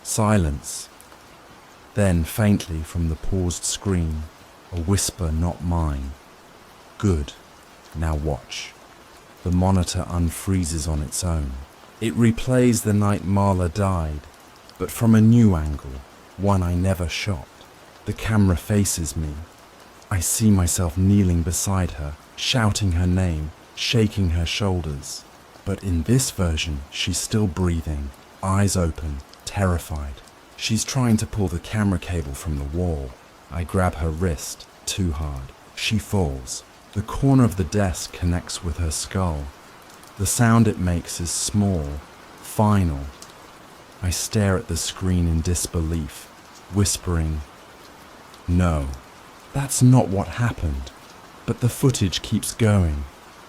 Silence. Then, faintly from the paused screen, a whisper not mine. Good. Now watch. The monitor unfreezes on its own. It replays the night Marla died, but from a new angle, one I never shot. The camera faces me. I see myself kneeling beside her, shouting her name, shaking her shoulders. But in this version, she's still breathing, eyes open, terrified. She's trying to pull the camera cable from the wall. I grab her wrist, too hard. She falls. The corner of the desk connects with her skull. The sound it makes is small, final. I stare at the screen in disbelief, whispering, "No, that's not what happened." But the footage keeps going.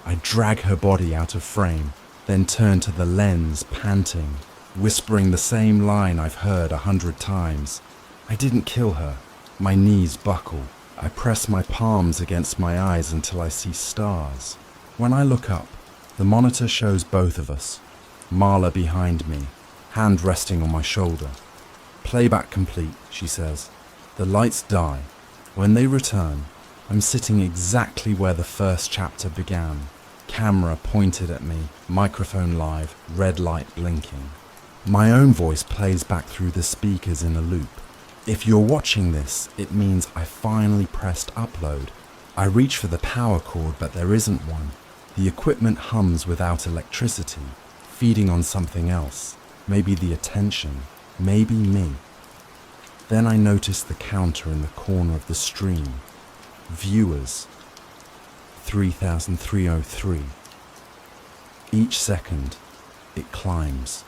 I drag her body out of frame, then turn to the lens, panting, whispering the same line I've heard 100 times. I didn't kill her. My knees buckle. I press my palms against my eyes until I see stars. When I look up, the monitor shows both of us. Marla behind me, hand resting on my shoulder. "Playback complete," she says. The lights die. When they return, I'm sitting exactly where the first chapter began. Camera pointed at me, microphone live, red light blinking. My own voice plays back through the speakers in a loop. If you're watching this, it means I finally pressed upload. I reach for the power cord, but there isn't one. The equipment hums without electricity, feeding on something else. Maybe the attention, maybe me. Then I notice the counter in the corner of the stream. Viewers, 3,303. Each second, it climbs.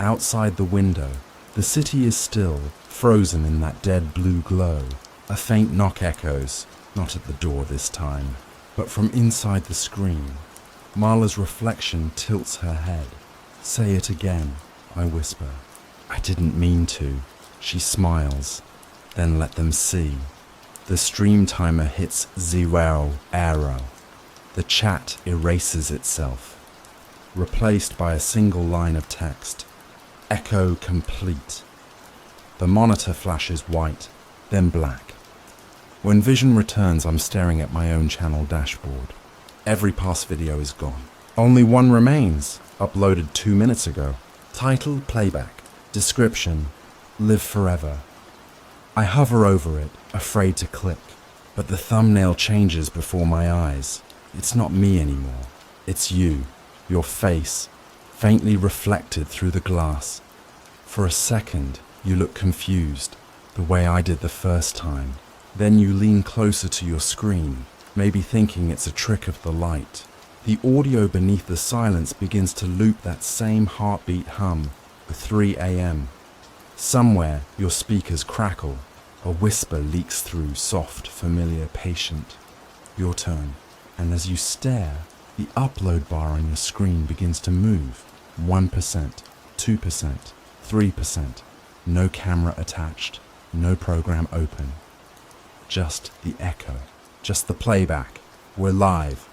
Outside the window, the city is still, frozen in that dead blue glow. A faint knock echoes, not at the door this time, but from inside the screen. Marla's reflection tilts her head. "Say it again," I whisper. "I didn't mean to." She smiles. "Then let them see." The stream timer hits 0 arrow. The chat erases itself, replaced by a single line of text. Echo complete. The monitor flashes white, then black. When vision returns, I'm staring at my own channel dashboard. Every past video is gone. Only one remains, uploaded 2 minutes ago. Title, playback. Description, live forever. I hover over it, afraid to click, but the thumbnail changes before my eyes. It's not me anymore. It's you, your face, faintly reflected through the glass. For a second, you look confused, the way I did the first time. Then you lean closer to your screen, maybe thinking it's a trick of the light. The audio beneath the silence begins to loop that same heartbeat hum, 3 a.m. Somewhere, your speakers crackle. A whisper leaks through, soft, familiar, patient. Your turn. And as you stare, the upload bar on your screen begins to move. 1%, 2%, 3%. No camera attached, no program open. Just the echo, just the playback. We're live.